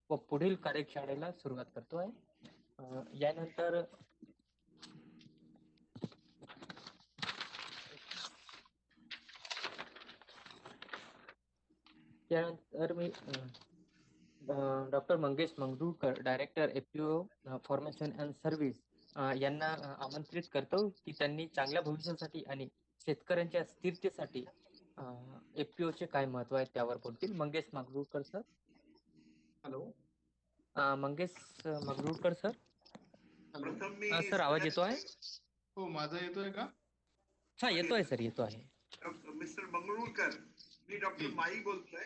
व पुढील कार्यशाळेला सुरुवात करतो आहे. यानंतर मी doctor Mangesh Mangrulkar, director FPO formation and service यांना आमंत्रित करतो की त्यांनी चांगल्या भविष्यासाठी आणि शेतकऱ्यांच्या स्थिरतेसाठी एफपीओचे काय महत्व आहे त्यावर बोलतील. Mangesh Mangrulkar sir. Hello. Mangesh Mangrulkar sir. Hello. Sir आवाज येतो आहे? हो, माझा येतोय का? हा, येतोय सर, येतो आहे. मिस्टर मंगरुळकर, मी डॉक्टर माई बोलतोय.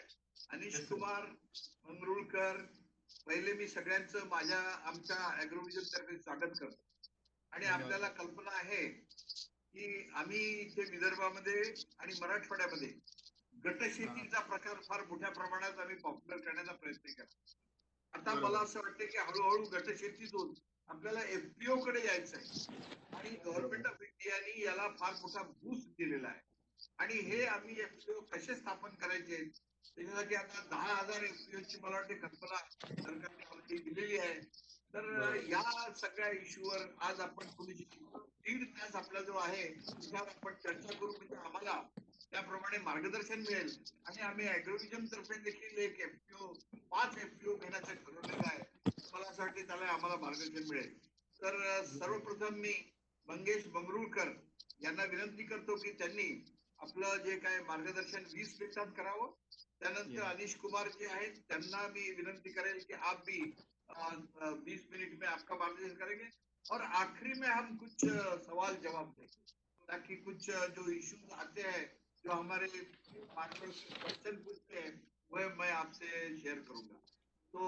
अनिश कुमार मंगरुळकर, पहिले मी सगळ्यांचं आमच्या ॲग्रोव्हिजन तर्फे स्वागत करतो. आणि आपल्याला कल्पना आहे की आम्ही इथे विदर्भामध्ये आणि मराठवाड्यामध्ये गटशेतीचा प्रकार फार मोठ्या प्रमाणात आम्ही पॉप्युलर करण्याचा प्रयत्न केला. आता मला असं वाटतं की हळूहळू गटशेतीतून आपल्याला एफपीओ कडे यायचं आहे आणि गव्हर्नमेंट ऑफ इंडियाने याला फार मोठा बूस्ट दिलेला आहे. आणि हे आम्ही एफपीओ कसे स्थापन करायचे त्याच्यासाठी आता 10,000 एफपीओ ची मला वाटते कल्पना सरकारने ऑलरेडी दिलेली आहे. तर या सगळ्या इश्यूवर आज आपण थोडीशी 1.5 तास आपला जो आहे त्यावर आपण चर्चा करू, म्हणजे आम्हाला त्याप्रमाणे मार्गदर्शन मिळेल. आणि आम्ही ॲग्रोव्हिजन तर्फे देखील एक एफपीओ 5 एफपीओ घेण्याचं ठरवलेलं आहे. मला असं वाटतं त्याला आम्हाला मार्गदर्शन मिळेल. तर सर्वप्रथम मी मंगेश मंगरुळकर यांना विनंती करतो की त्यांनी आपलं जे काय मार्गदर्शन 20 मिनिटात करावं. त्यानंतर अनिश कुमार जे आहेत त्यांना मी विनंती करेल कि आप भी 20 मिनट में आपका मार्गदर्शन करेंगे और आखिरी में हम कुछ सवाल जवाब देंगे ताकि कुछ जो इश्यूज आते हैं जो हमारे फार्मर्स क्वेश्चन पूछते हैं वह मैं आपसे शेयर करूंगा. तो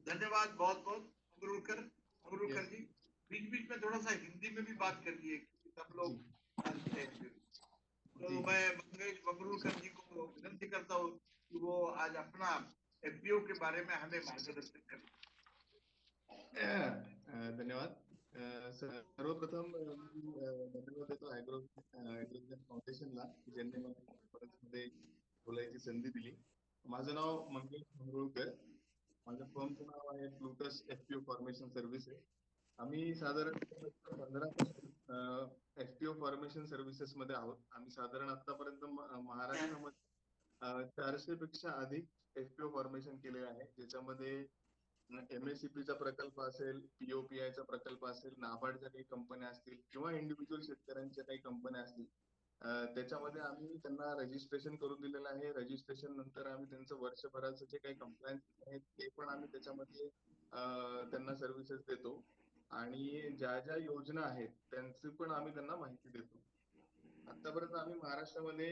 धन्यवाद बहुत बहुत मंगरुळकर जी. बीच बीच में थोड़ा सा हिंदी में भी बात करिए क्योंकि सब लोग जानते हैं. तो मैं मंगेश मंगरुळकर जी को विनंती करता हूँ कि वो आज अपना एफपीओ के बारे में हमें मार्गदर्शन करें. धन्यवाद. सर्वप्रथम धन्यवाद देतो ॲग्रोव्हिजन फाउंडेशनला की ज्यांनी मला कॉन्फरन्समध्ये बोलायची संधी दिली. माझं नाव मंगेश मंगरुळकर. माझ्या फर्मचं नाव आहे प्लुटस एफपीओ फॉर्मेशन सर्व्हिसेस. आम्ही साधारण 15 एफपीओ फॉर्मेशन सर्व्हिसेस मध्ये आहोत. आम्ही साधारण आतापर्यंत महाराष्ट्रामध्ये 400 पेक्षा अधिक एफपीओ फॉर्मेशन केले आहे, ज्याच्यामध्ये एमएससीपीचा प्रकल्प असेल, पीओपीआयचा प्रकल्प असेल, नाबार्डच्या काही कंपन्या असतील किंवा इंडिव्हिज्युअल शेतकऱ्यांच्या काही कंपन्या असतील, त्याच्यामध्ये आम्ही त्यांना रजिस्ट्रेशन करून दिलेलं आहे. रजिस्ट्रेशन नंतर आम्ही त्यांचं वर्षभराचं जे काही कंप्लायन्स आहेत ते पण आम्ही त्याच्यामध्ये त्यांना सर्व्हिसेस देतो. आणि ज्या ज्या योजना आहेत त्यांची पण आम्ही त्यांना माहिती देतो. आतापर्यंत आम्ही महाराष्ट्रामध्ये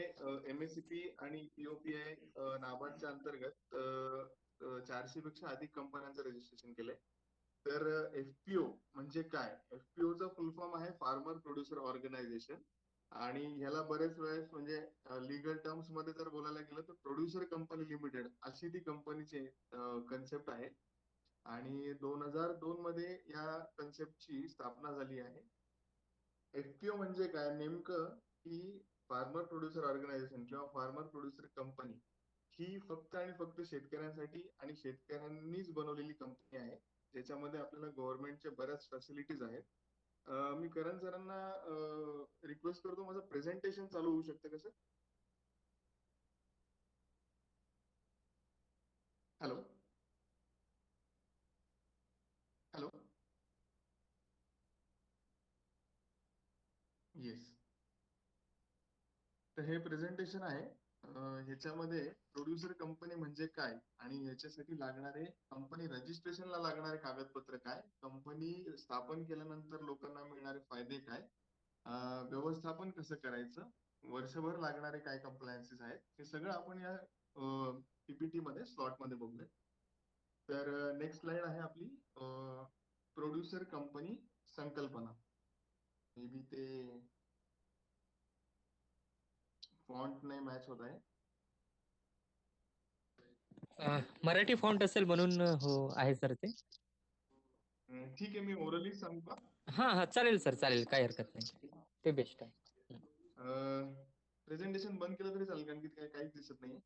एमएससीपी आणि पीओपीआय नाबार्डच्या अंतर्गत 400 पेक्षा अधिक कंपन्यांचं रजिस्ट्रेशन केलंय. तर एफपीओ म्हणजे काय? एफपीओचा फुल फॉर्म आहे फार्मर प्रोड्युसर ऑर्गनायझेशन. आणि ह्याला बरेच वेळेस म्हणजे लिगल टर्म्स मध्ये जर बोलायला गेलं तर प्रोड्युसर कंपनी लिमिटेड अशी ती कंपनीची कन्सेप्ट आहे. आणि 2002 मध्ये या कन्सेप्टची स्थापना झाली आहे. एफपीओ म्हणजे काय नेमकं की फार्मर प्रोड्युसर ऑर्गनायझेशन किंवा फार्मर प्रोड्युसर कंपनी ही फक्त आणि फक्त शेतकऱ्यांसाठी आणि शेतकऱ्यांनीच बनवलेली कंपनी आहे, ज्याच्यामध्ये आपल्याला गव्हर्नमेंटच्या बऱ्याच फॅसिलिटीज आहेत. मी करण सरांना रिक्वेस्ट करतो, माझं प्रेझेंटेशन चालू होऊ शकतं का सर? Hello hello. येस. तर हे प्रेझेंटेशन आहे. ह्याच्यामध्ये प्रोड्युसर कंपनी म्हणजे काय आणि ह्याच्यासाठी लागणारे कंपनी रजिस्ट्रेशनला लागणारे कागदपत्र काय, कंपनी स्थापन केल्यानंतर लोकांना मिळणारे फायदे काय, व्यवस्थापन कसं करायचं, वर्षभर लागणारे काय कंप्लायन्सेस आहेत, हे सगळं आपण या पीपीटी मध्ये स्लॉट मध्ये बघूया. तर नेक्स्ट स्लाइड आहे आपली प्रोड्युसर कंपनी संकल्पना. मे बी ते फॉन्ट नाही मॅच होत आहे. मराठी फॉन्ट असेल म्हणून हो आहे सर ते. ठीक आहे, मी ओरली सांगू का? हा चालेल सर, चालेल, काही हरकत नाही, ते बेस्ट आहे. प्रेझेंटेशन बंद केलं तरी चालेल कारण की काहीच दिसत नाही.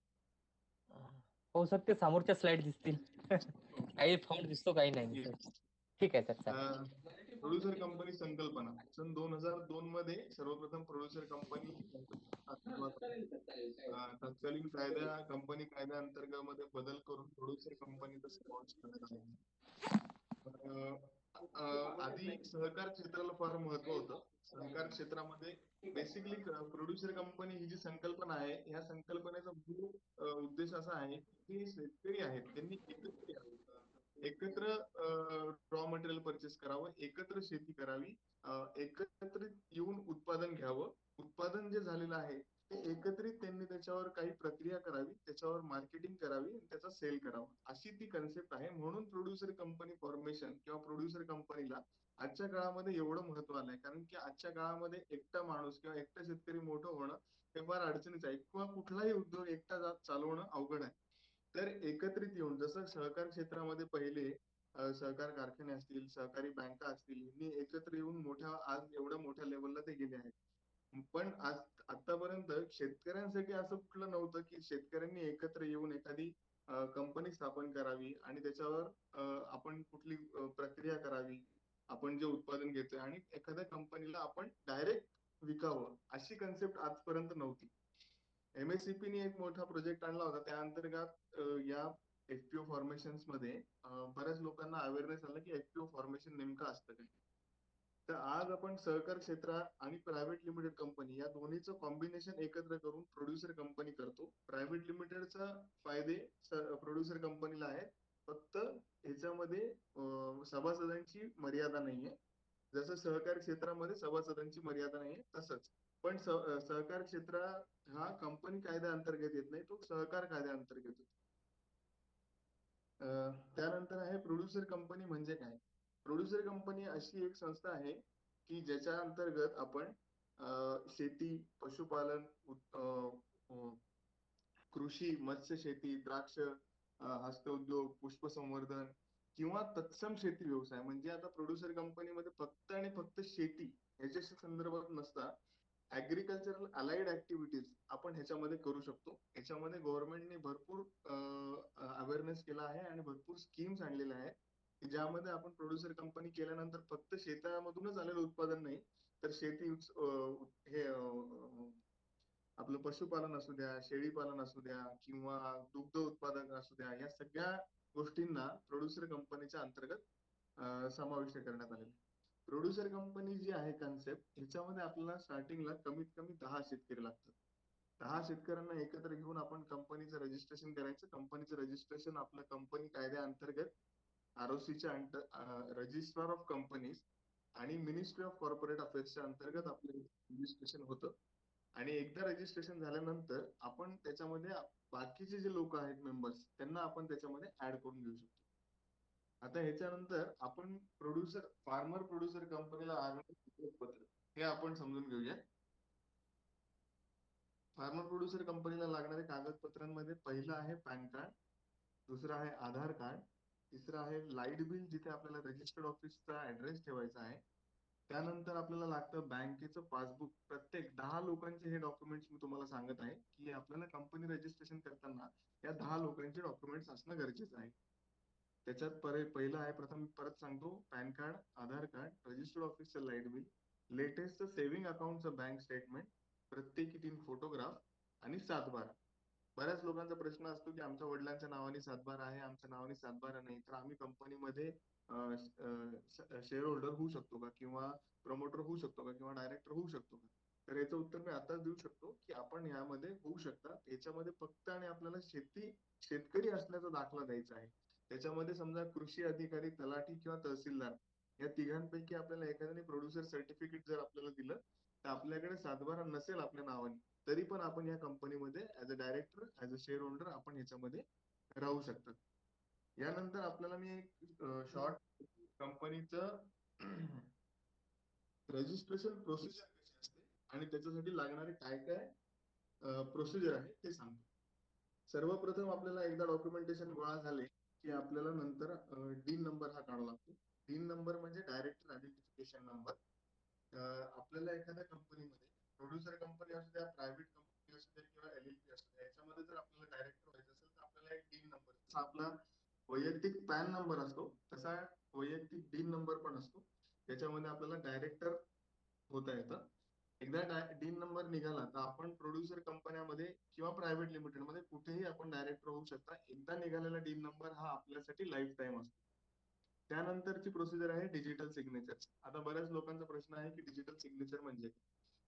हो सर, ते समोरच्या स्लाइड दिसतील. काही फाउंड दिसतो, काही नाही सर. ठीक आहे सर, चालेल. प्रोड्युसर कंपनी संकल्पना सन 2002 मध्ये सर्वप्रथम प्रोड्युसर कंपनी तत्कालीन कंपनी कायद्या अंतर्गत मध्ये बदल करून प्रोड्युसर कंपनी लॉन्च करण्यात आले. आधी सहकार क्षेत्राला फार महत्व होतं. सहकार क्षेत्रामध्ये बेसिकली प्रोड्युसर कंपनी ही जी संकल्पना आहे, या संकल्पनेचा मूळ उद्देश असा आहे की शेतकरी आहेत त्यांनी एकत्र रॉ मटेरियल परचेस करावं, एकत्र शेती करावी, एकत्रित येऊन उत्पादन घ्यावं. उत्पादन जे झालेलं आहे ते एकत्रित त्यांनी त्याच्यावर काही प्रक्रिया करावी, त्याच्यावर मार्केटिंग करावी, त्याचा सेल करावा, अशी ती कन्सेप्ट आहे. म्हणून प्रोड्युसर कंपनी फॉर्मेशन किंवा प्रोड्युसर कंपनीला आजच्या काळामध्ये एवढं महत्व आलंय. कारण की आजच्या काळामध्ये एकटा माणूस किंवा एकटा शेतकरी मोठं होणं हे फार अडचणीचं आहे, किंवा कुठलाही उद्योग एकटा चालवणं अवघड आहे. तर एकत्रित येऊन, जसं सहकार क्षेत्रामध्ये पहिले सहकार कारखाने असतील, सहकारी बँका असतील, यांनी एकत्र येऊन आज एवढ्या मोठ्या लेवलला ते गेले आहेत. पण आतापर्यंत शेतकऱ्यांसाठी असं कुठलं नव्हतं की शेतकऱ्यांनी एकत्र येऊन एखादी कंपनी स्थापन करावी आणि त्याच्यावर आपण कुठली प्रक्रिया करावी, आपण जे उत्पादन घेतोय आणि एखाद्या कंपनीला आपण डायरेक्ट विकावं, अशी कन्सेप्ट आजपर्यंत नव्हती. MSCP ने एक मोठा प्रोजेक्ट आणला होता. त्या अंतर्गत या FPO फॉर्मेशन्स मध्ये बऱ्याच लोकांना अवेअरनेस आला की FPO फॉर्मेशन नेमकं असतं काय. तर आज आपण सहकार क्षेत्र आणि प्रायव्हेट लिमिटेड कंपनी या दोन्हीचं कॉम्बिनेशन एकत्र करून प्रोड्युसर कंपनी करतो. प्रायव्हेट लिमिटेडचा फायदे प्रोड्युसर कंपनीला आहेत, फक्त ह्याच्यामध्ये सभासदांची मर्यादा नाहीये. जसं सहकार क्षेत्रामध्ये सभासदांची मर्यादा नाहीये, तसंच पण सहकार क्षेत्र हा कंपनी कायद्या अंतर्गत येत नाही, तो सहकार कायद्या अंतर्गत येतो. त्यानंतर आहे प्रोड्युसर कंपनी म्हणजे काय. प्रोड्युसर कंपनी अशी एक संस्था आहे की ज्याच्या अंतर्गत आपण शेती, पशुपालन, कृषी, मत्स्य शेती, द्राक्ष, हस्तउद्योग, पुष्प संवर्धन किंवा तत्सम शेती व्यवसाय, म्हणजे आता प्रोड्युसर कंपनीमध्ये फक्त आणि फक्त शेती ह्याच्याशी संदर्भात नसता ऍग्रिकल्चरल अलाइड ऍक्टिव्हिटीज आपण ह्याच्यामध्ये करू शकतो. ह्याच्यामध्ये गव्हर्नमेंटने भरपूर अवेअरनेस केला आहे आणि भरपूर स्कीम्स आणलेल्या आहेत की ज्यामध्ये आपण प्रोड्युसर कंपनी केल्यानंतर फक्त शेतामधूनच आलेलं उत्पादन नाही, तर शेती हे आपलं पशुपालन असू द्या, शेळीपालन असू द्या किंवा दुग्ध उत्पादन असू द्या, या सगळ्या गोष्टींना प्रोड्युसर कंपनीच्या अंतर्गत समाविष्ट करण्यात आलेले. प्रोड्युसर कंपनी जी आहे कन्सेप्ट, ह्याच्यामध्ये आपल्याला स्टार्टिंगला कमीत कमी 10 शेतकरी लागतात. 10 शेतकऱ्यांना एकत्र घेऊन आपण कंपनीचं रजिस्ट्रेशन करायचं. कंपनीचं रजिस्ट्रेशन आपल्या कंपनी कायद्या अंतर्गत ROCच्या रजिस्ट्रार ऑफ कंपनीज आणि मिनिस्ट्री ऑफ कॉर्पोरेट अफेअर्सच्या अंतर्गत आपलं रजिस्ट्रेशन होतं. आणि एकदा रजिस्ट्रेशन झाल्यानंतर आपण त्याच्यामध्ये बाकीचे जे लोक आहेत मेंबर्स, त्यांना आपण त्याच्यामध्ये ऍड करून घेऊ शकतो. आता ह्याच्यानंतर आपण फार्मर प्रोड्युसर कंपनीला पत्र हे आपण समजून घेऊया. फार्मर प्रोड्युसर कंपनीला लागणाऱ्या कागदपत्रांमध्ये पहिलं आहे पॅन कार्ड, दुसरं आहे आधार कार्ड, तिसरं आहे लाईट बिल जिथे आपल्याला रजिस्टर्ड ऑफिसचा ऍड्रेस ठेवायचा आहे. त्यानंतर आपल्याला लागतं बँकेचं पासबुक. प्रत्येक 10 लोकांचे हे डॉक्युमेंट्स मी तुम्हाला सांगत आहे की आपल्याला कंपनी रजिस्ट्रेशन करताना या 10 लोकांचे डॉक्युमेंट्स असणं गरजेचं आहे. त्याच्यात पहिलं आहे, प्रथम परत सांगतो, PAN card, Aadhaar card, registered ऑफिसचं लाईट बिल, लेटेस्ट सेव्हिंग अकाउंटचं बँक स्टेटमेंट, प्रत्येकी 3 फोटोग्राफ आणि 7/12. बऱ्याच लोकांचा प्रश्न असतो की आमच्या वडिलांच्या नावाने 7/12 आहे, आमच्या नावाने 7/12 नाही, तर आम्ही कंपनीमध्ये शेअर होल्डर होऊ शकतो का, किंवा प्रमोटर होऊ शकतो का, किंवा डायरेक्टर होऊ शकतो का. तर याचं उत्तर मी आताच देऊ शकतो की आपण यामध्ये होऊ शकता. याच्यामध्ये फक्त आणि आपल्याला शेतकरी असल्याचा दाखला द्यायचा आहे. त्याच्यामध्ये समजा कृषी अधिकारी, तलाठी किंवा तहसीलदार या तिघांपैकी आपल्याला एखाद्याने प्रोड्युसर सर्टिफिकेट जर आपल्याला दिलं, तर आपल्याकडे 7/12 नसेल आपल्या नावाने, तरी पण आपण या कंपनीमध्ये as a director, as a share holder आपण ह्याच्यामध्ये राहू शकतात. यानंतर आपल्याला मी एक शॉर्ट कंपनीचं रजिस्ट्रेशन प्रोसिजर कशी असते आणि त्याच्यासाठी लागणारे काय काय प्रोसिजर आहे ते सांगतो. सर्वप्रथम आपल्याला एकदा डॉक्युमेंटेशन गोळा झाले की आपल्याला नंतर डीन नंबर हा काढावा लागतो. डीन नंबर म्हणजे डायरेक्टर आयडेंटिफिकेशन नंबर. आपल्याला एखाद्या कंपनीमध्ये, प्रोड्युसर कंपनी असू द्या, प्रायव्हेट कंपनी असू द्या किंवा LLP असू द्या, याच्यामध्ये जर आपल्याला डायरेक्टर व्हायचं असेल तर आपल्याला आपल्याला एक डीन नंबर, जसा आपला वैयक्तिक पॅन नंबर असतो तसा वैयक्तिक डीन नंबर पण असतो. त्याच्यामध्ये आपल्याला डायरेक्टर होता येतं. एकदा डीन नंबर निघाला तर आपण प्रोड्युसर कंपन्यामध्ये किंवा प्रायव्हेट लिमिटेड मध्ये कुठेही आपण डायरेक्टर होऊ शकता. एकदा निघालेला डीन नंबर हा आपल्यासाठी लाईफ टाईम असतो. त्यानंतरची प्रोसिजर आहे डिजिटल सिग्नेचर. आता बऱ्याच लोकांचा प्रश्न आहे की डिजिटल सिग्नेचर म्हणजे काय?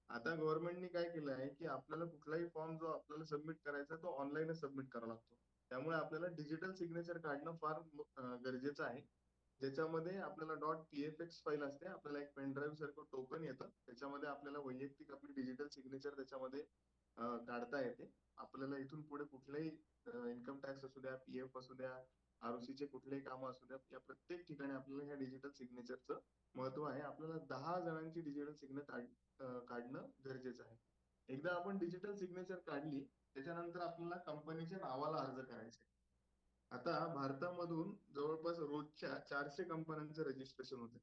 आता गव्हर्नमेंटने काय केलं आहे की आपल्याला कुठलाही फॉर्म जो आपल्याला सबमिट करायचा तो ऑनलाईनच सबमिट करावा लागतो. त्यामुळे आपल्याला डिजिटल सिग्नेचर काढणं फार गरजेचं आहे. ज्याच्यामध्ये आपल्याला .pfx फाईल असते, आपल्याला एक पेनड्राईव्ह सारखं टोकन येतं, त्याच्यामध्ये आपल्याला वैयक्तिक आपली डिजिटल सिग्नेचर त्याच्यामध्ये काढता येते. आपल्याला इथून पुढे कुठलेही इन्कम टॅक्स असू द्या, पीएफ असू द्या, आरओसी चे कुठलेही कामं असू द्या, या प्रत्येक ठिकाणी आपल्याला ह्या डिजिटल सिग्नेचरचं महत्व आहे. आपल्याला 10 जणांची डिजिटल सिग्नेचर काढणं गरजेचं आहे. एकदा आपण डिजिटल सिग्नेचर काढली त्याच्यानंतर आपल्याला कंपनीच्या नावाला अर्ज करायचा आहे. आता भारतामधून जवळपास रोजच्या 400 कंपन्यांचं रजिस्ट्रेशन होते.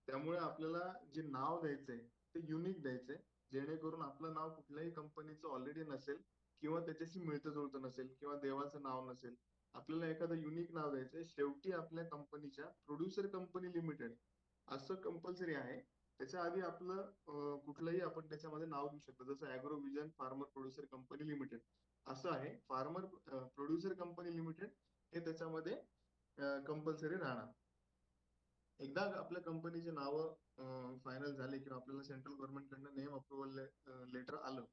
त्यामुळे आपल्याला जे नाव द्यायचंय ते युनिक द्यायचंय, जेणेकरून आपलं नाव कुठल्याही कंपनीचं ऑलरेडी नसेल किंवा त्याच्याशी मिळतं जुळतं नसेल किंवा देवाचं नाव नसेल. आपल्याला एखादं युनिक नाव द्यायचंय. शेवटी आपल्या कंपनीच्या प्रोड्युसर कंपनी लिमिटेड असं कंपल्सरी आहे. त्याच्या आधी आपलं कुठलंही आपण त्याच्यामध्ये नाव देऊ शकतो. जसं ॲग्रोव्हिजन फार्मर प्रोड्युसर कंपनी लिमिटेड असं आहे. फार्मर प्रोड्युसर कंपनी लिमिटेड हे त्याच्यामध्ये कंपल्सरी राहणार. एकदा आपल्या कंपनीचे नावं फायनल झाले किंवा आपल्याला सेंट्रल गव्हर्नमेंट कडनं नेम अप्रुव्हल लेटर आलं,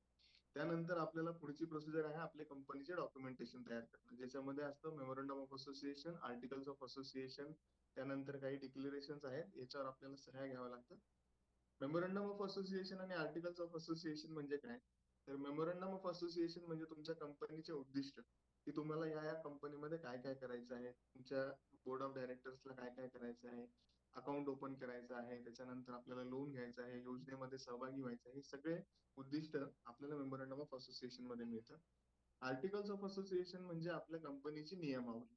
त्यानंतर आपल्याला पुढची प्रोसिजर आहे आपल्या कंपनीचे डॉक्युमेंटेशन तयार करणं, ज्याच्यामध्ये असतं memorandum of association, articles of association, त्यानंतर काही डिक्लेरेशन्स आहेत, याच्यावर आपल्याला सह्या घ्याव्या लागतात. मेमोरंडम ऑफ असोसिएशन आणि आर्टिकल्स ऑफ असोसिएशन म्हणजे काय? तर मेमोरंडम ऑफ असोसिएशन म्हणजे तुमच्या कंपनीचे उद्दिष्ट, की तुम्हाला या कंपनीमध्ये काय काय करायचं आहे, तुमच्या बोर्ड ऑफ डायरेक्टर्सला काय काय करायचं आहे, अकाउंट ओपन करायचं आहे, त्याच्यानंतर आपल्याला लोन घ्यायचं आहे, योजनेमध्ये सहभागी व्हायचं आहे, हे सगळे उद्दिष्ट आपल्याला मेमोरंडम ऑफ असोसिएशन मध्ये मिळतात. आर्टिकल्स ऑफ असोसिएशन म्हणजे आपल्या कंपनीची नियमावली.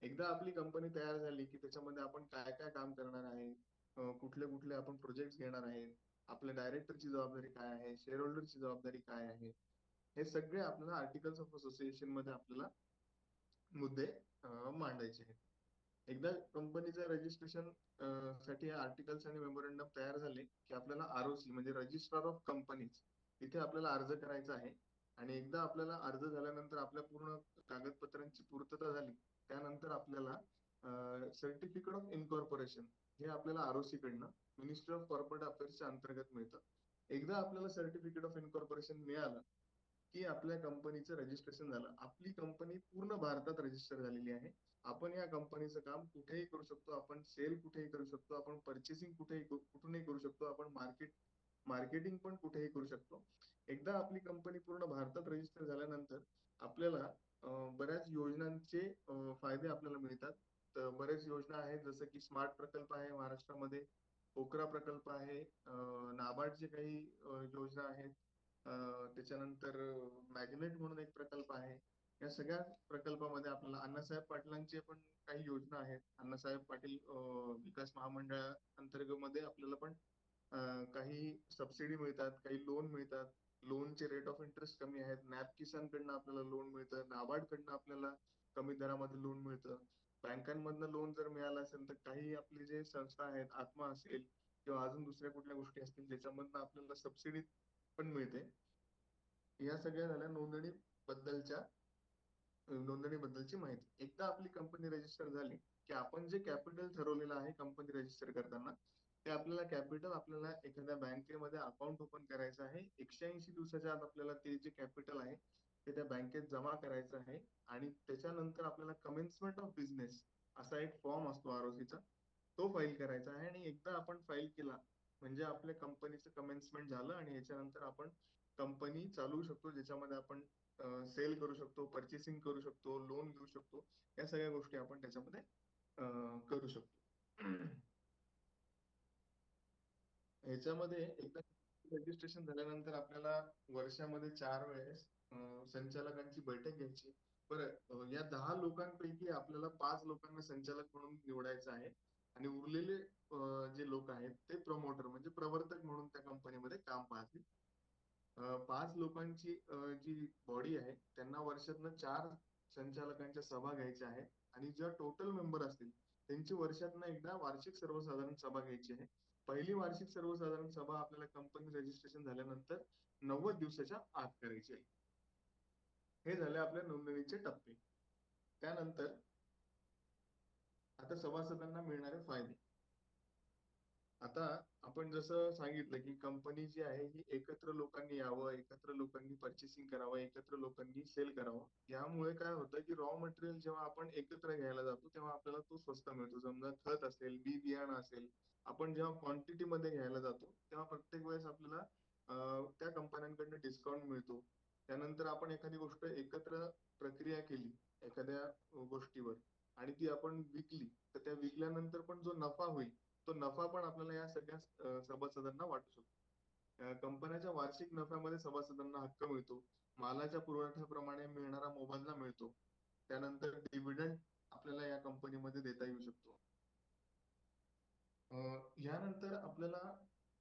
एकदा आपली कंपनी तयार झाली की त्याच्यामध्ये आपण काय काय काम करणार आहे, कुठले कुठले आपण प्रोजेक्ट घेणार आहेत, आपल्या डायरेक्टरची जबाबदारी काय आहे, शेअर होल्डरची जबाबदारी काय आहे, हे सगळे आपल्याला आर्टिकल्स ऑफ असोसिएशन मध्ये आपल्याला मुद्दे मांडायचे आहेत. एकदा कंपनीचं रजिस्ट्रेशन साठी आर्टिकल्स आणि मेमोरंडम तयार झाले की आपल्याला आरओसी म्हणजे रजिस्ट्रार ऑफ कंपनीज इथे आपल्याला अर्ज करायचा आहे. आणि एकदा आपल्याला अर्ज झाल्यानंतर आपल्या पूर्ण कागदपत्रांची पूर्तता झाली, त्यानंतर आपल्याला सर्टिफिकेट ऑफ इनकॉर्पोरेशन हे आपल्याला आरओसी कडनं मिनिस्ट्री ऑफ कॉर्पोरेट अफेअर्सच्या अंतर्गत मिळतं. एकदा आपल्याला सर्टिफिकेट ऑफ इनकॉर्पोरेशन मिळालं की आपल्या कंपनीचं रजिस्ट्रेशन झालं. आपली कंपनी पूर्ण भारतात रजिस्टर झालेली आहे. आपण या कंपनीचं काम कुठेही करू शकतो. आपण सेल कुठेही करू शकतो. आपण परचेसिंग कुठूनही करू शकतो. आपण मार्केटिंग पण कुठेही करू शकतो. एकदा आपली कंपनी पूर्ण भारतात रजिस्टर झाल्यानंतर आपल्याला बऱ्याच योजनांचे फायदे आपल्याला मिळतात. तर बऱ्याच योजना आहेत, जसं की स्मार्ट प्रकल्प आहे महाराष्ट्रामध्ये, पोकरा प्रकल्प आहे, नाबार्डचे काही योजना आहेत, त्याच्यानंतर मॅग्नेट म्हणून एक प्रकल्प आहे. या सगळ्या प्रकल्पामध्ये आपल्याला अण्णासाहेब पाटलांचे पण काही योजना आहेत. अण्णासाहेब पाटील विकास महामंडळा अंतर्गत मध्ये आपल्याला पण काही सबसिडी मिळतात, काही लोन मिळतात. लोनचे रेट ऑफ इंटरेस्ट कमी आहेत. नॅप किसान कडनं आपल्याला लोन मिळतं, नाबार्ड कडनं आपल्याला कमी दरामध्ये लोन मिळतं. बँकांमधनं लोन जर मिळालं असेल तर काही आपले जे संस्था आहेत, आत्मा असेल किंवा अजून दुसऱ्या कुठल्या गोष्टी असतील, त्याच्यामधनं आपल्याला सबसिडी पण मिळते. या सगळ्या झाल्या नोंदणीबद्दलची माहिती. एकदा आपली कंपनी रजिस्टर झाली की आपण जे कॅपिटल ठरवलेलं आहे कंपनी रजिस्टर करताना, ते आपल्याला कॅपिटल आपल्याला एखाद्या बँकेमध्ये अकाउंट ओपन करायचं आहे. 180 दिवसाच्या आत आपल्याला ते जे कॅपिटल आहे ते त्या बँकेत जमा करायचं आहे. आणि त्याच्यानंतर आपल्याला कमेन्समेंट ऑफ बिझनेस असा एक फॉर्म असतो आरओसीचा, तो फाईल करायचा आहे. आणि एकदा आपण फाईल केला म्हणजे आपल्या कंपनीचं कमेन्समेंट झालं आणि याच्यानंतर आपण कंपनी चालवू शकतो, ज्याच्यामध्ये आपण सेल करू शकतो, परचेसिंग करू शकतो, लोन घेऊ शकतो. या सगळ्या गोष्टी आपण त्याच्यामध्ये करू शकतो. ह्याच्यामध्ये एकदा रजिस्ट्रेशन झाल्यानंतर आपल्याला वर्षामध्ये 4 वेळेस संचालकांची बैठक घ्यायची. बरं, या 10 लोकांपैकी आपल्याला 5 लोकांना संचालक म्हणून निवडायचं आहे आणि उरलेले जे लोक आहेत ते प्रमोटर म्हणजे प्रवर्तक म्हणून त्या कंपनीमध्ये काम पाहतील. 5 लोकांची जी बॉडी आहे त्यांना वर्षातनं 4 संचालकांच्या सभा घ्यायच्या आहेत आणि ज्या टोटल मेंबर असतील त्यांची वर्षातनं एकदा वार्षिक सर्वसाधारण सभा घ्यायची आहे. पहिली वार्षिक सर्वसाधारण सभा आपल्याला कंपनी रजिस्ट्रेशन झाल्यानंतर 90 दिवसाच्या आत करायची आहे. हे झाले आपल्या नोंदणीचे टप्पे. त्यानंतर आता सभासदांना मिळणारे फायदे. आता आपण जसं सांगितलं की कंपनी जी आहे ही एकत्र लोकांनी यावं, एकत्र लोकांनी परचेसिंग करावं, एकत्र लोकांनी सेल करावं. यामुळे काय होतं की रॉ मटेरियल जेव्हा आपण एकत्र घ्यायला जातो तेव्हा आपल्याला तो स्वस्त मिळतो. समजा खत असेल, बी बियाणं असेल, आपण जेव्हा क्वांटिटी मध्ये घ्यायला जातो तेव्हा प्रत्येक वेळेस आपल्याला त्या कंपन्यांकडनं डिस्काउंट मिळतो. त्यानंतर आपण एखादी गोष्ट एकत्र प्रक्रिया केली एखाद्या गोष्टीवर आणि ती आपण विकली तर त्या विकल्यानंतर पण जो नफा होईल तो नफा पण आपल्याला या सगळ्या सभासदांना वाटू शकतो. कंपन्याच्या वार्षिक नफ्यामध्ये सभासदांना हक्क मिळतो. मालाच्या पुरवठ्याप्रमाणे मिळणारा मोबदला मिळतो. त्यानंतर डिव्हिडंड आपल्याला या कंपनीमध्ये देता येऊ शकतो. यानंतर आपल्याला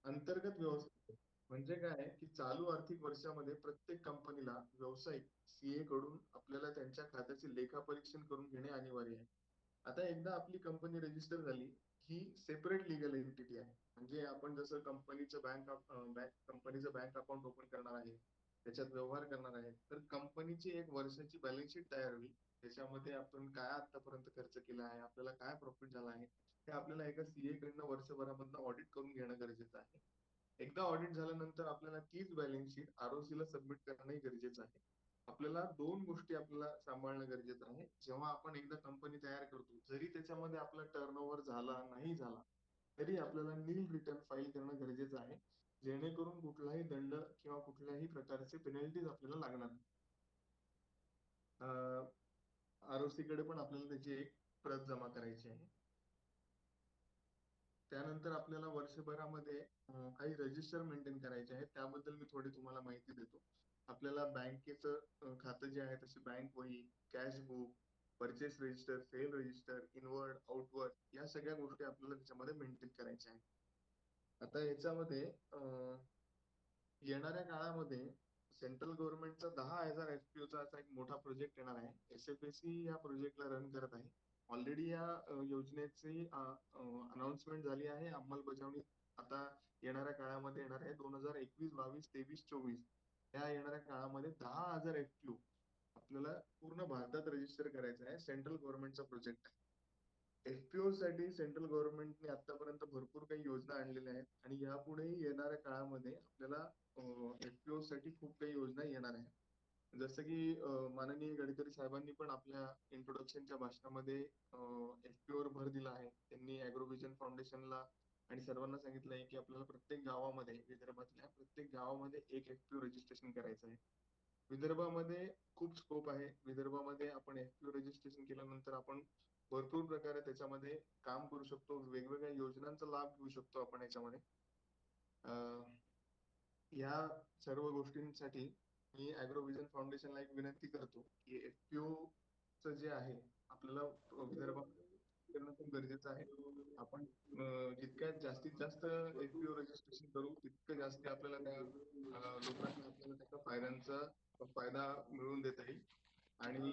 अंतर्गत व्यवस्थापन म्हणजे काय की चालू आर्थिक वर्षामध्ये प्रत्येक कंपनीला व्यावसायिक सीए कडून आपल्याला त्यांच्या खात्याचे लेखापरीक्षण करून घेणे अनिवार्य आहे. आता एकदा आपली कंपनी रजिस्टर झाली ही सेपरेट लिगल एंटिटी आहे. म्हणजे आपण जसं कंपनीचं कंपनीचं बँक अकाउंट ओपन करणार आहे, त्याच्यात व्यवहार करणार आहे, तर कंपनीची एक वर्षाची बॅलन्स शीट तयार होईल. त्याच्यामध्ये आपण काय आतापर्यंत खर्च केला आहे, आपल्याला काय प्रॉफिट झाला आहे, हे आपल्याला एका सीए कडनं वर्षभरामधनं ऑडिट करून घेणं गरजेचं आहे. एकदा ऑडिट झाल्यानंतर आपल्याला तीच बॅलन्स शीट आरओसी ला सबमिट करणंही गरजेचं आहे. आपल्याला दोन गोष्टी आपल्याला सांभाळणं गरजेचं आहे. जेव्हा आपण एकदा कंपनी तयार करतो जरी त्याच्यामध्ये आपला टर्नओव्हर झाला नाही झाला तरी आपल्याला नील रिटर्न फाईल करणं गरजेचं आहे, जेणेकरून कुठलाही दंड किंवा कुठल्याही प्रकारचे पेनल्टीज आपल्याला लागणार नाही. आरओसी कडे पण आपल्याला त्याची एक प्रत जमा करायची आहे. त्यानंतर आपल्याला वर्षभरामध्ये काही रजिस्टर मेंटेन करायचे आहेत. त्याबद्दल मी थोडी तुम्हाला माहिती देतो. आपल्याला बँकेचं खातं जे आहे तसे बँक वही, cash book, purchase register, sale register, inward outward या सगळ्या गोष्टी आपल्याला त्याच्यामध्ये मेंटेन करायच्या आहेत. आता याच्यामध्ये येणाऱ्या काळामध्ये सेंट्रल गव्हर्नमेंटचा 10,000 एफपीओचा असा एक मोठा प्रोजेक्ट येणार आहे. एसएफएसी या प्रोजेक्टला रन करत आहे. ऑलरेडी या योजनेची अनाउन्समेंट झाली आहे. अंमलबजावणी आता येणाऱ्या काळामध्ये येणार आहे. 2021, 22, 23, 24 या येणाऱ्या काळामध्ये 10,000 एफपीओ आपल्याला पूर्ण भारतात रजिस्टर करायचं आहे. सेंट्रल गव्हर्नमेंटचा प्रोजेक्ट आहे. एफपीओ साठी सेंट्रल गव्हर्नमेंटने आतापर्यंत भरपूर काही योजना आणलेल्या आहेत आणि यापुढेही येणाऱ्या काळामध्ये आपल्याला एफपीओ साठी खूप काही योजना येणार आहेत. जसं की माननीय गडकरी साहेबांनी पण आपल्या इंट्रोडक्शनच्या भाषणामध्ये एफपीओ वर भर दिला आहे. त्यांनी अॅग्रोव्हिजन फाउंडेशनला आणि सर्वांना सांगितलं आहे की आपल्याला प्रत्येक गावामध्ये विदर्भातल्या प्रत्येक गावामध्ये एक एफपीओ रजिस्ट्रेशन करायचं आहे. विदर्भामध्ये खूप स्कोप आहे. विदर्भामध्ये आपण एफपीओ रजिस्ट्रेशन केल्यानंतर आपण भरपूर प्रकारे त्याच्यामध्ये काम करू शकतो. वेगवेगळ्या योजनांचा लाभ घेऊ शकतो आपण याच्यामध्ये. या सर्व गोष्टींसाठी मी अॅग्रोव्हिजन फाउंडेशनला एक विनंती करतो की एफपीओ च जे आहे आपल्याला विदर्भात करणं खूप गरजेचं आहे. आपण जितक्यात जास्तीत जास्त एफपीओ रजिस्ट्रेशन करू तितकं जास्त आपल्याला त्या लोकांना आपल्याला त्याचा फायदा मिळवून देता येईल. आणि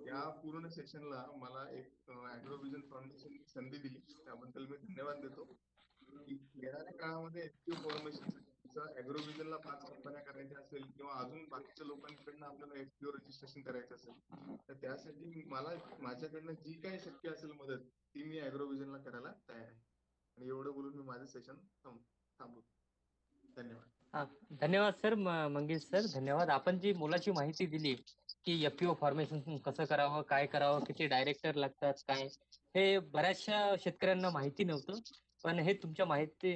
या पूर्ण सेशनला मला एक अॅग्रोव्हिजन फाउंडेशन संधी दिली त्याबद्दल मी धन्यवाद देतो. येणाऱ्या काळामध्ये एफपीओ फॉर्मेशन अॅग्रोव्हिजनला 5 कंपन्या करायच्या असेल किंवा अजून बाकीच्या लोकांकडनं आपल्याला एफपीओ रजिस्ट्रेशन करायचं असेल तर त्यासाठी मला माझ्याकडनं जी काही शक्य असेल मदत ती मी अॅग्रोव्हिजनला करायला तयार आहे. आणि एवढं बोलून मी माझं सेशन थांबवतो. धन्यवाद. धन्यवाद सर. मंगेश सर धन्यवाद. आपण जी मोलाची माहिती दिली की एफपीओ फॉर्मेशन कसं करावं, काय करावं, किती डायरेक्टर लागतात, काय हे बऱ्याचशा शेतकऱ्यांना माहिती नव्हतं. पण हे तुमच्या माहिती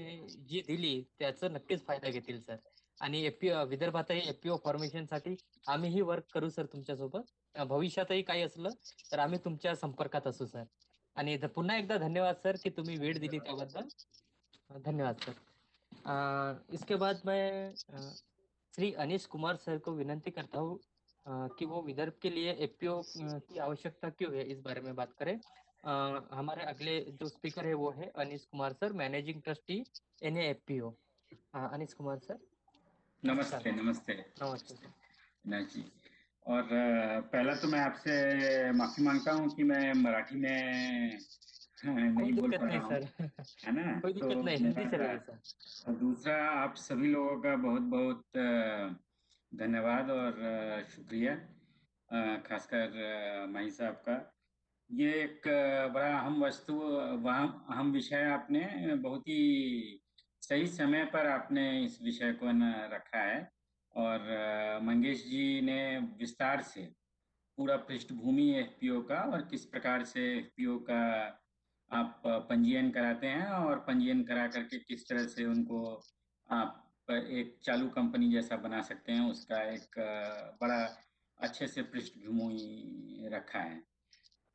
जी दिली त्याचा नक्कीच फायदा घेतील सर. आणि एफपीओ विदर्भातही एफपीओ फॉर्मेशनसाठी आम्हीही वर्क करू सर तुमच्यासोबत. भविष्यातही काही असलं तर आम्ही तुमच्या संपर्कात असू सर. आणि पुन्हा एकदा धन्यवाद सर की तुम्ही वेळ दिली त्याबद्दल. धन्यवाद सर. इसके बाद मैं श्री अनीश कुमार सर को विनंती करता हूँ कि वो विदर्भ के लिए एफपीओ की आवश्यकता क्यों है इस बारे में बात करें। हमारे अगले जो स्पीकर है वो है Anish Kumar sir, managing trustee NA FPO. Anish Kumar sir. नमस्ते। नमस्ते नमस्ते सर। अविनाश जी, और पहला तो मैं आपसे माफी मांगता हूँ कि मैं मराठी में कोई नहीं बोल दिक्कत पा नहीं रहा हूँ, सर। है ना। कोई तो दिक्कत नहीं, हिंदी मेरा चलेगा सर। और दूसरा, आप सभी लोगों का बहुत बहुत धन्यवाद और शुक्रिया, खासकर माही साहब का। ये एक बड़ा अहम वस्तु, वह अहम विषय आपने बहुत ही सही समय पर आपने इस विषय को न रखा है। और मंगेश जी ने विस्तार से पूरा पृष्ठभूमि एफपीओ का और किस प्रकार से एफपीओ का आप पंजीयन कराते हैं और पंजीयन करा करके किस तरह से उनको आप एक चालू कंपनी जैसा बना सकते हैं, उसका एक बड़ा अच्छे से पृष्ठभूमि रखा है।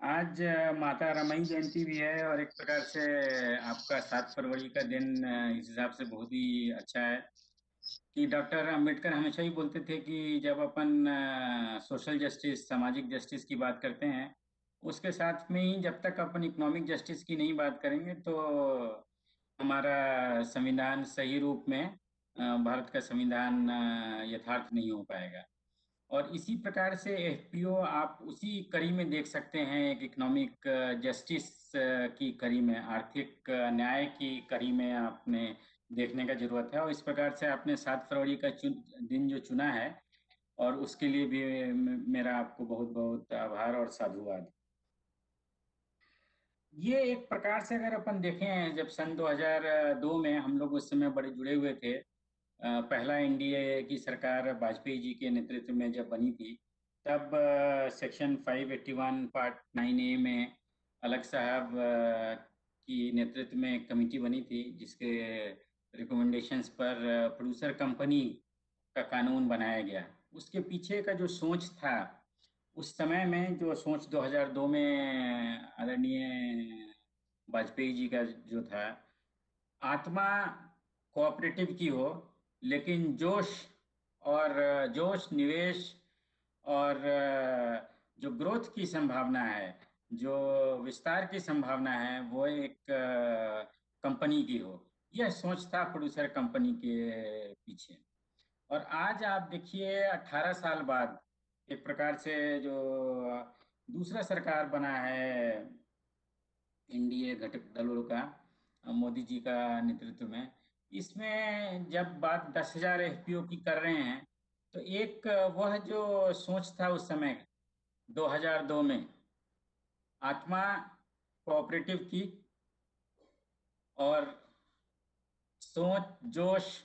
आज माता रमई जयंती भी है और एक प्रकार से आपका 7 फरवरी का दिन इस हिसाब से बहुत ही अच्छा है कि डॉक्टर अंबेडकर हमेशा ही बोलते थे कि जब अपन सोशल जस्टिस, सामाजिक जस्टिस की बात करते हैं, उसके साथ में ही जब तक अपन इकोनॉमिक जस्टिस की नहीं बात करेंगे तो हमारा संविधान सही रूप में भारत का संविधान यथार्थ नहीं हो पाएगा। और इसी प्रकार से एफपीओ आप उसी कड़ी में देख सकते हैं, एक इकोनॉमिक जस्टिस की कड़ी में, आर्थिक न्याय की कड़ी में आपने देखने का जरूरत है। और इस प्रकार से आपने 7 फरवरी का दिन जो चुना है, और उसके लिए भी मेरा आपको बहुत बहुत आभार और साधुवाद। ये एक प्रकार से अगर अपन देखें, जब सन 2002 में हम लोग उस समय बड़े जुड़े हुए थे, पहला एनडीए की सरकार वाजपेयी जी के नेतृत्व में जब बनी थी, तब सेक्शन 581 पार्ट 9A में अलग साहब की नेतृत्व में एक कमेटी बनी थी, जिसके रिकमेंडेशंस पर प्रोड्यूसर कंपनी का कानून बनाया गया। उसके पीछे का जो सोच था उस समय में, जो सोच 2002 में आदरणीय वाजपेयी जी का जो था, आत्मा कोऑपरेटिव की हो, लेकिन जोश निवेश और जो ग्रोथ की संभावना है, जो विस्तार की संभावना है, वो एक कंपनी की हो। यह सोच था प्रोड्यूसर कंपनी के पीछे। और आज आप देखिए 18 साल बाद एक प्रकार से जो दूसरा सरकार बना है एनडीए घटक दलों का, मोदी जी का नेतृत्व में, इसमें जब बात 10,000 एफपीओ की कर रहे हैं, तो एक वह जो सोच था उस समय 2002 में, आत्मा कोऑपरेटिव की और सोच, जोश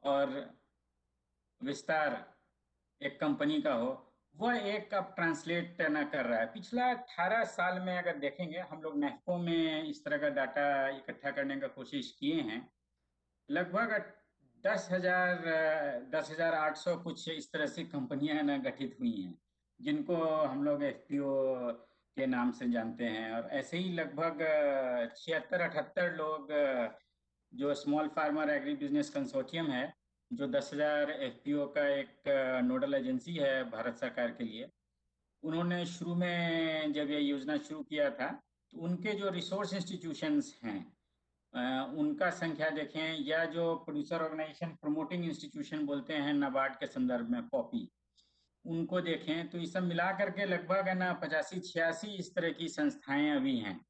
और विस्तार एक कंपनी का हो, वह एक अब ट्रांसलेट न कर रहा है। पिछला 18 साल में अगर देखेंगे, हम लोग नेफ्को में इस तरह का डाटा इकट्ठा करने का कोशिश किए हैं, लगभग 10,800 कुछ इस तरह से कंपनियां ना गठित हुई हैं, जिनको हम लोग एफपीओ के नाम से जानते हैं। और ऐसे ही लगभग 76-78 लोग जो small farmer agri business consortium है, जो 10,000 एफपीओ का एक नोडल एजेंसी है भारत सरकार के लिए, उन्होंने शुरू में जब ये योजना शुरू किया था, तो उनके जो रिसोर्स इंस्टीट्यूशंस हैं उनका संख्या देखें, या जो प्रोड्यूसर ऑर्गेनाइजेशन प्रमोटिंग इंस्टीट्यूशन बोलते हैं नाबार्ड के संदर्भ में, पॉपी, उनको देखें तो ये सब मिला करके लगभग है ना 85-86 इस तरह की संस्थाएं अभी हैं।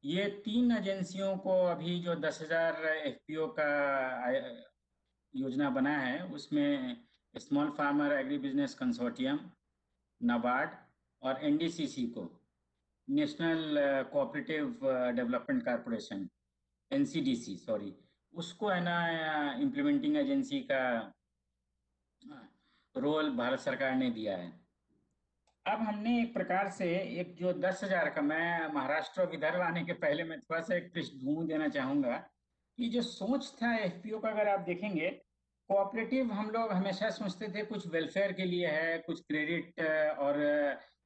ये 3 एजेंसियों को अभी जो 10,000 एफपीओ का योजना बना है, उसमें small farmer agri business consortium, NABARD, और एनडीसीसी को, national cooperative development corporation, NCDC sorry, उसको है ना इम्प्लीमेंटिंग एजेंसी का रोल भारत सरकार ने दिया है। अब हमने एक प्रकार से एक जो 10,000 का, मैं महाराष्ट्र विदर्भ आने के पहले मैं थोड़ा सा एक पृष्ठभूमि देना चाहूंगा कि जो सोच था एफपीओ का, अगर आप देखेंगे, कोऑपरेटिव हम लोग हमेशा सोचते थे कुछ वेलफेयर के लिए है, कुछ क्रेडिट और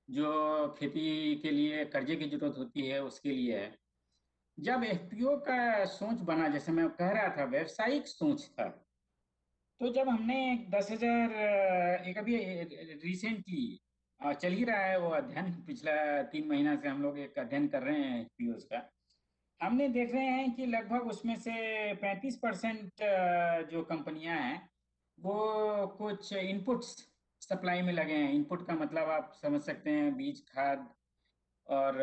जो खेती के लिए कर्जे की जरूरत होती है उसके लिए है। जब एफपीओ का सोच बना, जैसे मैं कह रहा था, व्यवसायिक सोच था, तो जब हमने 10,000 एक अभी रिसेंटली चल ही रहा है वो अध्ययन, पिछला 3 महीना से हम लोग एक अध्ययन कर रहे हैं एफपीओ का, हमने देख रहे हैं कि लगभग उसमें से 35% जो कंपनियां हैं वो कुछ इनपुट्स सप्लाई में लगे हैं। इनपुट का मतलब आप समझ सकते हैं, बीज, खाद और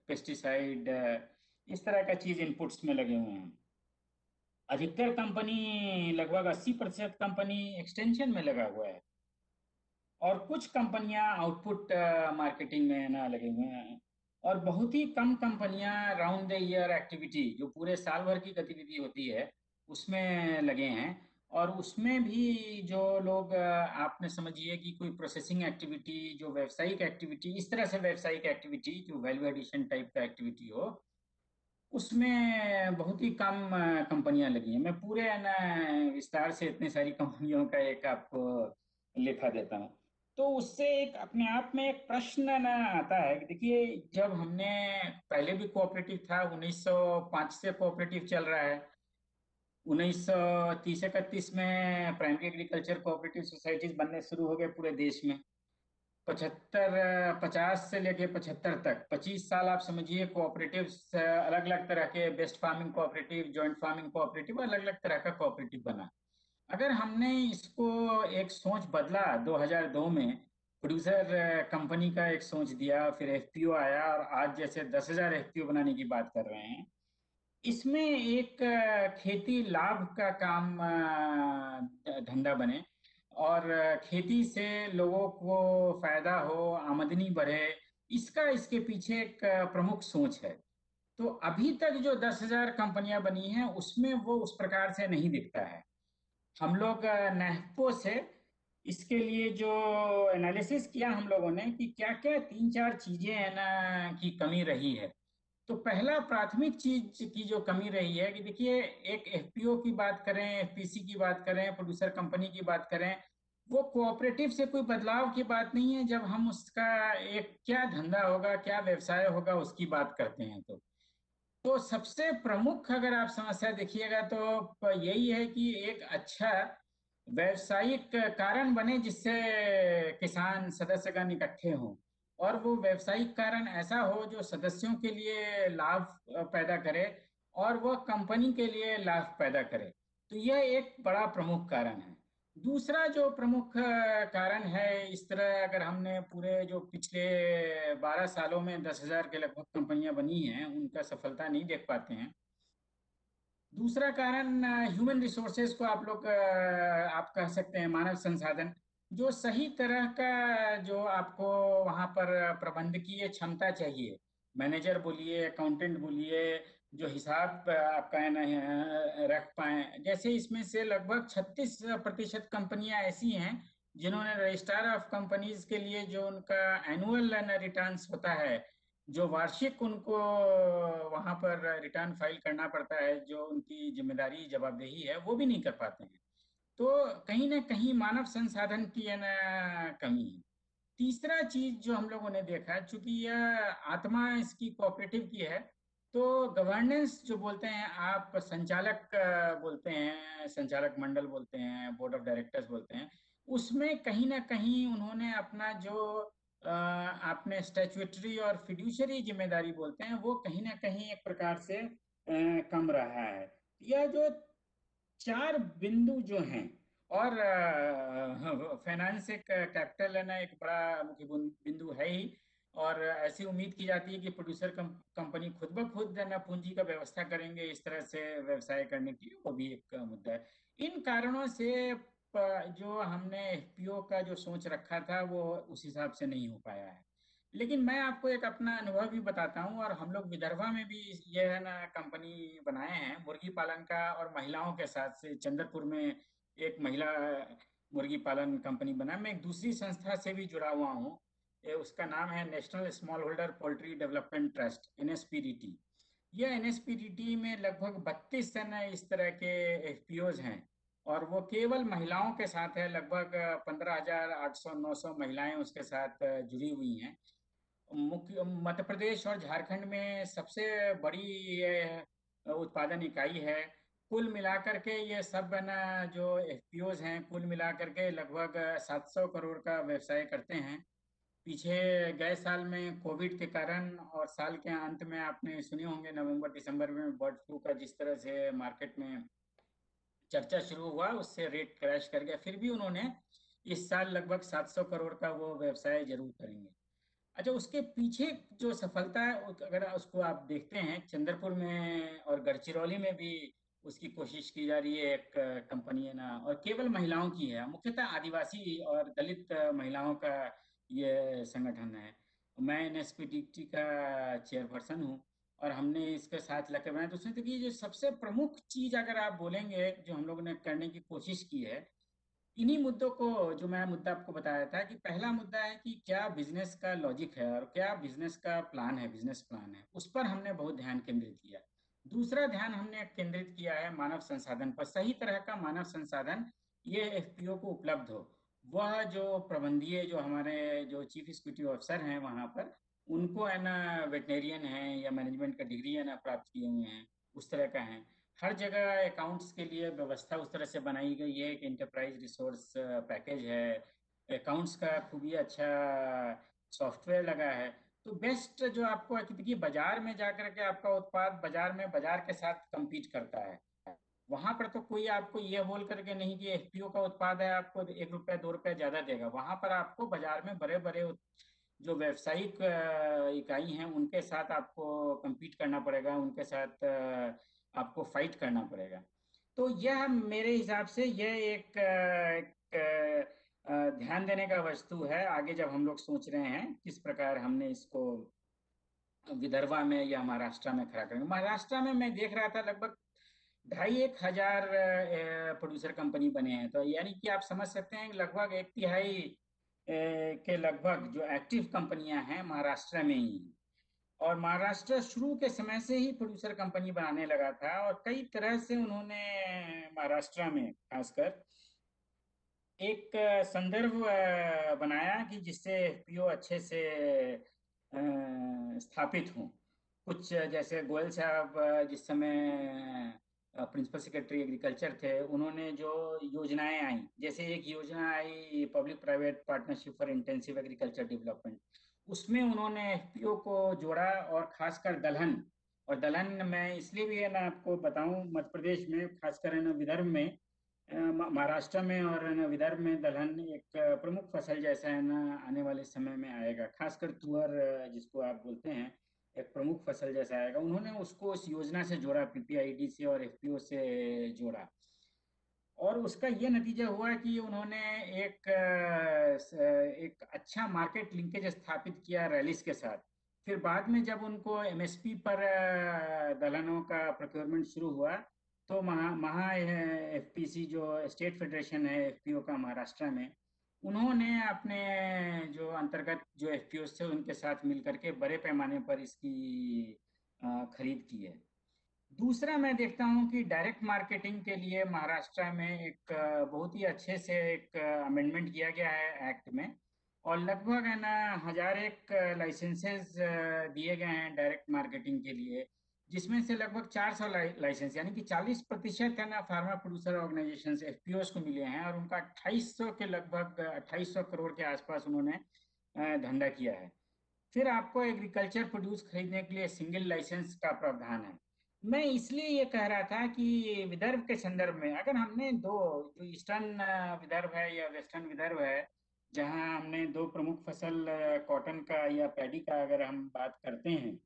पेस्टिसाइड, इस तरह का चीज इनपुट्स में लगे हुए हैं। अधिकतर कंपनी, लगभग 80% कंपनी एक्सटेंशन में लगा हुआ है, और कुछ कंपनियां आउटपुट मार्केटिंग में ना लगे हुए हैं, और बहुत ही कम कंपनियां राउंड द ईयर एक्टिविटी, जो पूरे साल भर की गतिविधि होती है, उसमें लगे हैं। और उसमें भी जो लोग, आपने समझिए कि कोई प्रोसेसिंग एक्टिविटी, जो व्यावसायिक एक्टिविटी, इस तरह से व्यावसायिक एक्टिविटी जो वैल्यू एडिशन टाइप का एक्टिविटी हो, उसमें बहुत ही कम कंपनियां लगी हैं। मैं पूरे है ना विस्तार से इतनी सारी कंपनियों का एक आपको लेखा देता हूँ। तो उससे एक अपने आप में एक प्रश्न ना आता है कि देखिए, जब हमने, पहले भी कोऑपरेटिव था, 1905 से कोऑपरेटिव चल रहा है। 1930-31 में प्राइमरी एग्रीकल्चर कोऑपरेटिव सोसाइटीज बनने शुरू हो गए पूरे देश में। 50 से लेके 75 तक 25 साल आप समझिए, कोऑपरेटिव अलग अलग तरह के, best farming cooperative, joint farming cooperative, अलग अलग तरह का कोऑपरेटिव बना। अगर हमने इसको एक सोच बदला 2002 में, प्रोड्यूसर कंपनी का एक सोच दिया, फिर एफपीओ आया, और आज जैसे 10,000 एफपीओ बनाने की बात कर रहे हैं। इसमें एक खेती लाभ का काम, धंधा बने, और खेती से लोगों को फायदा हो, आमदनी बढ़े, इसका इसके पीछे एक प्रमुख सोच है। तो अभी तक जो 10,000 कंपनियां बनी हैं, उसमें वो उस प्रकार से नहीं दिखता है। हम लोग नेफ्पो से इसके लिए जो एनालिसिस किया हम लोगों ने, कि क्या क्या 3-4 चीजें है ना की कमी रही है। तो पहला प्राथमिक चीज की जो कमी रही है कि देखिए, एक एफपीओ की बात करें, एफपीसी की बात करें, प्रोड्यूसर कंपनी की बात करें, वो कोऑपरेटिव से कोई बदलाव की बात नहीं है। जब हम उसका एक क्या धंधा होगा, क्या व्यवसाय होगा, उसकी बात करते हैं, तो सबसे प्रमुख अगर आप समस्या देखिएगा तो यही है कि एक अच्छा व्यवसायिक कारण बने, जिससे किसान सदस्यगण इकट्ठे हों, और वो व्यवसायिक कारण ऐसा हो जो सदस्यों के लिए लाभ पैदा करे, और वह कंपनी के लिए लाभ पैदा करे। तो यह एक बड़ा प्रमुख कारण है। दूसरा जो प्रमुख कारण है, इस तरह अगर हमने पूरे जो पिछले 12 सालों में 10,000 के लगभग कंपनियां बनी हैं, उनका सफलता नहीं देख पाते हैं। दूसरा कारण ह्यूमन रिसोर्सेज को आप लोग, आप कह सकते हैं मानव संसाधन, जो सही तरह का, जो आपको वहां पर प्रबंधकीय क्षमता चाहिए, मैनेजर बोलिए, अकाउंटेंट बोलिए, जो हिसाब आपका है ना रख पाए। जैसे इसमें से लगभग 36% कंपनियां ऐसी हैं जिन्होंने रजिस्ट्रार ऑफ कंपनीज के लिए जो उनका एनुअल रिटर्न्स होता है, जो वार्षिक उनको वहां पर रिटर्न फाइल करना पड़ता है, जो उनकी जिम्मेदारी जवाबदेही है, वो भी नहीं कर पाते हैं। तो कहीं ना कहीं मानव संसाधन की है ना कमी है। तीसरा चीज जो हम लोगों ने देखा, चूंकि यह आत्मा इसकी कोऑपरेटिव की है, तो गवर्नेंस जो बोलते हैं आप, संचालक बोलते हैं, संचालक मंडल बोलते हैं, बोर्ड ऑफ डायरेक्टर्स बोलते हैं, उसमें कहीं ना कहीं उन्होंने अपना जो आपने स्टैट्यूटरी और फिड्यूशरी जिम्मेदारी बोलते हैं, वो कहीं ना कहीं एक प्रकार से कम रहा है। यह जो 4 बिंदु जो हैं, और फाइनेंस एक कैपिटल है ना, एक बड़ा मुख्य बिंदु है ही। और ऐसी उम्मीद की जाती है कि प्रोड्यूसर कंपनी खुद ब खुद है ना पूंजी का व्यवस्था करेंगे इस तरह से व्यवसाय करने के लिए, वो भी एक मुद्दा है। इन कारणों से जो हमने एफपीओ का जो सोच रखा था, वो उस हिसाब से नहीं हो पाया है। लेकिन मैं आपको एक अपना अनुभव भी बताता हूँ, और हम लोग विदर्भा में भी ये है ना कंपनी बनाए हैं मुर्गी पालन का, और महिलाओं के साथ से चंद्रपुर में एक महिला मुर्गी पालन कंपनी बना। मैं एक दूसरी संस्था से भी जुड़ा हुआ हूँ, उसका नाम है national small holder poultry development trust, NSPDT. यह एनएसपीडीटी में लगभग 32 है ना इस तरह के एफपीओज हैं, और वो केवल महिलाओं के साथ है। लगभग 15,800-900 महिलाएं उसके साथ जुड़ी हुई हैं। मुख्य मध्य प्रदेश और झारखंड में सबसे बड़ी ये उत्पादन इकाई है। कुल मिलाकर के ये सब है ना जो एफपीओज हैं, कुल मिलाकर के लगभग 700 करोड़ का व्यवसाय करते हैं। पीछे गए साल में कोविड के कारण, और साल के अंत में आपने सुने होंगे नवंबर दिसंबर में बर्ड फ्लू का जिस तरह से मार्केट में चर्चा शुरू हुआ, उससे रेट क्रैश कर गया। फिर भी उन्होंने इस साल लगभग 700 करोड़ का वो व्यवसाय जरूर करेंगे। अच्छा, उसके पीछे जो सफलता है अगर उसको आप देखते हैं, चंद्रपुर में और गढ़चिरौली में भी उसकी कोशिश की जा रही है। एक कंपनी है ना, और केवल महिलाओं की है, मुख्यतः आदिवासी और दलित महिलाओं का ये संगठन है। मैं एनएसपीटीटी का चेयरपर्सन हूँ और हमने इसके साथ लगे बनाया। तो उसमें देखिए, जो सबसे प्रमुख चीज अगर आप बोलेंगे जो हम लोगों ने करने की कोशिश की है, इन्हीं मुद्दों को, जो मैं मुद्दा आपको बताया था कि पहला मुद्दा है कि क्या बिजनेस का लॉजिक है और क्या बिजनेस का प्लान है, बिजनेस प्लान है, उस पर हमने बहुत ध्यान केंद्रित किया। दूसरा ध्यान हमने केंद्रित किया है मानव संसाधन पर, सही तरह का मानव संसाधन ये एफपीओ को उपलब्ध हो। वह जो प्रबंधीय, जो हमारे जो चीफ एग्जीक्यूटिव ऑफिसर हैं वहाँ पर, उनको है ना वेटनेरियन है या मैनेजमेंट का डिग्री है ना प्राप्त किए हुए हैं, उस तरह का है। हर जगह अकाउंट्स के लिए व्यवस्था उस तरह से बनाई गई है कि इंटरप्राइज रिसोर्स पैकेज है, अकाउंट्स का खूब ही अच्छा सॉफ्टवेयर लगा है। तो बेस्ट जो आपको है कि देखिए, बाजार में जाकर के आपका उत्पाद बाजार में बाजार के साथ compete करता है। वहां पर तो कोई आपको ये बोल करके नहीं कि एफपीओ का उत्पाद है आपको 1 रुपया 2 रुपया ज्यादा देगा। वहां पर आपको बाजार में बड़े बड़े जो व्यावसायिक इकाई हैं उनके साथ आपको compete करना पड़ेगा, उनके साथ आपको फाइट करना पड़ेगा। तो यह मेरे हिसाब से यह एक ध्यान देने का वस्तु है। आगे जब हम लोग सोच रहे हैं किस प्रकार हमने इसको विदर्भा में या महाराष्ट्र में खड़ा करेंगे। महाराष्ट्र में मैं देख रहा था लगभग 2,500 प्रोड्यूसर कंपनी बने हैं। तो यानी कि आप समझ सकते हैं लगभग 1/3 के लगभग जो एक्टिव कंपनियां हैं महाराष्ट्र में ही। और महाराष्ट्र शुरू के समय से ही प्रोड्यूसर कंपनी बनाने लगा था और कई तरह से उन्होंने महाराष्ट्र में खासकर एक संदर्भ बनाया कि जिससे एफपीओ अच्छे से स्थापित हों। कुछ जैसे गोयल साहब जिस समय प्रिंसिपल सेक्रेटरी एग्रीकल्चर थे, उन्होंने जो योजनाएं आई, जैसे एक योजना आई public private partnership for intensive agriculture development, उसमें उन्होंने एफपीओ को जोड़ा और खासकर दलहन। और दलहन मैं इसलिए भी है ना आपको बताऊं, मध्य प्रदेश में खासकर है ना विदर्भ में, महाराष्ट्र में और है ना विदर्भ में दलहन एक प्रमुख फसल जैसा है ना आने वाले समय में आएगा। खासकर तुअर जिसको आप बोलते हैं, एक प्रमुख फसल जैसा आएगा। उन्होंने उसको उस योजना से जोड़ा, पीपीआईडी से और एफपीओ से जोड़ा। और उसका ये नतीजा हुआ कि उन्होंने एक अच्छा मार्केट लिंकेज स्थापित किया रैलिस के साथ। फिर बाद में जब उनको एमएसपी पर दलहनों का प्रोक्योरमेंट शुरू हुआ, तो महा एफपीसी जो स्टेट फेडरेशन है एफपीओ का महाराष्ट्र में, उन्होंने अपने जो अंतर्गत जो एफपीओ थे उनके साथ मिलकर के बड़े पैमाने पर इसकी खरीद की है। दूसरा मैं देखता हूं कि डायरेक्ट मार्केटिंग के लिए महाराष्ट्र में एक बहुत ही अच्छे से एक अमेंडमेंट किया गया है एक्ट में, और लगभग है ना 1,001 लाइसेंसेस दिए गए हैं डायरेक्ट मार्केटिंग के लिए, जिसमें से लगभग 400 लाइसेंस यानी कि 40% है ना फार्मा प्रोड्यूसर ऑर्गेनाइजेशन एफपीओ को मिले हैं। और उनका 2800 के लगभग 2800 करोड़ के आसपास उन्होंने धंधा किया है। फिर आपको एग्रीकल्चर प्रोड्यूस खरीदने के लिए सिंगल लाइसेंस का प्रावधान है। मैं इसलिए ये कह रहा था कि विदर्भ के संदर्भ में अगर हमने दो, जो ईस्टर्न विदर्भ है या वेस्टर्न विदर्भ है, जहां हमने दो प्रमुख फसल कॉटन का या पैडी का अगर हम बात करते हैं,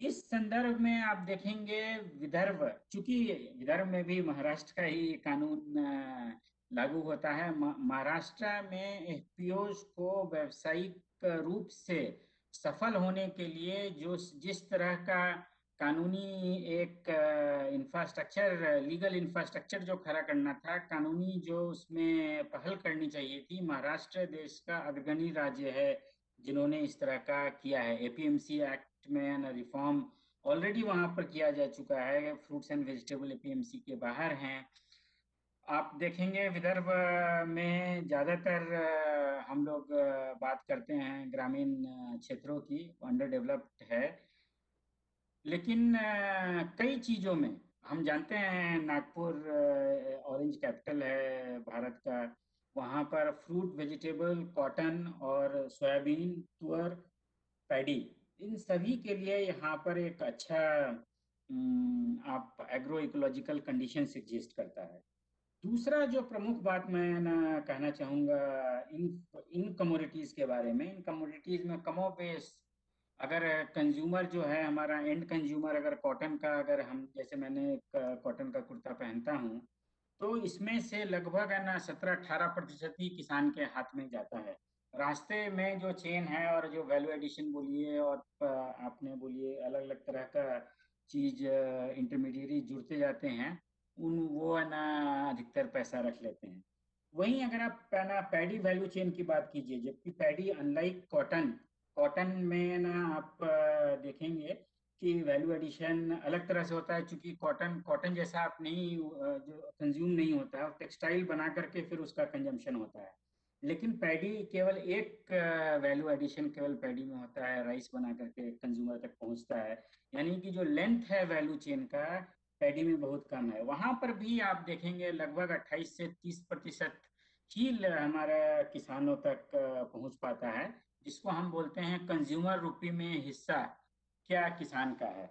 इस संदर्भ में आप देखेंगे विदर्भ, चूंकि विदर्भ में भी महाराष्ट्र का ही कानून लागू होता है। महाराष्ट्र में एफपीओज को व्यावसायिक रूप से सफल होने के लिए जो जिस तरह का कानूनी एक इंफ्रास्ट्रक्चर, लीगल इंफ्रास्ट्रक्चर जो खड़ा करना था, कानूनी जो उसमें पहल करनी चाहिए थी, महाराष्ट्र देश का अग्रणी राज्य है जिन्होंने इस तरह का किया है। एपीएमसी एक्ट में ना रिफॉर्म ऑलरेडी वहां पर किया जा चुका है, फ्रूट्स एंड वेजिटेबल एपीएमसी के बाहर हैं। आप देखेंगे विदर्भ में ज्यादातर हम लोग बात करते हैं ग्रामीण क्षेत्रों की, अंडर डेवलप्ड है। लेकिन कई चीजों में हम जानते हैं, नागपुर ऑरेंज कैपिटल है भारत का, वहाँ पर फ्रूट, वेजिटेबल, कॉटन और सोयाबीन, तुअर, पैडी, इन सभी के लिए यहाँ पर एक अच्छा आप एग्रो इकोलॉजिकल कंडीशंस एग्जिस्ट करता है। दूसरा जो प्रमुख बात मैं ना कहना चाहूँगा इन इन कमोडिटीज़ के बारे में, इन कमोडिटीज़ में कमोबेश अगर कंज्यूमर जो है हमारा एंड कंज्यूमर, अगर कॉटन का, अगर हम जैसे मैंने एक कॉटन का कुर्ता पहनता हूँ, तो इसमें से लगभग है ना 17-18% ही किसान के हाथ में जाता है। रास्ते में जो चेन है और जो वैल्यू एडिशन बोलिए और आपने बोलिए अलग अलग तरह का चीज इंटरमीडिएरी जुड़ते जाते हैं, उन वो है ना अधिकतर पैसा रख लेते हैं। वहीं अगर आप है ना पैडी वैल्यू चेन की बात कीजिए, जबकि पैडी अनलाइक कॉटन, कॉटन में ना आप देखेंगे कि वैल्यू एडिशन अलग तरह से होता है, क्योंकि कॉटन कॉटन जैसा आप नहीं जो कंज्यूम नहीं होता है, टेक्सटाइल बना करके फिर उसका कंजम्पशन होता है। लेकिन पैडी केवल एक वैल्यू एडिशन केवल पैडी में होता है, राइस बना करके कंज्यूमर तक पहुंचता है। यानी कि जो लेंथ है वैल्यू चेन का पैडी में बहुत कम है। वहां पर भी आप देखेंगे लगभग 28 से 30% ही हमारे किसानों तक पहुंच पाता है, जिसको हम बोलते हैं कंज्यूमर रूपी में हिस्सा क्या किसान का है।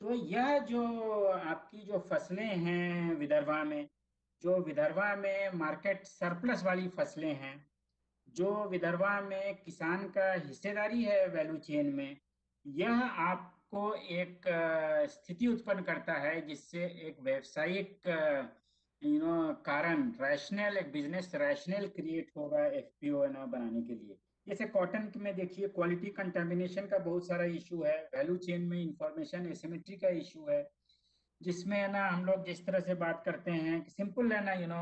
तो यह जो आपकी जो फसलें हैं विदर्भा में, जो विदर्भा में मार्केट सरप्लस वाली फसलें हैं, जो विदर्भा में किसान का हिस्सेदारी है वैल्यू चेन में, यह आपको एक स्थिति उत्पन्न करता है जिससे एक व्यावसायिक कारण, रैशनल एक बिजनेस रैशनल क्रिएट होगा एफपीओ ना बनाने के लिए। जैसे कॉटन में देखिए क्वालिटी कंटामिनेशन का बहुत सारा इशू है, वैल्यू चेन में इंफॉर्मेशन एसिमेट्री का इशू है, जिसमें है ना हम लोग जिस तरह से बात करते हैं कि सिंपल है ना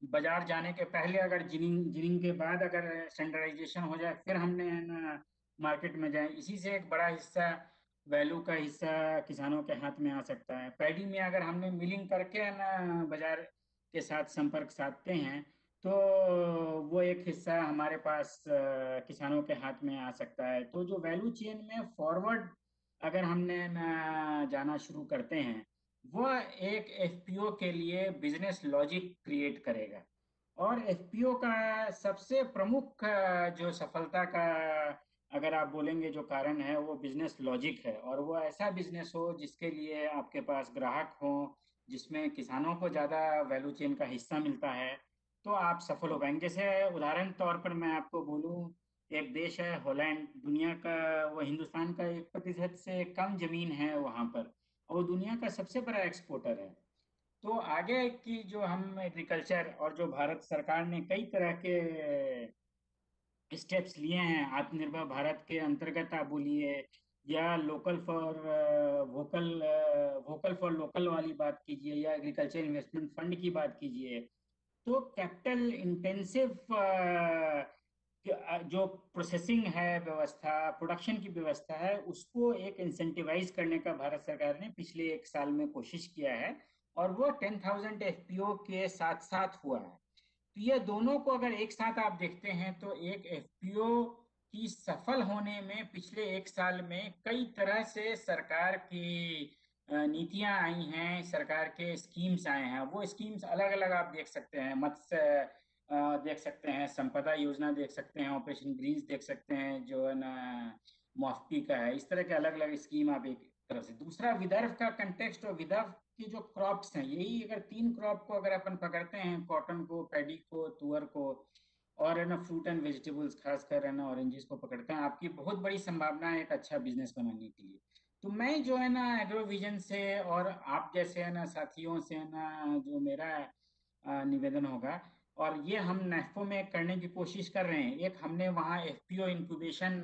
बाजार जाने के पहले अगर जिनिंग जिनिंग के बाद अगर स्टैंडर्डाइजेशन हो जाए फिर हमने है ना मार्केट में जाए, इसी से एक बड़ा हिस्सा वैल्यू का हिस्सा किसानों के हाथ में आ सकता है। पैडी में अगर हमने मिलिंग करके है ना बाजार के साथ संपर्क साधते हैं, तो वो एक हिस्सा हमारे पास किसानों के हाथ में आ सकता है। तो जो वैल्यू चेन में फॉरवर्ड अगर हमने ना जाना शुरू करते हैं, वह एक एफपीओ के लिए बिजनेस लॉजिक क्रिएट करेगा। और एफपीओ का सबसे प्रमुख जो सफलता का अगर आप बोलेंगे जो कारण है, वो बिजनेस लॉजिक है। और वो ऐसा बिजनेस हो जिसके लिए आपके पास ग्राहक हो, जिसमें किसानों को ज़्यादा वैल्यू चेन का हिस्सा मिलता है, तो आप सफल हो पाएंगे। जैसे उदाहरण तौर पर मैं आपको बोलूं, एक देश है हॉलैंड, दुनिया का, वो हिंदुस्तान का 1% से कम जमीन है वहां पर, और वो दुनिया का सबसे बड़ा एक्सपोर्टर है। तो आगे की जो हम एग्रीकल्चर और जो भारत सरकार ने कई तरह के स्टेप्स लिए हैं आत्मनिर्भर भारत के अंतर्गत आप बोलिए, या local for vocal vocal for local वाली बात कीजिए, या एग्रीकल्चर इन्वेस्टमेंट फंड की बात कीजिए, तो कैपिटल इंटेंसिव जो प्रोसेसिंग है व्यवस्था, प्रोडक्शन की व्यवस्था है, उसको एक इंसेंटिवाइज करने का भारत सरकार ने पिछले 1 साल में कोशिश किया है, और वो 10,000 एफपीओ के साथ साथ हुआ है। तो ये दोनों को अगर एक साथ आप देखते हैं, तो एक एफपीओ की सफल होने में पिछले 1 साल में कई तरह से सरकार की नीतियां आई हैं, सरकार के स्कीम्स आए हैं। वो स्कीम्स अलग अलग आप देख सकते हैं, मत्स्य देख सकते हैं, संपदा योजना देख सकते हैं, ऑपरेशन ग्रीन्स देख सकते हैं जो है ना मुआफी का है। इस तरह के अलग अलग स्कीम आप एक तरफ से, दूसरा विदर्भ का कंटेक्स्ट और विदर्भ की जो क्रॉप्स हैं, यही अगर 3 क्रॉप को अगर अपन पकड़ते हैं, कॉटन को, पैडी को, तुअर को, और है ना फ्रूट एंड वेजिटेबल्स खासकर है ना ऑरेंजेस को पकड़ते हैं, आपकी बहुत बड़ी संभावना है एक अच्छा बिजनेस बनाने के लिए। तो मैं जो है ना एग्रो विजन से और आप जैसे है ना साथियों से है ना जो मेरा निवेदन होगा, और ये हम नेफ्को में करने की कोशिश कर रहे हैं। एक हमने वहाँ एफपीओ इंक्यूबेशन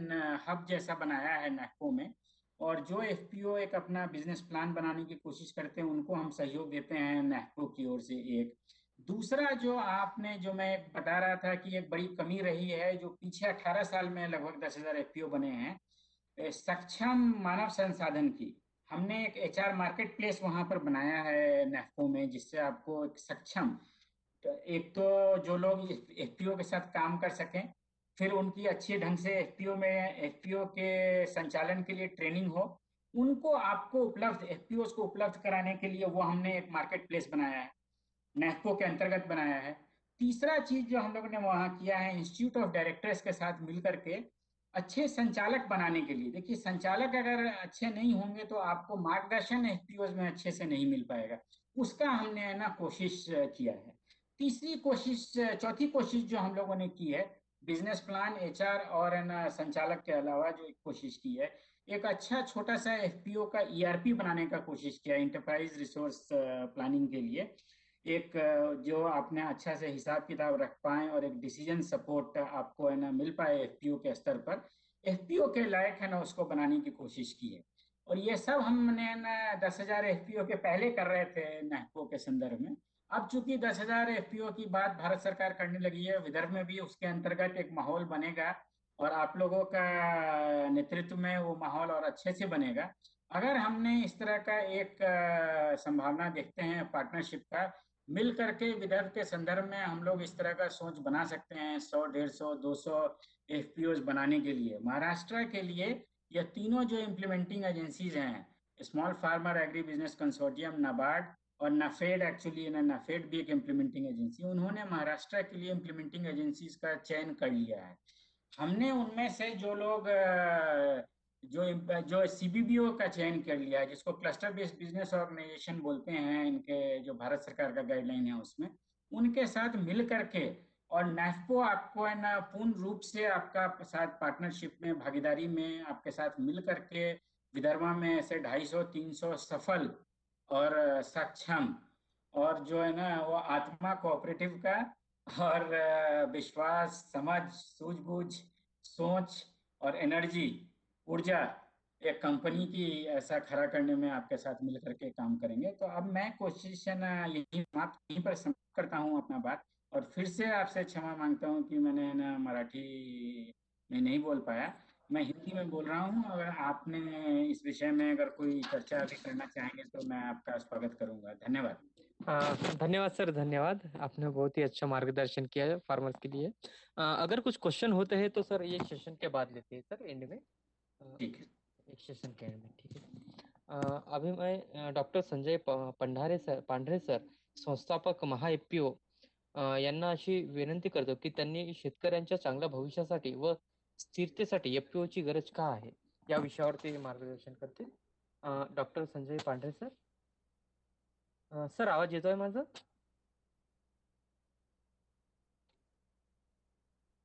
हब जैसा बनाया है नेफ्को में, और जो एफपीओ एक अपना बिजनेस प्लान बनाने की कोशिश करते हैं उनको हम सहयोग देते हैं नेफ्को की ओर से। एक दूसरा जो आपने जो मैं बता रहा था कि एक बड़ी कमी रही है, जो पीछे 18 साल में लगभग 10,000 एफपीओ बने हैं, सक्षम मानव संसाधन की। हमने एक एचआर मार्केट प्लेस वहां पर बनाया है नेफ्को में, जिससे आपको एक सक्षम, तो एक तो जो लोग एफपीओ के साथ काम कर सकें, फिर उनकी अच्छे ढंग से एफपीओ के संचालन के लिए ट्रेनिंग हो, उनको आपको उपलब्ध एफपीओ को उपलब्ध कराने के लिए वो हमने एक मार्केट प्लेस बनाया है, नेफ्को के अंतर्गत बनाया है। तीसरा चीज जो हम लोगों ने वहां किया है, इंस्टीट्यूट ऑफ डायरेक्टर्स के साथ मिलकर के अच्छे संचालक बनाने के लिए, देखिए संचालक अगर अच्छे नहीं होंगे तो आपको मार्गदर्शन एफपीओज में अच्छे से नहीं मिल पाएगा। उसका हमने है ना कोशिश किया है। तीसरी कोशिश, चौथी कोशिश जो हम लोगों ने की है, बिजनेस प्लान, एचआर और है ना संचालक के अलावा जो एक कोशिश की है, एक अच्छा छोटा सा एफपीओ का ईआरपी बनाने का कोशिश किया, इंटरप्राइज रिसोर्स प्लानिंग के लिए। एक जो आपने अच्छा से हिसाब किताब रख पाए और एक डिसीजन सपोर्ट आपको है ना मिल पाए एफपीओ के स्तर पर, एफपीओ के लायक है ना उसको बनाने की कोशिश की है। और ये सब हमने ना 10,000 एफपीओ के पहले कर रहे थे नैपको के संदर्भ में। अब चूंकि 10,000 एफपीओ की बात भारत सरकार करने लगी है, विदर्भ में भी उसके अंतर्गत एक माहौल बनेगा और आप लोगों का नेतृत्व में वो माहौल और अच्छे से बनेगा। अगर हमने इस तरह का एक संभावना देखते हैं पार्टनरशिप का, मिल करके विदर्भ के संदर्भ में हम लोग इस तरह का सोच बना सकते हैं 100, 150, 200 एफपीओज बनाने के लिए। महाराष्ट्र के लिए ये तीनों जो इम्प्लीमेंटिंग एजेंसीज हैं, small farmer agri business consortium, NABARD और नाफेड, एक्चुअली नाफेड भी एक इम्प्लीमेंटिंग एजेंसी, उन्होंने महाराष्ट्र के लिए इम्प्लीमेंटिंग एजेंसीज का चयन कर लिया है। हमने उनमें से जो लोग जो सीबीबीओ का चयन कर लिया है, जिसको क्लस्टर बेस्ड बिजनेस ऑर्गेनाइजेशन बोलते हैं, इनके जो भारत सरकार का गाइडलाइन है उसमें, उनके साथ मिल करके, और नैफको आपको है ना पूर्ण रूप से आपका साथ पार्टनरशिप में, भागीदारी में आपके साथ मिल करके विदर्भा में ऐसे 250-300 सफल और सक्षम और जो है ना वो आत्मा कोऑपरेटिव का और विश्वास, समझ, सूझबूझ, सोच और एनर्जी, ऊर्जा, एक कंपनी की ऐसा खड़ा करने में आपके साथ मिल करके काम करेंगे। तो अब मैं कोशिश है ना यही समाप्त, यहीं पर समाप्त करता हूँ अपना बात, और फिर से आपसे क्षमा मांगता हूँ कि मैंने ना मराठी में नहीं बोल पाया, मैं हिंदी में बोल रहा हूँ। अगर आपने इस विषय में अगर कोई चर्चा अभी करना चाहेंगे तो मैं आपका स्वागत करूंगा। धन्यवाद। धन्यवाद सर, धन्यवाद। आपने बहुत ही अच्छा मार्गदर्शन किया है फार्मर्स के लिए। अगर कुछ क्वेश्चन होते हैं तो सर ये सेशन के बाद लेते हैं सर, एंड में। ठीक है। एक सेशन के एंड में, ठीक है। अभी मैं डॉक्टर संजय पांढरे सर, संस्थापक महा एफपीओ, यांना अशी विनंती करतो की त्यांनी शेतकऱ्यांच्या चांगल्या भविष्यासाठी व स्थिरतेसाठी एफपीओ ची गरज का आहे या विषयावर ते मार्गदर्शन करतील। डॉक्टर संजय पांढरे सर, सर आवाज येतोय माझा?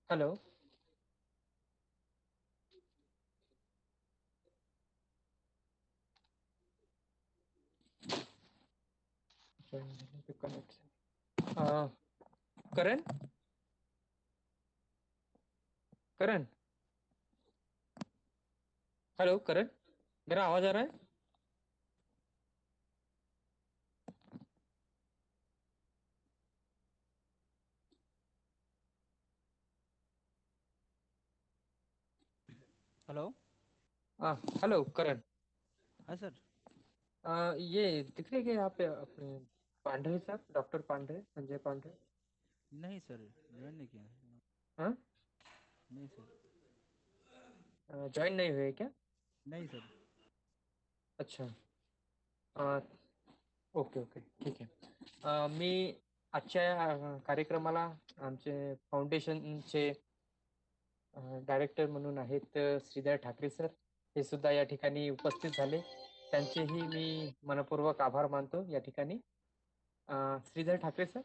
हॅलो, करण, करण, हेलो करण, मेरा आवाज आ रहा है? हेलो। हेलो करण, हाँ सर। ये दिख रहे क्या यहाँ पे अपने पांढरे साहब, डॉक्टर पांढरे, संजय पांढरे? नहीं सर, ज्वाइन नहीं किया। हाँ, नहीं सर। ज्वाइन नहीं हुए क्या? नहीं सर। अच्छा, अ, ओके ओके, ठीक आहे। मी आजच्या कार्यक्रमाला आमचे फाउंडेशनचे डायरेक्टर म्हणून आहेत श्रीधर ठाकरे सर, हे सुद्धा या ठिकाणी उपस्थित झाले, त्यांचेही मी मनपूर्वक आभार मानतो या ठिकाणी। श्रीधर ठाकरे सर,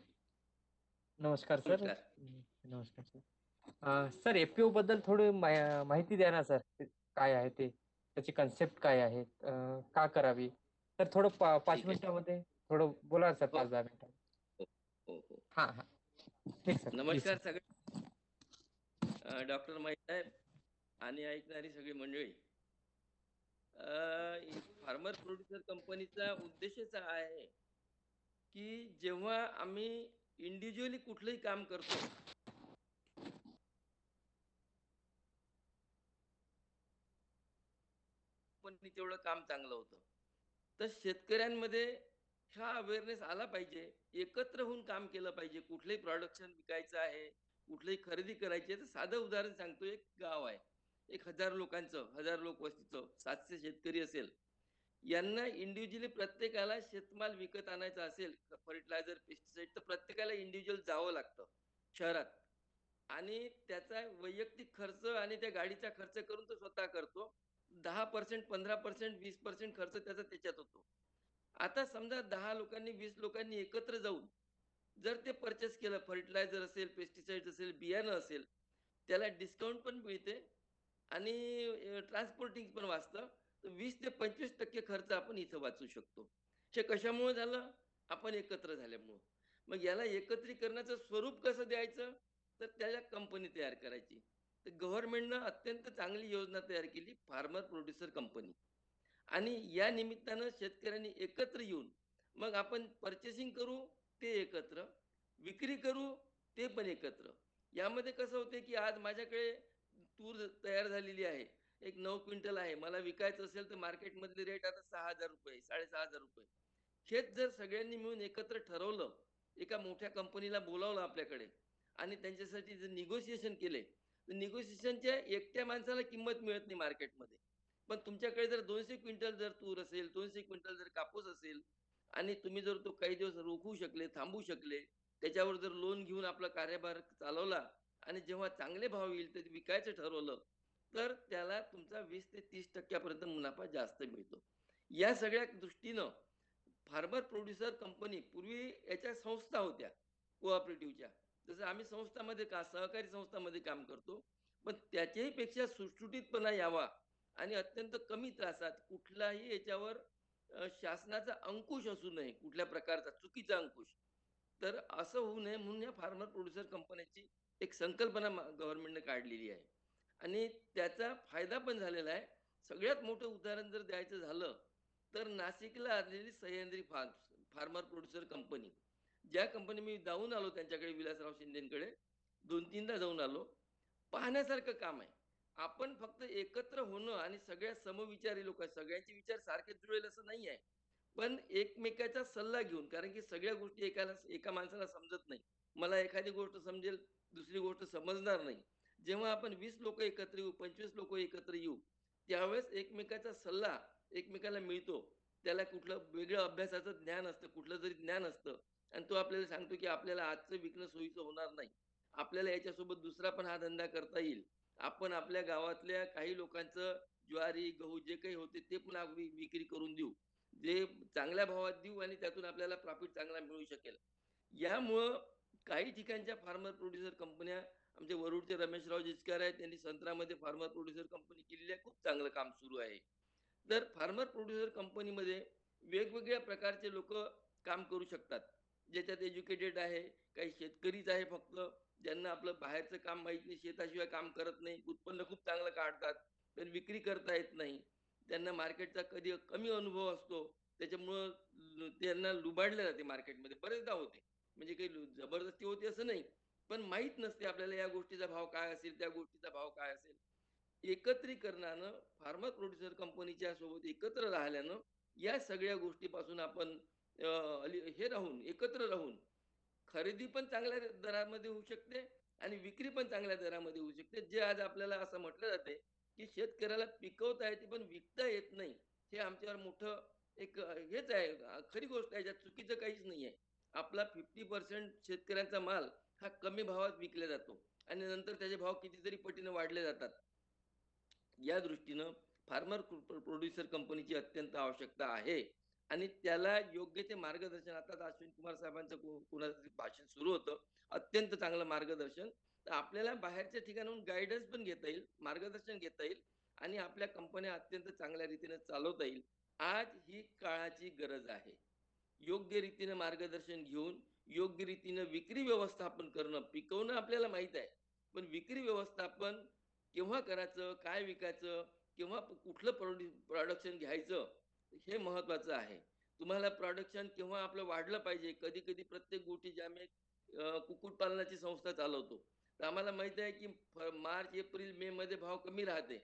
नमस्कार सर। नमस्कार सर। सर एफपीओ बद्दल थोडं माहिती द्या ना सर, काय आहे ते, त्याची कन्सेप्ट काय आहे, का करावी? तर थोडं 5 ठीक आहे. मिनिटामध्ये थोडं बोला सर, हो 5-10 मिनिटात। हो हो. हां हां, ठीक सर, प्लीज नमस्कार सर। सगळे, डॉक्टर साहेब आणि ऐकणारी सगळी मंडळी. फार्मर प्रोड्युसर कंपनीचा उद्देशच आहे की जेव्हा आम्ही इंडिव्हिज्युअली कुठलंही काम करतो, पण तेवढं काम चांगलं होतं, तर शेतकऱ्यांमध्ये हा अवेअरनेस आला पाहिजे, एकत्र होऊन काम केलं पाहिजे। कुठलंही प्रोडक्शन विकायचं आहे, कुठलंही खरेदी करायची आहे, तर साधं उदाहरण सांगतो, एक गाव आहे, 1,000 लोकांचं, 1,000 लोक वस्तीचं, 700 शेतकरी असेल, यांना इंडिव्हिज्युअली प्रत्येकाला शेतमाल विकत आणायचा असेल, फर्टिलायझर, पेस्टिसाइड, तर प्रत्येकाला इंडिव्हिज्युअल जावं लागतं शहरात। आणि त्याचा वैयक्तिक खर्च आणि त्या गाडीचा खर्च करून तो स्वतः करतो. 10%, 15%, 20% खर्च त्याचा त्याच्यात होतो. आता समजा 10 लोकांनी, 20 लोकांनी एकत्र जाऊन जर ते पर्चेस केलं, फर्टिलायझर असेल, पेस्टिसाइड्स असेल, बियाणं असेल, त्याला डिस्काउंट पण मिळते आणि ट्रान्सपोर्टिंग पण वाचतं. तर 20 ते 25% खर्च आपण इथं वाचवू शकतो. हे कशामुळे झालं? आपण एकत्र झाल्यामुळं. मग याला एकत्रीकरणाचं स्वरूप कसं द्यायचं? तर त्याला कंपनी तयार करायची. तर गव्हर्नमेंटनं अत्यंत चांगली योजना तयार केली, फार्मर प्रोड्युसर कंपनी. आणि या निमित्तानं शेतकऱ्यांनी एकत्र येऊन मग आपण पर्चेसिंग करू ते एकत्र, विक्री करू ते पण एकत्र. यामध्ये कसं होते की आज माझ्याकडे तूर तयार झालेली आहे. एक 9 क्विंटल आहे. मला विकायचं असेल तर मार्केटमधले रेट आता ₹6,000 ₹6,500. हेच जर सगळ्यांनी मिळून एकत्र ठरवलं, एका मोठ्या कंपनीला बोलावलं आपल्याकडे आणि त्यांच्यासाठी जर निगोशिएशन केले, तर निगोशिएशनच्या एकट्या माणसाला किंमत मिळत नाही मार्केटमध्ये. पण तुमच्याकडे जर 200 क्विंटल जर तूर असेल, 200 क्विंटल जर कापूस असेल आणि तुम्ही जर तो काही दिवस रोखू शकले, थांबवू शकले, त्याच्यावर जर लोन घेऊन आपला कार्यभार चालवला आणि जेव्हा चांगले भाव येईल ते विकायचं ठरवलं, तर त्याला तुमचा 20 ते 30% पर्यंत मुनाफा जास्त मिळतो. या सगळ्या दृष्टीनं फार्मर प्रोड्युसर कंपनी पूर्वी याच्या संस्था होत्या कोऑपरेटिव्हच्या. जसं आम्ही संस्थामध्ये सहकारी संस्थामध्ये काम करतो. पण त्याच्याही पेक्षा सुटसुटीतपणा यावा आणि अत्यंत कमी त्रासात कुठलाही याच्यावर शासनाचा अंकुश असू नये, कुठल्या प्रकारचा चुकीचा अंकुश. तर असं होऊ नये म्हणून या फार्मर प्रोड्युसर कंपन्यांची एक संकल्पना गव्हर्नमेंटने काढलेली आहे आणि त्याचा फायदा पण झालेला आहे. सगळ्यात मोठं उदाहरण जर द्यायचं झालं, तर नाशिकला आलेली Sahyadri farms, farmer producer company. ज्या कंपनी मी जाऊन आलो त्यांच्याकडे विलासराव शिंदेकडे 2-3दा जाऊन आलो. पाहण्यासारखं काम आहे. आपण फक्त एकत्र होणं आणि सगळ्या समविचारी लोक सगळ्यांचे विचार सारखेच जुळेल असं नाही आहे. पण एकमेकाचा सल्ला घेऊन कारण की सगळ्या गोष्टी एका माणसाला समजत नाही. मला एखादी गोष्ट समजेल, दुसरी गोष्ट समजणार नाही. जेव्हा आपण 20 लोकं एकत्र येऊ, 25 लोकं एकत्र येऊ, त्यावेळेस एकमेकाचा सल्ला एकमेकाला मिळतो. त्याला कुठलं वेगळं अभ्यासाचं ज्ञान असतं, कुठलं तरी ज्ञान असतं आणि तो आपल्याला सांगतो, की आपल्याला आजचं विकणं सोयीचं होणार नाही. आपल्याला याच्यासोबत दुसरा पण हा धंदा करता येईल. आपण आपल्या गावातल्या काही लोकांचं ज्वारी, गहू जे काही होते ते पण विक्री करून देऊ. जे चांगल्या भावात देऊ आणि त्यातून आपल्याला प्रॉफिट चांगला मिळू शकेल. यामुळं काही ठिकाणच्या फार्मर प्रोड्युसर कंपन्या आमचे वरुडचे रमेशराव जिचकार आहेत, त्यांनी संत्रामध्ये फार्मर प्रोड्युसर कंपनी केलेली आहे. खूप चांगलं काम सुरू आहे. तर फार्मर प्रोड्युसर कंपनीमध्ये वेगवेगळ्या प्रकारचे लोकं काम करू शकतात. ज्याच्यात एज्युकेटेड आहे, काही शेतकरीच आहे फक्त, ज्यांना आपलं बाहेरचं काम माहीत नाही, शेताशिवाय काम करत नाही, उत्पन्न खूप चांगलं काढतात, पण विक्री करता येत नाही. त्यांना मार्केटचा कधी कमी अनुभव असतो. त्याच्यामुळं त्यांना लुबाडलं जाते मार्केटमध्ये. बरेचदा होते. म्हणजे काही जबरदस्ती होते असं नाही. पण माहीत नसते आपल्याला या गोष्टीचा भाव काय असेल, त्या गोष्टीचा भाव काय असेल. एकत्रीकरणानं फार्मर प्रोड्युसर कंपनीच्या सोबत एकत्र राहिल्यानं या सगळ्या गोष्टीपासून आपण हे राहून एकत्र राहून खरेदी पण चांगल्या दरामध्ये होऊ शकते आणि विक्री पण चांगल्या दरामध्ये होऊ शकते. जे आज आपल्याला असं म्हटलं जाते, की शेतकऱ्याला पिकवता येते पण विकता येत नाही. हे आमच्यावर मोठं एक हेच आहे. खरी गोष्ट आहे. याच्यात चुकीचं काहीच नाहीये. आपला 50% शेतकऱ्यांचा माल हा कमी भावात विकला जातो आणि नंतर त्याचे भाव कितीतरी पटीने वाढले जातात. या दृष्टीनं फार्मर प्रोड्युसर कंपनीची अत्यंत आवश्यकता आहे आणि त्याला योग्य ते मार्गदर्शन आता अश्विन कुमार साहेबांचं कुणाचं भाषण सुरू होतं. अत्यंत चांगलं मार्गदर्शन. तर आपल्याला बाहेरच्या ठिकाणाहून गाईडन्स पण घेता येईल, मार्गदर्शन घेता येईल आणि आपल्या कंपन्या अत्यंत चांगल्या रीतीने चालवता येईल. आज ही काळाची गरज आहे. योग्य रीतीने मार्गदर्शन घेऊन, योग्य रीतीने विक्री व्यवस्थापन करणं, पिकवणं आपल्याला माहीत आहे. पण विक्री व्यवस्थापन केव्हा करायचं, काय विकायचं, केव्हा कुठलं प्रोडक्शन घ्यायचं, हे महत्त्वाचं आहे. तुम्हाला प्रोडक्शन केव्हा आपलं वाढलं पाहिजे. कधी-कधी प्रत्येक गोष्टीची आम्ही कुक्कुटपालनाची संस्था चालवतो. तर आम्हाला माहीत आहे, की मार्च, एप्रिल, मेमध्ये भाव कमी राहते.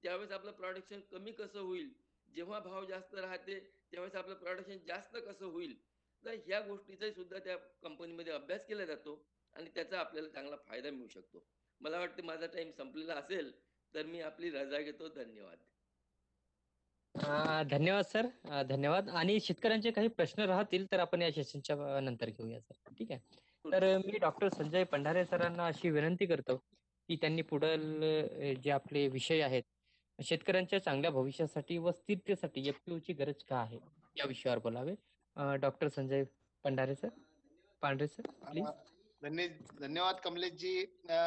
त्यावेळेस आपलं प्रोडक्शन कमी कसं होईल? जेव्हा भाव जास्त राहते, त्यावेळेस आपलं प्रोडक्शन जास्त कसं होईल? तर ह्या गोष्टीचाही सुद्धा त्या कंपनीमध्ये अभ्यास केला जातो आणि त्याचा आपल्याला चांगला फायदा मिळू शकतो. मला वाटतं माझा टाईम संपलेला असेल, तर मी आपली रजा घेतो. धन्यवाद. धन्यवाद सर. धन्यवाद आणि शेतकऱ्यांचे काही प्रश्न राहतील तर आपण या सेशनच्या नंतर घेऊया सर. ठीक आहे. तर मी डॉक्टर संजय पंढारे सरांना अशी विनंती करतो की त्यांनी पुढील जे आपले विषय आहेत शेतकऱ्यांच्या चांगल्या भविष्यासाठी व स्थिरतेसाठी एफपीओची गरज का आहे या विषयावर बोलावे. डॉक्टर संजय पांढरे सर प्लीज. धन्यवाद कमलेशजी.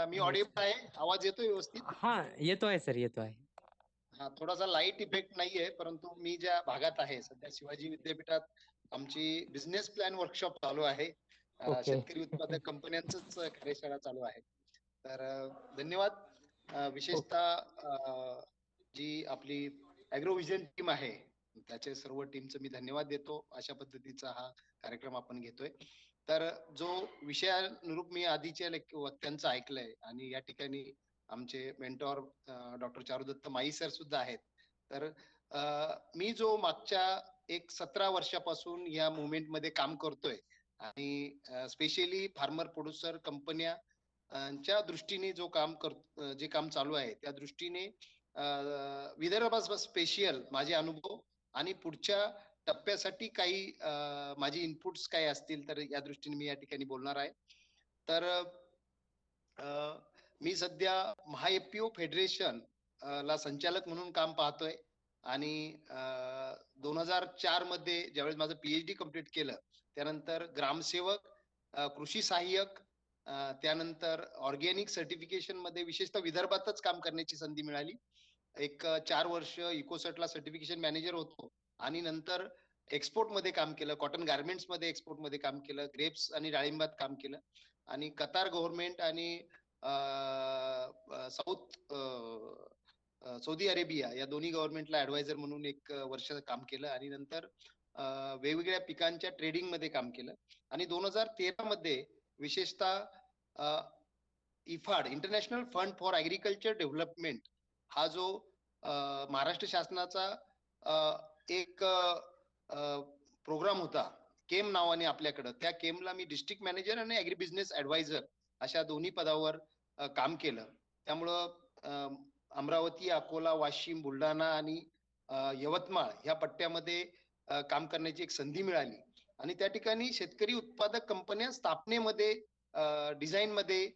मी ऑडिबल आहे, आवाज येतोय व्यवस्थित? हा येतो आहे सर, येतो आहे. हा, थोडासा लाईट इफेक्ट नाहीये, परंतु मी ज्या भागात आहे सध्या शिवाजी विद्यापीठात आमची बिझनेस प्लॅन वर्कशॉप चालू आहे. ओके. शेतकरी उत्पादक कंपन्यांचंच कार्यशाळा चालू आहे. तर धन्यवाद. विशेषतः जी आपली ॲग्रोव्हिजन टीम आहे त्याचे सर्व टीमचं मी धन्यवाद देतो. अशा पद्धतीचा हा कार्यक्रम आपण घेतोय. तर जो विषयानुरूप मी आधीच्या वक्त्यांचं ऐकलंय आणि या ठिकाणी आमचे mentor doctor Charudatta my sir सुद्धा आहेत. तर मी जो मागच्या 17 वर्षापासून या मुवमेंट मध्ये काम करतोय आणि स्पेशली फार्मर प्रोड्युसर कंपन्यांच्या दृष्टीने जे काम चालू आहे त्या दृष्टीने विदर्भात स्पेशल माझे अनुभव आणि पुढच्या टप्प्यासाठी काही माझे इनपुट्स काय असतील तर या दृष्टीने मी या ठिकाणी बोलणार आहे. तर मी सध्या महाएफपीओ फेडरेशन ला संचालक म्हणून काम पाहतोय आणि 2004 मध्ये ज्यावेळेस माझं पीएचडी कंप्लीट केलं त्यानंतर ग्रामसेवक, कृषी सहाय्यक, त्यानंतर ऑर्गॅनिक सर्टिफिकेशन मध्ये विशेषतः विदर्भातच काम करण्याची संधी मिळाली. 4 वर्ष इकोसर्टला सर्टिफिकेशन मॅनेजर होतो आणि नंतर एक्सपोर्ट मध्ये काम केलं, कॉटन गार्मेंट्स मध्ये एक्सपोर्ट मध्ये काम केलं, ग्रेप्स आणि डाळिंबात काम केलं आणि कतार गव्हर्नमेंट आणि सौदी अरेबिया या दोन्ही गव्हर्नमेंटला ऍडवायझर म्हणून 1 वर्ष काम केलं आणि नंतर वेगवेगळ्या पिकांच्या ट्रेडिंग मध्ये काम केलं आणि 2013 मध्ये विशेषतः IFAD international fund for agriculture development हा जो महाराष्ट्र शासनाचा एक प्रोग्राम होता केम नावाने आपल्याकडं, त्या केमला मी डिस्ट्रिक्ट मॅनेजर आणि ऍग्री बिझनेस ऍडवायझर अशा दोन्ही पदावर काम केलं. त्यामुळं अमरावती, अकोला, वाशिम, बुलढाणा आणि यवतमाळ ह्या पट्ट्यामध्ये काम करण्याची एक संधी मिळाली आणि त्या ठिकाणी शेतकरी उत्पादक कंपन्या स्थापनेमध्ये डिझाईन मध्ये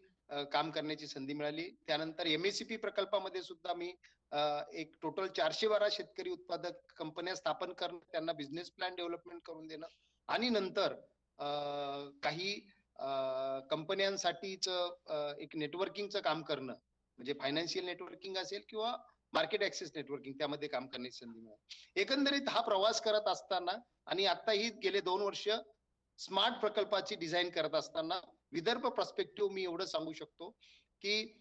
काम करण्याची संधी मिळाली. त्यानंतर एमएससीपी प्रकल्पामध्ये सुद्धा मी एक टोटल 412 शेतकरी उत्पादक कंपन्या स्थापन करणं, त्यांना बिझनेस प्लॅन डेव्हलपमेंट करून देणं आणि नंतर काही कंपन्यांसाठीच एक नेटवर्किंगचं काम करणं, म्हणजे फायनान्शियल नेटवर्किंग असेल किंवा मार्केट ऍक्सेस नेटवर्किंग, त्यामध्ये काम करण्याची संधी मिळाली. एकंदरीत हा प्रवास करत असताना आणि आता ही गेले 2 वर्ष स्मार्ट प्रकल्पाची डिझाईन करत असताना विदर्भ पर्स्पेक्टिव्ह मी एवढं सांगू शकतो की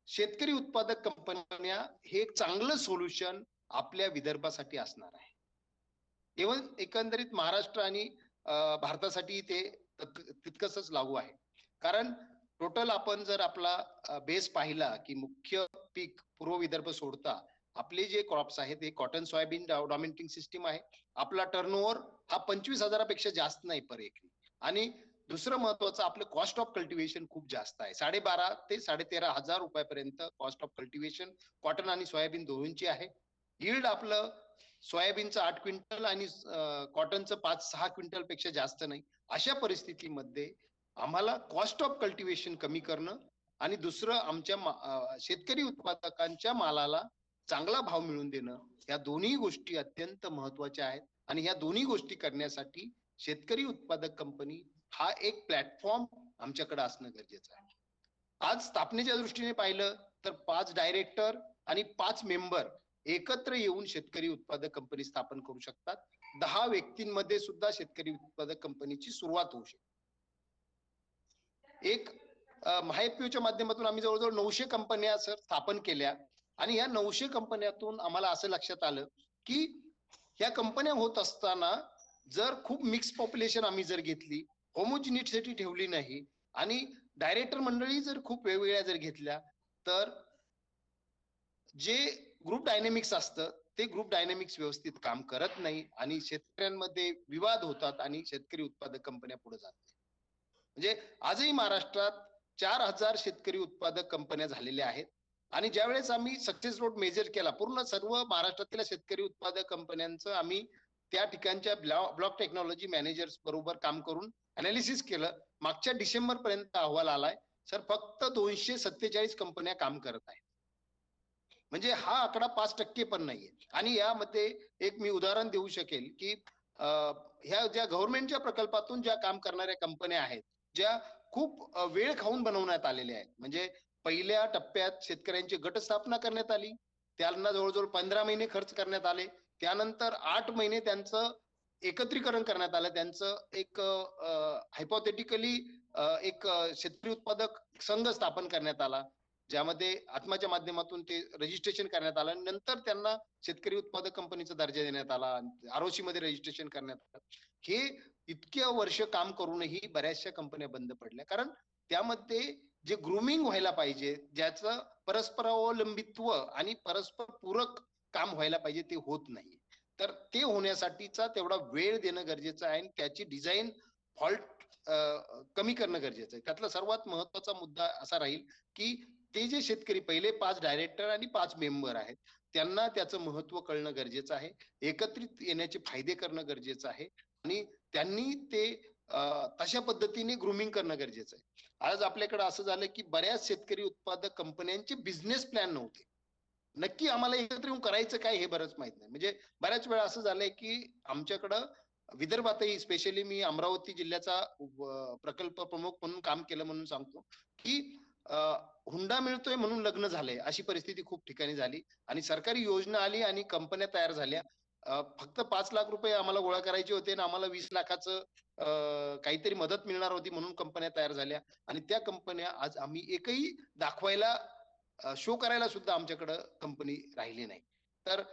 शेतकरी उत्पादक कंपन्या हे एक चांगलं सोल्युशन आपल्या विदर्भासाठी असणार आहे. इव्हन एकंदरीत महाराष्ट्र आणि भारतासाठी ते तितकंच लागू आहे. कारण टोटल आपण जर आपला बेस पाहिला की मुख्य पीक पूर्व विदर्भ सोडता आपले जे क्रॉप्स आहेत हे कॉटन, सोयाबीन डॉमिनेटिंग सिस्टीम आहे. आपला टर्नओव्हर हा 25,000 पेक्षा जास्त नाही पर एकरी आणि दुसरं महत्वाचं आपलं कॉस्ट ऑफ कल्टिव्हेशन खूप जास्त आहे. 12,500 ते 13,500 रुपयापर्यंत कॉस्ट ऑफ कल्टिव्हेशन कॉटन आणि सोयाबीन दोन्हीची आहे. यील्ड आपलं सोयाबीनचं 8 क्विंटल आणि कॉटनचं 5-6 क्विंटल पेक्षा जास्त नाही. अशा परिस्थितीमध्ये आम्हाला कॉस्ट ऑफ कल्टिव्हेशन कमी करणं आणि दुसरं आमच्या शेतकरी उत्पादकांच्या मालाला चांगला भाव मिळवून देणं, या दोन्ही गोष्टी अत्यंत महत्वाच्या आहेत आणि ह्या दोन्ही गोष्टी करण्यासाठी शेतकरी उत्पादक कंपनी हा एक प्लॅटफॉर्म आमच्याकडे असणं गरजेचं आहे. आज स्थापनेच्या दृष्टीने पाहिलं तर 5 डायरेक्टर आणि 5 मेंबर एकत्र येऊन शेतकरी उत्पादक कंपनी स्थापन करू शकतात. 10 व्यक्तींमध्ये सुद्धा शेतकरी उत्पादक कंपनीची सुरुवात होऊ शकते. एक महाएफपीओच्या माध्यमातून आम्ही जवळजवळ 900 कंपन्या स्थापन केल्या आणि या 900 कंपन्यातून आम्हाला असं लक्षात आलं की ह्या कंपन्या होत असताना जर खूप मिक्स पॉप्युलेशन आम्ही जर घेतली, होमोजिनिटी ठेवली नाही आणि डायरेक्टर मंडळी जर खूप वेगवेगळ्या जर घेतल्या तर जे ग्रुप डायनेमिक्स असतं ते ग्रुप डायनेमिक्स व्यवस्थित काम करत नाही आणि शेतकऱ्यांमध्ये विवाद होतात आणि शेतकरी उत्पादक कंपन्या पुढे जात नाही. म्हणजे आजही महाराष्ट्रात 4,000 शेतकरी उत्पादक कंपन्या झालेल्या आहेत आणि ज्यावेळेस आम्ही सक्सेस रोड मेजर केला, पूर्ण सर्व महाराष्ट्रातील शेतकरी उत्पादक कंपन्यांचं आम्ही त्या ठिकाणच्या ब्लॉक टेक्नॉलॉजी मॅनेजर्स बरोबर काम करून अनालिसिस केलं. मागच्या डिसेंबर पर्यंत अहवाल आलाय सर, फक्त 247 कंपन्या काम करत आहेत. म्हणजे हा आकडा 5% पण नाहीये. आणि यामध्ये एक मी उदाहरण देऊ शकेल की ह्या ज्या गव्हर्नमेंटच्या प्रकल्पातून ज्या काम करणाऱ्या कंपन्या आहेत, ज्या खूप वेळ खाऊन बनवण्यात आलेल्या आहेत. म्हणजे पहिल्या टप्प्यात शेतकऱ्यांची गटस्थापना करण्यात आली, त्यांना जवळजवळ 15 महिने खर्च करण्यात आले. त्यानंतर 8 महिने त्यांचं एकत्रीकरण करण्यात आलं. त्यांचं एक हायपोथेटिकली एक शेतकरी उत्पादक संघ स्थापन करण्यात आला, ज्यामध्ये आत्माच्या माध्यमातून ते रजिस्ट्रेशन करण्यात आलं. नंतर त्यांना शेतकरी उत्पादक कंपनीचा दर्जा देण्यात आला, ROC मध्ये रजिस्ट्रेशन करण्यात आलं. हे इतके वर्ष काम करूनही बऱ्याचशा कंपन्या बंद पडल्या, कारण त्यामध्ये जे ग्रूमिंग व्हायला पाहिजे, ज्याचं परस्पर अवलंबित्व आणि परस्पर पूरक काम व्हायला पाहिजे, ते होत नाही. तर ते होण्यासाठीचा तेवढा वेळ देणं गरजेचं आहे आणि त्याची डिझाईन फॉल्ट कमी करणं गरजेचं आहे. त्यातला सर्वात महत्वाचा मुद्दा असा राहील की ते जे शेतकरी पहिले 5 डायरेक्टर आणि 5 मेंबर आहेत, त्यांना त्याचं महत्व कळणं गरजेचं आहे. एकत्रित येण्याचे फायदे करणं गरजेचं आहे आणि त्यांनी ते तशा पद्धतीने ग्रूमिंग करणं गरजेचं आहे. आज आपल्याकडे असं झालं की बऱ्याच शेतकरी उत्पादक कंपन्यांचे बिझनेस प्लॅन नव्हते. नक्की आम्हाला एकत्र येऊन करायचं काय हे बरंच माहित नाही. म्हणजे बऱ्याच वेळा असं झालंय की आमच्याकडं विदर्भातही, स्पेशली मी अमरावती जिल्ह्याचा प्रकल्प प्रमुख म्हणून काम केलं म्हणून सांगतो की हुंडा मिळतोय म्हणून लग्न झालंय, अशी परिस्थिती खूप ठिकाणी झाली. आणि सरकारी योजना आली आणि कंपन्या तयार झाल्या. फक्त 5 लाख रुपये आम्हाला गोळा करायचे होते आणि आम्हाला 20 लाखाचं काहीतरी मदत मिळणार होती म्हणून कंपन्या तयार झाल्या. आणि त्या कंपन्या आज आम्ही एकही दाखवायला, शो करायला सुद्धा आमच्याकडं कंपनी राहिली नाही. तर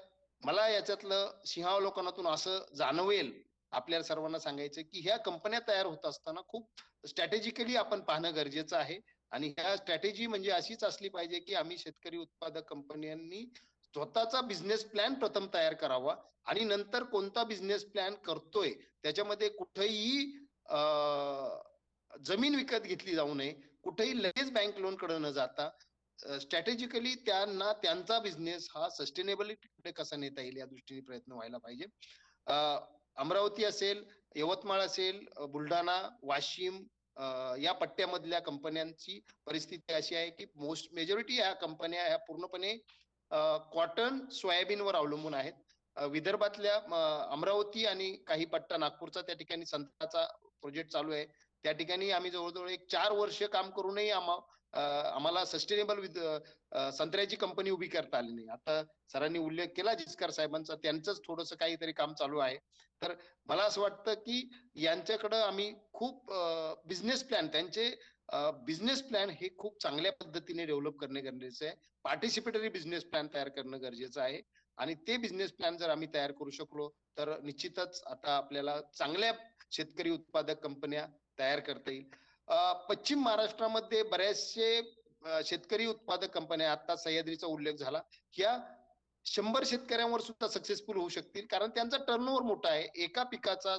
मला याच्यातलं सिंहावलोकनातून असं जाणवेल आपल्याला सर्वांना सांगायचं की ह्या कंपन्या तयार होत असताना खूप स्ट्रॅटेजिकली आपण पाहणं गरजेचं आहे. आणि ह्या स्ट्रॅटेजी म्हणजे अशीच असली पाहिजे की आम्ही शेतकरी उत्पादक कंपन्यांनी स्वतःचा बिझनेस प्लॅन प्रथम तयार करावा आणि नंतर कोणता बिझनेस प्लॅन करतोय त्याच्यामध्ये कुठेही जमीन विकत घेतली जाऊ नये, कुठेही लगेच बँक लोन कडे न जाता स्ट्रॅटेजिकली त्यांना त्यांचा बिझनेस हा सस्टेनेबिलिटी कसा नेता येईल या दृष्टीने प्रयत्न व्हायला पाहिजे. अमरावती असेल, यवतमाळ असेल, बुलढाणा, वाशिम या पट्ट्यामधल्या कंपन्यांची परिस्थिती अशी आहे की मेजॉरिटी ह्या कंपन्या ह्या पूर्णपणे कॉटन, सोयाबीनवर अवलंबून आहेत. विदर्भातल्या अमरावती आणि काही पट्टा नागपूरचा, त्या ठिकाणी संत्र्याचा प्रोजेक्ट चालू आहे. त्या ठिकाणी आम्ही जवळजवळ 4 वर्ष काम करूनही आम्हाला सस्टेनेबल संत्र्याची कंपनी उभी करता आली नाही. आता सरांनी उल्लेख केला जिचकार साहेबांचा, त्यांचंच थोडस काहीतरी काम चालू आहे. तर मला असं वाटतं की यांच्याकडं आम्ही खूप बिझनेस प्लॅन, त्यांचे बिझनेस प्लॅन हे खूप चांगल्या पद्धतीने डेव्हलप करणे गरजेचं आहे. पार्टिसिपेटरी बिझनेस प्लॅन तयार करणं गरजेचं आहे. आणि ते बिझनेस प्लॅन जर आम्ही तयार करू शकलो तर निश्चितच आता आपल्याला चांगल्या शेतकरी उत्पादक कंपन्या तयार करता येईल. पश्चिम महाराष्ट्रामध्ये बरेचसे शेतकरी उत्पादक कंपन्या, आता सह्याद्रीचा उल्लेख झाला, ह्या 100 शेतकऱ्यांवर सुद्धा सक्सेसफुल होऊ शकतील, कारण त्यांचा टर्नओव्हर मोठा आहे. एका पिकाचा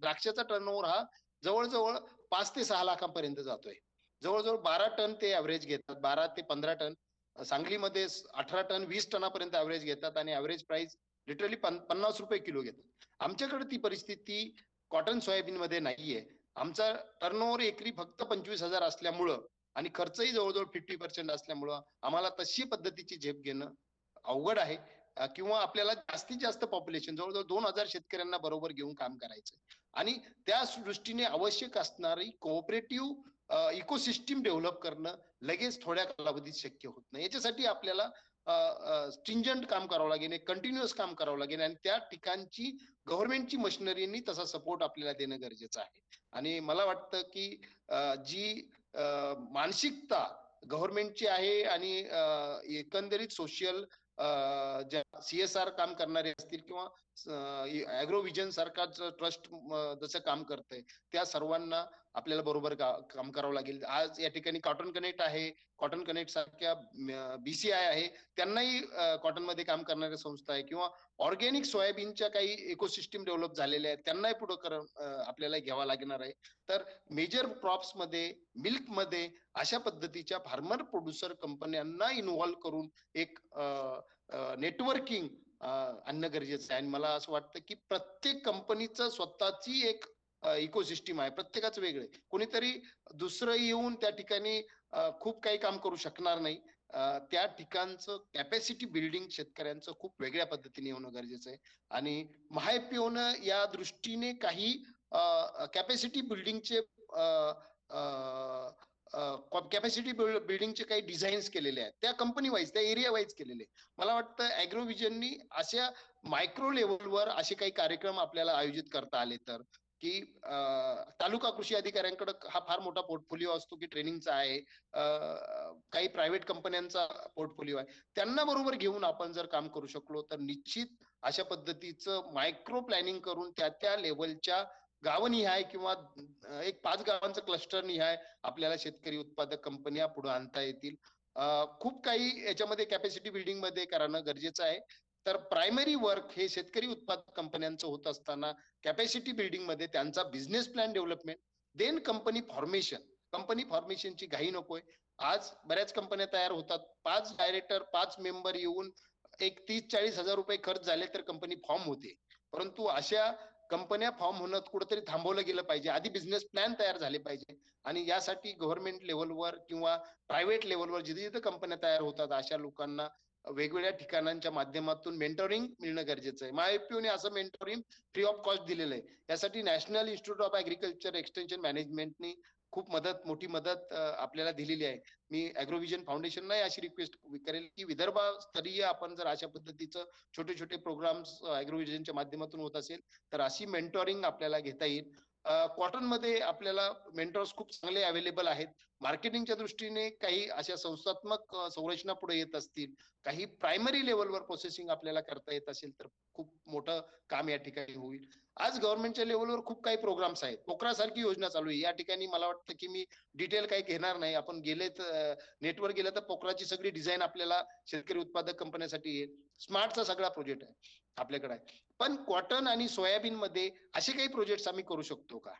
द्राक्षाचा टर्नओव्हर हा जवळजवळ 5 ते 6 लाखांपर्यंत जातोय. जवळजवळ 12 टन ते ऍव्हरेज घेतात, 12 ते 15 टन. सांगलीमध्ये 18 टन 20 टनापर्यंत ऍव्हरेज घेतात आणि ऍव्हरेज प्राइस लिटरली 50 रुपये किलो घेतात. आमच्याकडे ती परिस्थिती कॉटन सोयाबीन मध्ये नाहीये. आमचा टर्नओव्हर एकरी फक्त 25,000 असल्यामुळं आणि खर्चही जवळजवळ 50% असल्यामुळं आम्हाला तशी पद्धतीची झेप घेणं अवघड आहे. किंवा आपल्याला जास्तीत जास्त पॉप्युलेशन, जवळजवळ 2,000 शेतकऱ्यांना बरोबर घेऊन काम करायचं आणि त्या दृष्टीने आवश्यक असणारी कोऑपरेटिव्ह इकोसिस्टीम डेव्हलप करणं लगेच थोड्या कालावधीत शक्य होत नाही. याच्यासाठी आपल्याला स्ट्रिंजंट काम करावं लागेल, कंटिन्युअस काम करावं लागेल आणि त्या ठिकाणची गव्हर्नमेंटची मशिनरीनी तसा सपोर्ट आपल्याला देणं गरजेचं आहे. आणि मला वाटतं की जी मानसिकता गव्हर्नमेंटची आहे आणि एकंदरीत सोशल ज्या CSR काम करणारे असतील किंवा ऍग्रो विजन सारखा ट्रस्ट जसं काम करतंय, त्या सर्वांना आपल्याला बरोबर काम करावं लागेल. आज या ठिकाणी कॉटन कनेक्ट आहे, कॉटन कनेक्ट सारख्या BCI आहे, त्यांनाही कॉटन मध्ये काम करणाऱ्या संस्था आहे, किंवा ऑर्गॅनिक सोयाबीनच्या काही इकोसिस्टीम डेव्हलप झालेल्या आहेत, त्यांनाही पुढे आपल्याला घ्यावा लागणार आहे. तर मेजर क्रॉप्स मध्ये, मिल्क मध्ये अशा पद्धतीच्या फार्मर प्रोड्युसर कंपन्यांना इन्व्हॉल्व्ह करून एक नेटवर्किंग आणणं गरजेचं आहे. आणि मला असं वाटतं की प्रत्येक कंपनीचं स्वतःची एक इकोसिस्टम आहे, प्रत्येकाचं वेगळं. कोणीतरी दुसरं येऊन त्या ठिकाणी खूप काही काम करू शकणार नाही. त्या ठिकाणचं कॅपॅसिटी बिल्डिंग शेतकऱ्यांचं खूप वेगळ्या पद्धतीने होणं गरजेचं आहे. आणि महाएफपीओनं या दृष्टीने काही कॅपॅसिटी बिल्डिंगचे कॅपॅसिटी बिल्डिंगचे काही डिझाईन्स केलेले आहेत, त्या कंपनी वाईज, त्या एरिया वाईज केलेले. मला वाटतं ॲग्रोव्हिजननी अशा मायक्रो लेवलवर असे काही कार्यक्रम आपल्याला आयोजित करता आले तर, की तालुका कृषी अधिकाऱ्यांकडे हा फार मोठा पोर्टफोलिओ असतो की ट्रेनिंगचा आहे, काही प्रायव्हेट कंपन्यांचा पोर्टफोलिओ आहे, त्यांना बरोबर घेऊन आपण जर काम करू शकलो तर निश्चित अशा पद्धतीचं मायक्रो प्लॅनिंग करून त्या लेवलच्या गावनिहाय किंवा एक 5 गावांचं क्लस्टर निहाय आपल्याला शेतकरी उत्पादक कंपन्या पुढे आणता येतील. खूप काही याच्यामध्ये कॅपॅसिटी बिल्डिंग मध्ये करणं गरजेचं आहे. तर प्रायमरी वर्क हे शेतकरी उत्पादक कंपन्यांचं होत असताना कॅपॅसिटी बिल्डिंग मध्ये त्यांचा business plan development, then company formation. Company फॉर्मेशनची घाई नकोय. आज बऱ्याच कंपन्या तयार होतात, 5 डायरेक्टर 5 मेंबर येऊन एक 30-40 हजार रुपये खर्च झाले तर कंपनी फॉर्म होते. परंतु अशा कंपन्या फॉर्म होणं कुठेतरी थांबवलं गेलं पाहिजे. आधी बिझनेस प्लॅन तयार झाले पाहिजे. आणि यासाठी गव्हर्नमेंट लेवलवर किंवा प्रायव्हेट लेवलवर जिथे जिथे कंपन्या तयार होतात अशा लोकांना वेगवेगळ्या ठिकाणांच्या माध्यमातून मेंटोरिंग मिळणं गरजेचं आहे. महाएफपीओने असं मेंटोरिंग फ्री ऑफ कॉस्ट दिलेलं आहे. यासाठी national institute of agriculture extension मॅनेजमेंटनी खूप मोठी मदत आपल्याला दिलेली आहे. मी ॲग्रोव्हिजन फाउंडेशनला अशी रिक्वेस्ट करेल की विदर्भ स्तरीय आपण जर अशा पद्धतीचं छोटे छोटे प्रोग्राम्स ॲग्रोव्हिजनच्या माध्यमातून होत असेल तर अशी मेंटोरिंग आपल्याला घेता येईल. कॉटन मध्ये आपल्याला मेंटॉर्स खूप चांगले अवेलेबल आहेत. मार्केटिंगच्या दृष्टीने काही अशा संस्थात्मक संरचना पुढे येत असतील, काही प्रायमरी लेवलवर प्रोसेसिंग आपल्याला करता येत असेल तर खूप मोठं काम या ठिकाणी होईल. आज गव्हर्नमेंटच्या लेवलवर खूप काही प्रोग्राम्स आहेत. पोखरा सारखी योजना चालू आहे. या ठिकाणी मला वाटतं की मी डिटेल काही घेणार नाही. आपण गेलेत नेटवर गेलं तर पोखराची सगळी डिझाईन आपल्याला शेतकरी उत्पादक कंपन्यांसाठी येईल. स्मार्टचा सगळा प्रोजेक्ट आहे आपल्याकडे आहे. पण कॉटन आणि सोयाबीन मध्ये असे काही प्रोजेक्ट आम्ही करू शकतो का?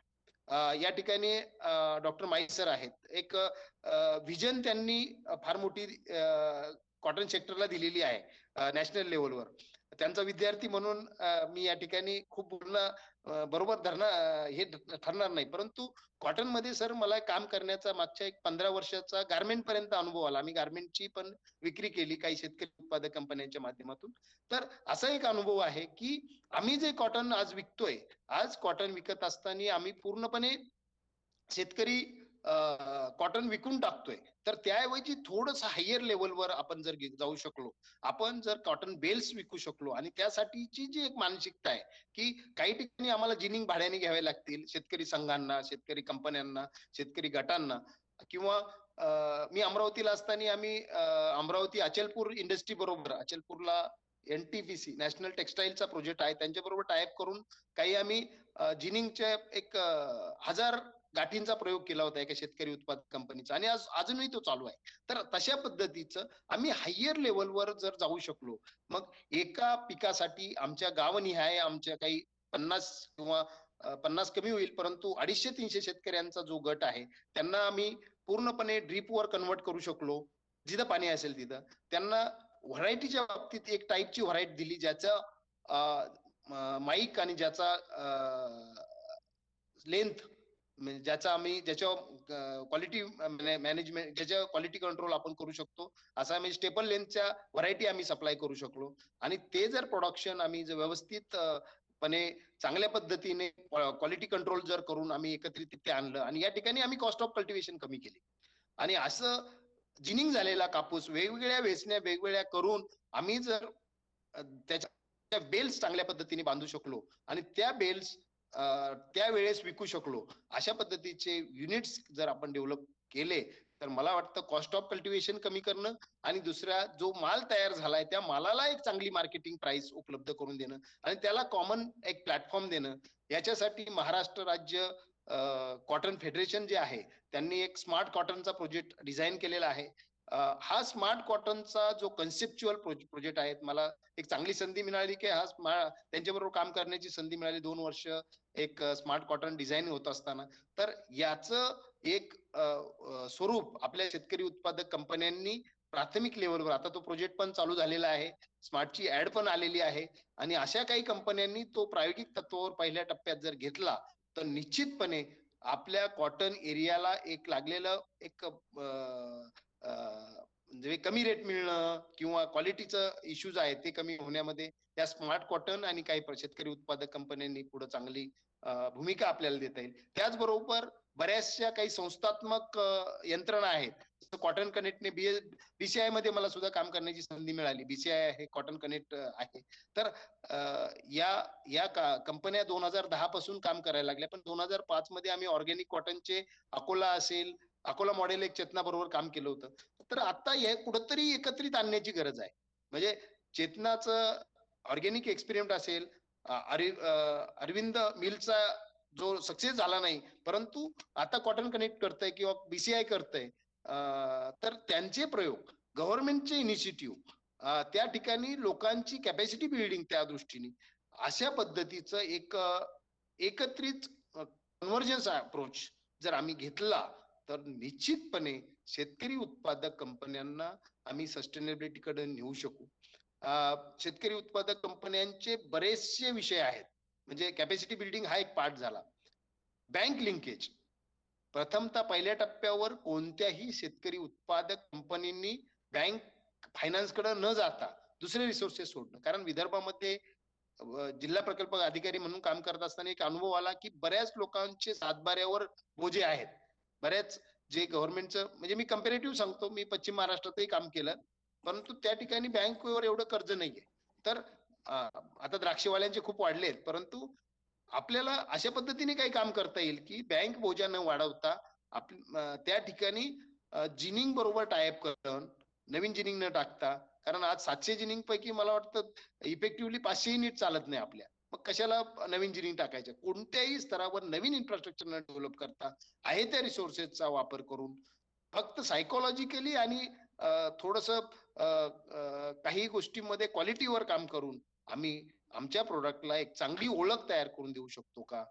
या ठिकाणी डॉक्टर माई सर आहेत. एक व्हिजन त्यांनी फार मोठी कॉटन सेक्टरला दिलेली आहे नॅशनल लेवलवर. त्यांचा विद्यार्थी म्हणून मी या ठिकाणी खूप बोलणं बरोबर हे ठरणार नाही. परंतु कॉटन मध्ये सर मला काम करण्याचा मागच्या एक 15 वर्षाचा गारमेंट पर्यंत अनुभव आला. आम्ही गारमेंटची पण विक्री केली काही शेतकरी उत्पादक कंपन्यांच्या माध्यमातून. तर असा एक अनुभव आहे की आम्ही जे कॉटन आज विकतोय, आज कॉटन विकत असताना आम्ही पूर्णपणे शेतकरी कॉटन विकून टाकतोय. तर त्याऐवजी थोडस हायर लेवलवर आपण जर जाऊ शकलो, आपण जर कॉटन बेल्स विकू शकलो, आणि त्यासाठीची जी एक मानसिकता आहे की काही ठिकाणी आम्हाला जिनिंग भाड्याने घ्यावे लागतील शेतकरी संघांना, शेतकरी कंपन्यांना, शेतकरी गटांना. किंवा मी अमरावतीला असताना आम्ही अमरावती अचलपूर इंडस्ट्री बरोबर, अचलपूरला NTPC नॅशनल टेक्सटाईलचा प्रोजेक्ट आहे, त्यांच्याबरोबर टायअप करून काही आम्ही जिनिंगच्या एक 1000 गाठींचा प्रयोग केला होता एका शेतकरी उत्पादक कंपनीचा, आणि अजूनही तो चालू आहे. तर तशा पद्धतीचं आम्ही हायर लेवलवर जर जाऊ शकलो, मग एका पिकासाठी आमच्या गावनिहाय आमच्या काही 50 किंवा 50 कमी होईल, परंतु 250-300 शेतकऱ्यांचा जो गट आहे त्यांना आम्ही पूर्णपणे ड्रीपवर कन्वर्ट करू शकलो, जिथं पाणी असेल तिथं. त्यांना व्हरायटीच्या बाबतीत एक टाईपची व्हरायटी दिली ज्याचा माईक आणि ज्याचा लेंथ, ज्याचा आम्ही ज्याच्या क्वालिटी मॅनेजमेंट, ज्याच्या क्वालिटी कंट्रोल आपण करू शकतो, असा आम्ही स्टेपल लेंथच्या व्हरायटी आम्ही सप्लाय करू शकलो. आणि ते जर प्रोडक्शन आम्ही जर व्यवस्थितपणे चांगल्या पद्धतीने क्वालिटी कंट्रोल जर करून आम्ही एकत्रित तिथे आणलं, आणि या ठिकाणी आम्ही कॉस्ट ऑफ कल्टिवेशन कमी केली, आणि असं जिनिंग झालेला कापूस वेगवेगळ्या वेचण्या वेगवेगळ्या करून आम्ही जर त्याच्या बेल्स चांगल्या पद्धतीने बांधू शकलो आणि त्या बेल्स त्यावेळेस विकू शकलो, अशा पद्धतीचे युनिट्स जर आपण डेव्हलप केले तर मला वाटतं कॉस्ट ऑफ कल्टिवेशन कमी करणं, आणि दुसरा जो माल तयार झालाय त्या मालाला एक चांगली मार्केटिंग प्राइस उपलब्ध करून देणं, आणि त्याला कॉमन एक प्लॅटफॉर्म देणं. याच्यासाठी महाराष्ट्र राज्य कॉटन फेडरेशन जे आहे त्यांनी एक स्मार्ट कॉटनचा प्रोजेक्ट डिझाईन केलेला आहे. हा स्मार्ट कॉटनचा जो कन्सेप्च्युअल प्रोजेक्ट आहे, मला एक चांगली संधी मिळाली की त्यांच्याबरोबर काम करण्याची संधी मिळाली 2 वर्ष एक स्मार्ट कॉटन डिझाईन होत असताना. तर याचं एक स्वरूप आपल्या शेतकरी उत्पादक कंपन्यांनी प्राथमिक लेवलवर आता तो प्रोजेक्ट पण चालू झालेला आहे, स्मार्टची ऍड पण आलेली आहे आणि अशा काही कंपन्यांनी तो प्रायोगिक तत्वावर पहिल्या टप्प्यात जर घेतला तर निश्चितपणे आपल्या कॉटन एरियाला एक लागलेलं एक म्हणजे कमी रेट मिळणं किंवा क्वालिटीचं इश्यूज आहेत ते कमी होण्यामध्ये त्या स्मार्ट कॉटन आणि काही शेतकरी उत्पादक कंपन्यांनी पुढे चांगली भूमिका आपल्याला देता येईल. त्याचबरोबर बऱ्याचशा काही संस्थात्मक यंत्रणा आहेत. कॉटन कनेक्टने बीसीआय मध्ये मला सुद्धा काम करण्याची संधी मिळाली. बीसीआय हे कॉटन कनेक्ट आहे. तर या कंपन्या 2010 पासून काम करायला लागल्या, पण 2005 मध्ये आम्ही ऑर्गॅनिक कॉटनचे अकोला मॉडेल एक चेतना बरोबर काम केलं होतं. तर आता हे कुठंतरी एकत्रित आणण्याची गरज आहे. म्हणजे चेतनाचं ऑर्गॅनिक एक्सपेरिमेंट असेल, अरविंद मिलचा जो सक्सेस झाला नाही, परंतु आता कॉटन कनेक्ट करतंय किंवा बीसीआय करतंय, तर त्यांचे प्रयोग, गव्हर्नमेंटचे इनिशिएटिव्ह, त्या ठिकाणी लोकांची कॅपॅसिटी बिल्डिंग त्या दृष्टीने अशा पद्धतीचं एक एकत्रित कन्व्हर्जन्स अप्रोच जर आम्ही घेतला तर निश्चितपणे शेतकरी उत्पादक कंपन्यांना आम्ही सस्टेनेबिलिटीकडे नेऊ शकू. शेतकरी उत्पादक कंपन्यांचे बरेचसे विषय आहेत. म्हणजे कॅपॅसिटी बिल्डिंग हा एक पार्ट झाला. बँक लिंकेज, प्रथमतः पहिल्या टप्प्यावर कोणत्याही शेतकरी उत्पादक कंपनींनी बँक फायनान्सकडे न जाता दुसरे रिसोर्सेस सोडणं. कारण विदर्भामध्ये जिल्हा प्रकल्प अधिकारी म्हणून काम करत असताना एक अनुभव आला की बऱ्याच लोकांचे सातबाऱ्यावर बोजे आहेत. बऱ्याच जे गव्हर्नमेंटचं, म्हणजे मी कंपॅरेटिव्ह सांगतो, मी पश्चिम महाराष्ट्रातही काम केलं, परंतु त्या ठिकाणी बँकवर एवढं कर्ज नाहीये. तर आता द्राक्षवाल्यांचे खूप वाढलेत, परंतु आपल्याला अशा पद्धतीने काही काम करता येईल की बँक बोजा न वाढवता त्या ठिकाणी जिनिंग बरोबर टायअप करून नवीन जिनिंग न टाकता, कारण आज 700 जिनिंग पैकी मला वाटतं इफेक्टिव्हली 500 नीट चालत नाही आपल्या, मग कशाला नवीन जिनिंग टाकायचं. कोणत्याही स्तरावर नवीन इन्फ्रास्ट्रक्चर न डेव्हलप करता आहे त्या रिसोर्सेसचा वापर करून फक्त सायकोलॉजिकली आणि थोडस काही गोष्टींमध्ये क्वालिटीवर काम करून आम्ही आमच्या प्रोडक्टला एक चांगली ओळख तयार करून देऊ शकतो का.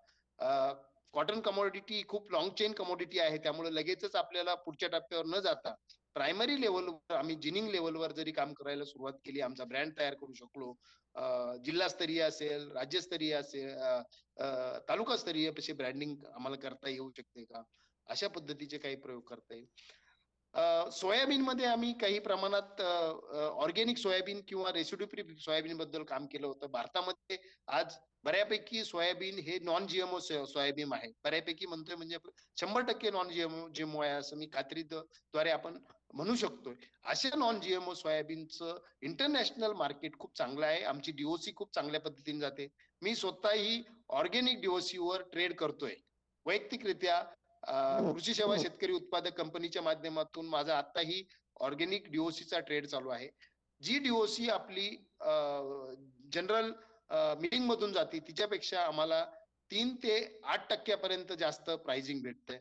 कॉटन कमोडिटी खूप लॉंग चेन कमोडिटी आहे, त्यामुळे लगेचच आपल्याला पुढच्या टप्प्यावर न जाता प्रायमरी लेवलवर आम्ही जिनिंग लेवलवर जरी काम करायला सुरुवात केली, आमचा ब्रँड तयार करू शकलो, जिल्हास्तरीय असेल, राज्यस्तरीय असेल, तालुकास्तरीय असे ब्रँडिंग आम्हाला करता येऊ शकते का, अशा पद्धतीचे काही प्रयोग करता येईल. सोयाबीन मध्ये आम्ही काही प्रमाणात ऑर्गॅनिक सोयाबीन किंवा रेसिड्यू फ्री सोयाबीन बद्दल काम केलं होतं. भारतामध्ये आज बऱ्यापैकी सोयाबीन हे नॉन जीएमओ सोयाबीन आहे. बऱ्यापैकी म्हणतोय म्हणजे 100% नॉन जीएमओ आहे असं मी खात्रीद्वारे आपण म्हणू शकतोय. अशा नॉन जीएमओ सोयाबीनचं इंटरनॅशनल मार्केट खूप चांगलं आहे. आमची डीओसी खूप चांगल्या पद्धतीने जाते. मी स्वतःही ऑर्गॅनिक डीओसी वर ट्रेड करतोय. वैयक्तिकरित्या कृषी सेवा शेतकरी उत्पादक कंपनीच्या माध्यमातून माझा आताही ऑर्गॅनिक डीओसीचा ट्रेड चालू आहे. जी डीओसी आपली जनरल मीटिंग मधून जाते तिच्यापेक्षा आम्हाला 3 ते 8% जास्त प्राइसिंग भेटतंय.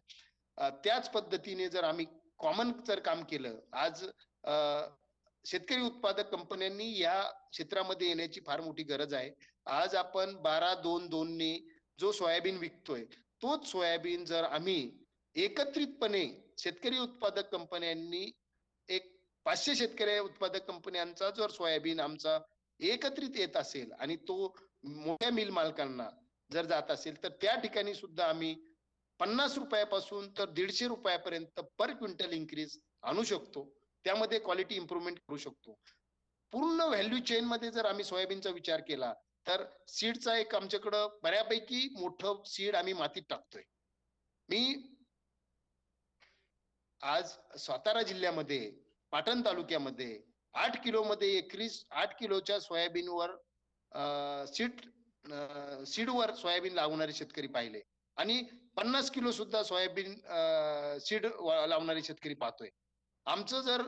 त्याच पद्धतीने जर आम्ही कॉमन जर काम केलं, आज शेतकरी उत्पादक कंपन्यांनी या क्षेत्रामध्ये येण्याची फार मोठी गरज आहे. आज आपण 12-2-2 ने जो सोयाबीन विकतोय, तोच सोयाबीन जर आम्ही एकत्रितपणे शेतकरी उत्पादक कंपन्यांनी एक 500 शेतकरी उत्पादक कंपन्यांचा जर सोयाबीन आमचा एकत्रित येत असेल आणि तो मोठ्या मिल मालकांना जर जात असेल, तर त्या ठिकाणी सुद्धा आम्ही 50 रुपयापासून तर 150 रुपयापर्यंत पर क्विंटल इन्क्रीज आणू शकतो. त्यामध्ये क्वालिटी इम्प्रुव्हमेंट करू शकतो. पूर्ण व्हॅल्यू चेन मध्ये जर आम्ही सोयाबीनचा विचार केला तर सीडचा एक आमच्याकडं बऱ्यापैकी मोठं सीड आम्ही मातीत टाकतोय. मी आज सातारा जिल्ह्यामध्ये पाटण तालुक्यामध्ये 8 किलो मध्ये एकरी 8 किलोच्या सोयाबीनवर सीडवर सोयाबीन लावणारे शेतकरी पाहिले आणि 50 किलो सुद्धा सोयाबीन सीड लावणारे शेतकरी पाहतोय. आमचं जर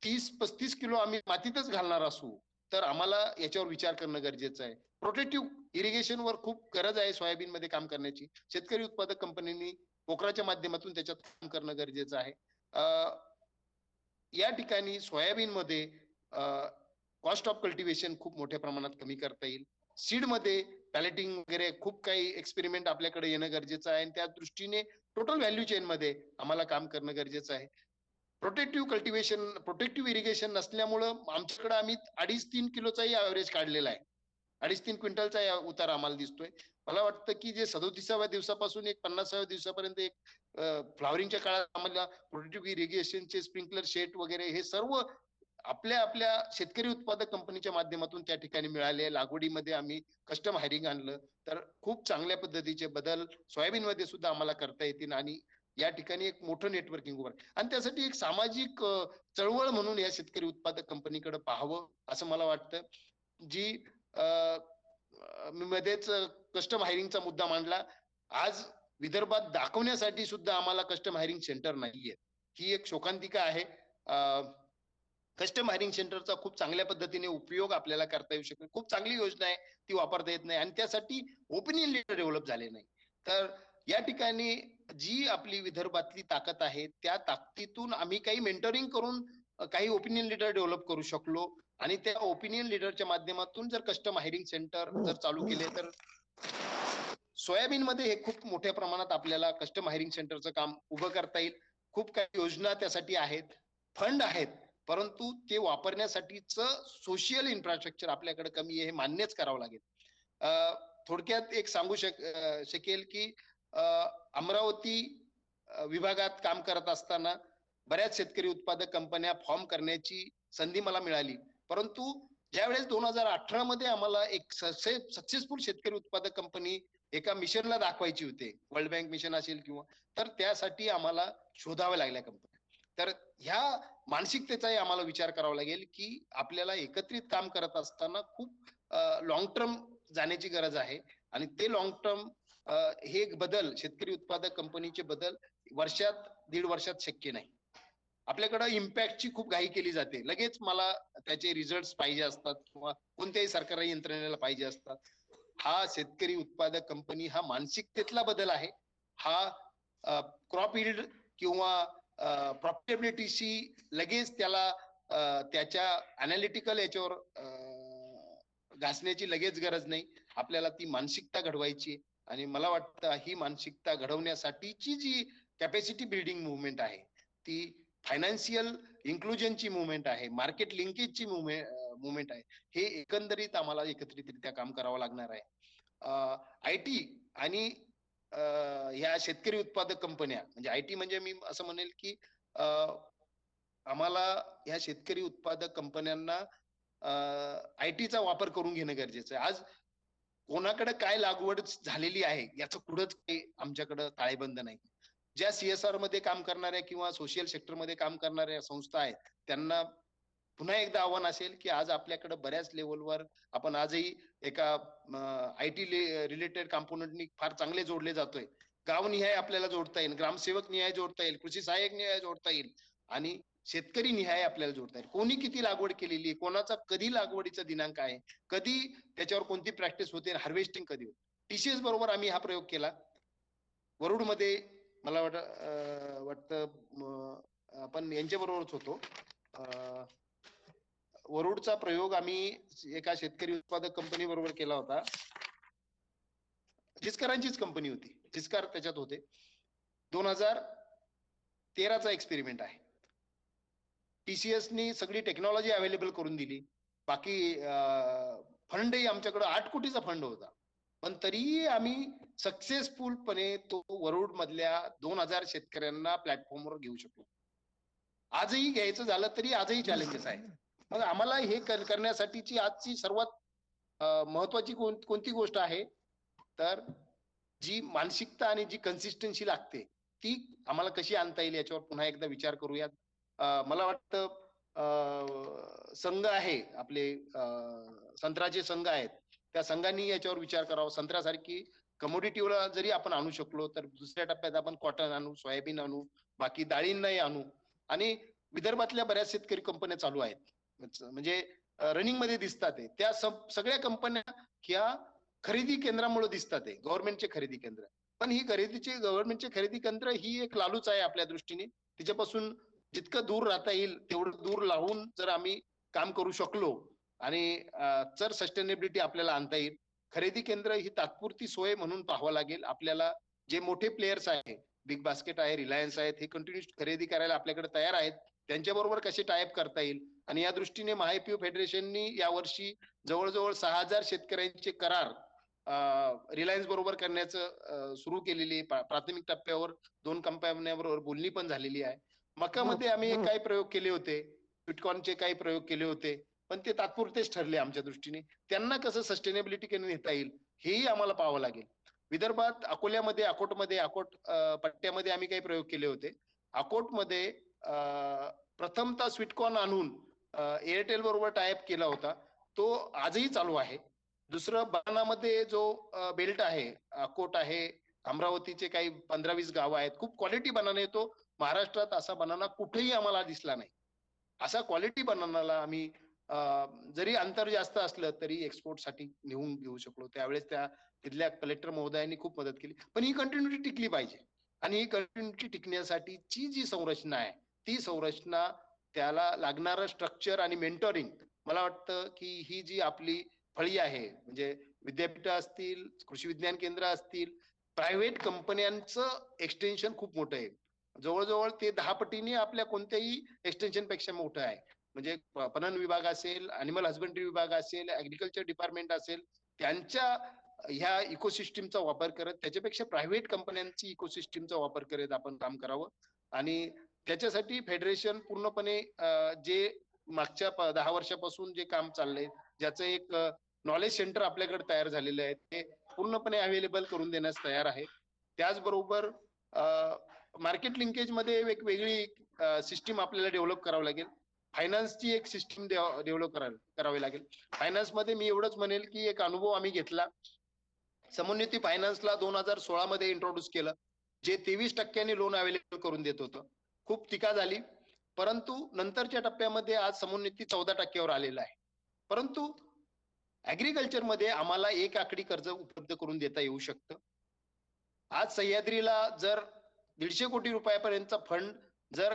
30-35 किलो आम्ही मातीतच घालणार असू तर आम्हाला याच्यावर विचार करणं गरजेचं आहे. प्रोटेक्टिव्ह इरिगेशनवर खूप गरज आहे सोयाबीन मध्ये काम करण्याची. शेतकरी उत्पादक कंपन्यांनी पोखराच्या माध्यमातून त्याच्यात काम करणं गरजेचं आहे. या ठिकाणी सोयाबीन मध्ये कॉस्ट ऑफ कल्टिवेशन खूप मोठ्या प्रमाणात कमी करता येईल. सीड मध्ये पॅलेटिंग वगैरे खूप काही एक्सपेरिमेंट आपल्याकडे येणं गरजेचं आहे आणि त्या दृष्टीने टोटल व्हॅल्यू चेन मध्ये आम्हाला काम करणं गरजेचं आहे. प्रोटेक्टिव्ह कल्टिवेशन, प्रोटेक्टिव्ह इरिगेशन नसल्यामुळं आमच्याकडे आम्ही 2.5-3 किलोचाही ऍव्हरेज काढलेला आहे. 2.5-3 क्विंटलचा उतार आम्हाला दिसतोय. मला वाटतं की जे 37व्या दिवसापासून एक 50व्या दिवसापर्यंत एक फ्लॉवरिंगच्या काळात आम्हाला प्रोटेक्टिव्ह इरिगेशनचे स्प्रिंकलर शेट वगैरे हे सर्व आपल्या शेतकरी उत्पादक कंपनीच्या माध्यमातून त्या ठिकाणी मिळाले. लागवडीमध्ये आम्ही कस्टम हायरिंग आणलं तर खूप चांगल्या पद्धतीचे बदल सोयाबीन मध्ये सुद्धा आम्हाला करता येतील आणि या ठिकाणी एक मोठं नेटवर्किंग उभं आणि त्यासाठी एक सामाजिक चळवळ म्हणून या शेतकरी उत्पादक कंपनीकडे पाहावं असं मला वाटतं. जी मध्येच कस्टम हायरिंगचा मुद्दा मांडला. आज विदर्भात दाखवण्यासाठी सुद्धा आम्हाला कस्टम हायरिंग सेंटर नाहीये. ही एक शोकांतिका आहे. कस्टम हायरिंग सेंटरचा खूप चांगल्या पद्धतीने उपयोग आपल्याला करता येऊ शकतो. खूप चांगली योजना आहे, ती वापरता येत नाही आणि त्यासाठी ओपिनियन लीडर डेव्हलप झाले नाही. तर या ठिकाणी जी आपली विदर्भातली ताकद आहे त्या ताकदीतून आम्ही काही मेंटरिंग करून काही ओपिनियन लीडर डेव्हलप करू शकलो आणि त्या ओपिनियन लीडरच्या माध्यमातून जर कस्टम हायरिंग सेंटर जर चालू केले तर सोयाबीन मध्ये हे खूप मोठ्या प्रमाणात आपल्याला कस्टम हायरिंग सेंटरचं काम उभं करता येईल. खूप काही योजना त्यासाठी आहेत, फंड आहेत, परंतु ते वापरण्यासाठीच सोशियल इन्फ्रास्ट्रक्चर आपल्याकडे कमी आहे हे मान्यच करावं लागेल. थोडक्यात एक सांगू शकेल की अमरावती विभागात काम करत असताना बऱ्याच शेतकरी उत्पादक कंपन्या फॉर्म करण्याची संधी मला मिळाली, परंतु ज्यावेळेस 2018 मध्ये आम्हाला एक सक्सेसफुल शेतकरी उत्पादक कंपनी एका मिशनला दाखवायची होते, वर्ल्ड बँक मिशन असेल किंवा, तर त्यासाठी आम्हाला शोधाव्या लागल्या कंपन्या. तर ह्या मानसिकतेचाही आम्हाला विचार करावा लागेल की आपल्याला एकत्रित काम करत असताना खूप लॉंग टर्म जाण्याची गरज आहे आणि ते लॉंग टर्म हे बदल शेतकरी उत्पादक कंपनीचे बदल वर्षात 1.5 वर्षात शक्य नाही. आपल्याकडे इम्पॅक्टची खूप घाई केली जाते, लगेच मला त्याचे रिझल्ट पाहिजे असतात किंवा कोणत्याही सरकारी यंत्रणेला पाहिजे असतात. हा शेतकरी उत्पादक कंपनी हा मानसिकतेतला बदल आहे. हा क्रॉप यील्ड किंवा प्रॉफिटेबिलिटीशी लगेच त्याला त्याच्या अनालिटिकल याच्यावर घासण्याची लगेच गरज नाही. आपल्याला ती मानसिकता घडवायची आणि मला वाटतं ही मानसिकता घडवण्यासाठीची जी कॅपॅसिटी बिल्डिंग मुवमेंट आहे, ती फायनान्शियल इन्क्लुजनची मुवमेंट आहे, मार्केट लिंकेजची मुवमेंट आहे, हे एकंदरीत आम्हाला एकत्रितरित्या काम करावं लागणार आहे. आयटी आणि ह्या शेतकरी उत्पादक कंपन्या म्हणजे आयटी म्हणजे मी असं म्हणेल की आम्हाला ह्या शेतकरी उत्पादक कंपन्यांना आयटीचा वापर करून घेणं गरजेचं आहे. आज कोणाकडे काय लागवड झालेली आहे याचं कुठंच काही आमच्याकडे ताळेबंद नाही. ज्या CSR मध्ये काम करणाऱ्या किंवा सोशल सेक्टरमध्ये काम करणाऱ्या संस्था आहेत त्यांना पुन्हा एकदा आव्हान असेल की आज आपल्याकडे बऱ्याच लेवलवर आपण आजही एका आयटी रिलेटेड कॉम्पोनंटनी फार चांगले जोडले जातोय. गावनिहाय आपल्याला जोडता येईल, ग्रामसेवक निहाय जोडता येईल, कृषी सहाय्यक निहाय जोडता येईल आणि शेतकरी निहाय आपल्याला जोडता येईल. कोणी किती लागवड केलेली आहे, कोणाचा कधी लागवडीचा दिनांक आहे, कधी त्याच्यावर कोणती प्रॅक्टिस होते, हार्वेस्टिंग कधी होते. TCS बरोबर आम्ही हा प्रयोग केला. वरुडमध्ये मला वाटतं आपण यांच्या बरोबरच होतो. वरुडचा प्रयोग आम्ही एका शेतकरी उत्पादक कंपनी बरोबर केला होता. जिचकरांचीच कंपनी होती, जिचकार त्याच्यात होते. 2013चा एक्सपेरिमेंट आहे. TCSनी सगळी टेक्नॉलॉजी अवेलेबल करून दिली. बाकी फंडही आमच्याकडे 8 कोटीचा फंड होता, पण तरीही आम्ही सक्सेसफुलपणे तो वरुड मधल्या 2000 शेतकऱ्यांना प्लॅटफॉर्मवर घेऊ शकलो. आजही घ्यायचं झालं तरी आजही चॅलेंजेस आहेत. मग आम्हाला हे करण्यासाठीची आजची सर्वात महत्वाची कोणती गोष्ट आहे तर जी मानसिकता आणि जी कन्सिस्टन्सी लागते ती आम्हाला कशी आणता येईल याच्यावर पुन्हा एकदा विचार करूयात. मला वाटतं संघ आहे आपले, संत्र्याचे संघ आहेत, त्या संघांनी याच्यावर विचार करावा. संत्र्यासारखी कमोडिटीला जरी आपण आणू शकलो तर दुसऱ्या टप्प्यात आपण कॉटन आणू, सोयाबीन आणू, बाकी डाळींनाही आणू. आणि विदर्भातल्या बऱ्याच शेतकरी कंपन्या चालू आहेत, म्हणजे रनिंग मध्ये दिसतात. त्या सगळ्या कंपन्या ह्या खरेदी केंद्रामुळे दिसतात, गव्हर्नमेंटचे खरेदी केंद्र. पण ही गव्हर्नमेंटचे खरेदी केंद्र ही एक लालूच आहे आपल्या दृष्टीने. तिच्यापासून जितकं दूर राहता येईल तेवढं दूर लावून जर आम्ही काम करू शकलो आणि जर सस्टेनेबिलिटी आपल्याला आणता येईल. खरेदी केंद्र ही तात्पुरती सोय म्हणून पाहावं लागेल आपल्याला. जे मोठे प्लेयर्स आहे बिग बास्केट आहे, रिलायन्स आहेत, हे कंटिन्यू खरेदी करायला आपल्याकडे तयार आहेत. त्यांच्याबरोबर कसे टायअप करता येईल आणि या दृष्टीने महाएपीओ फेडरेशननी यावर्षी जवळजवळ 6,000 शेतकऱ्यांचे करार रिलायन्स बरोबर करण्याचं सुरू केलेली प्राथमिक टप्प्यावर 2 कंपन्यांबरोबर बोलणी पण झालेली आहे. मकामध्ये आम्ही काही प्रयोग केले होते, बिटकॉइनचे काही प्रयोग केले होते, पण ते तात्पुरतेच ठरले आमच्या दृष्टीने. त्यांना कसं सस्टेनेबिलिटी नेता येईल हेही आम्हाला पाहावं लागेल. विदर्भात अकोल्यामध्ये अकोट पट्ट्यामध्ये आम्ही काही प्रयोग केले होते. अकोटमध्ये प्रथमतः स्वीटकॉर्न आणून एअरटेल बरोबर टायअप केला होता, तो आजही चालू आहे. दुसरं बनानामध्ये जो बेल्ट आहे, अकोट आहे, अमरावतीचे काही 15-20 गावं आहेत, खूप क्वालिटी बनाना येतो. महाराष्ट्रात असा बनाना कुठेही आम्हाला दिसला नाही. असा क्वालिटी बनानाला आम्ही जरी अंतर जास्त असलं तरी एक्सपोर्टसाठी नेऊन घेऊ शकलो. त्यावेळेस त्या तिथल्या कलेक्टर महोदयांनी खूप मदत केली. पण ही कंटिन्युटी टिकली पाहिजे आणि ही कंटिन्युटी टिकण्यासाठीची जी संरचना आहे, ती संरचना, त्याला लागणारं स्ट्रक्चर आणि मेंटरिंग, मला वाटतं की ही जी आपली फळी आहे, म्हणजे विद्यापीठ असतील, कृषी विज्ञान केंद्र असतील, प्रायव्हेट कंपन्यांचं एक्सटेन्शन खूप मोठं आहे. जवळजवळ ते 10 पटीने आपल्या कोणत्याही एक्सटेन्शन पेक्षा मोठं आहे. म्हणजे पणन विभाग असेल, अॅनिमल हजबंडरी विभाग असेल, ऍग्रिकल्चर डिपार्टमेंट असेल, त्यांच्या ह्या इकोसिस्टीमचा वापर करत, त्याच्यापेक्षा प्रायव्हेट कंपन्यांची इकोसिस्टीमचा वापर करत आपण काम करावं. आणि त्याच्यासाठी फेडरेशन पूर्णपणे जे मागच्या 10 वर्षापासून जे काम चाललंय, ज्याचं एक नॉलेज सेंटर आपल्याकडे तयार झालेलं आहे, ते पूर्णपणे अवेलेबल करून देण्यास तयार आहे. त्याचबरोबर मार्केट लिंकेज मध्ये एक वेगळी सिस्टीम आपल्याला डेव्हलप करावं लागेल. फायनान्सची एक सिस्टीम डेव्हलप करावी लागेल. फायनान्स मध्ये मी एवढंच म्हणेल की एक अनुभव आम्ही घेतला. समुन्नती फायनान्सला 2016 मध्ये इंट्रोड्यूस केलं, जे 23% लोन अवेलेबल करून देत होतं. खूप टीका झाली, परंतु नंतरच्या टप्प्यामध्ये आज समुन्नती 14% आलेलं आहे. परंतु ऍग्रिकल्चर मध्ये आम्हाला एक आकडी कर्ज उपलब्ध करून देता येऊ शकतं. आज सह्याद्रीला जर 150 कोटी रुपयापर्यंतचा फंड जर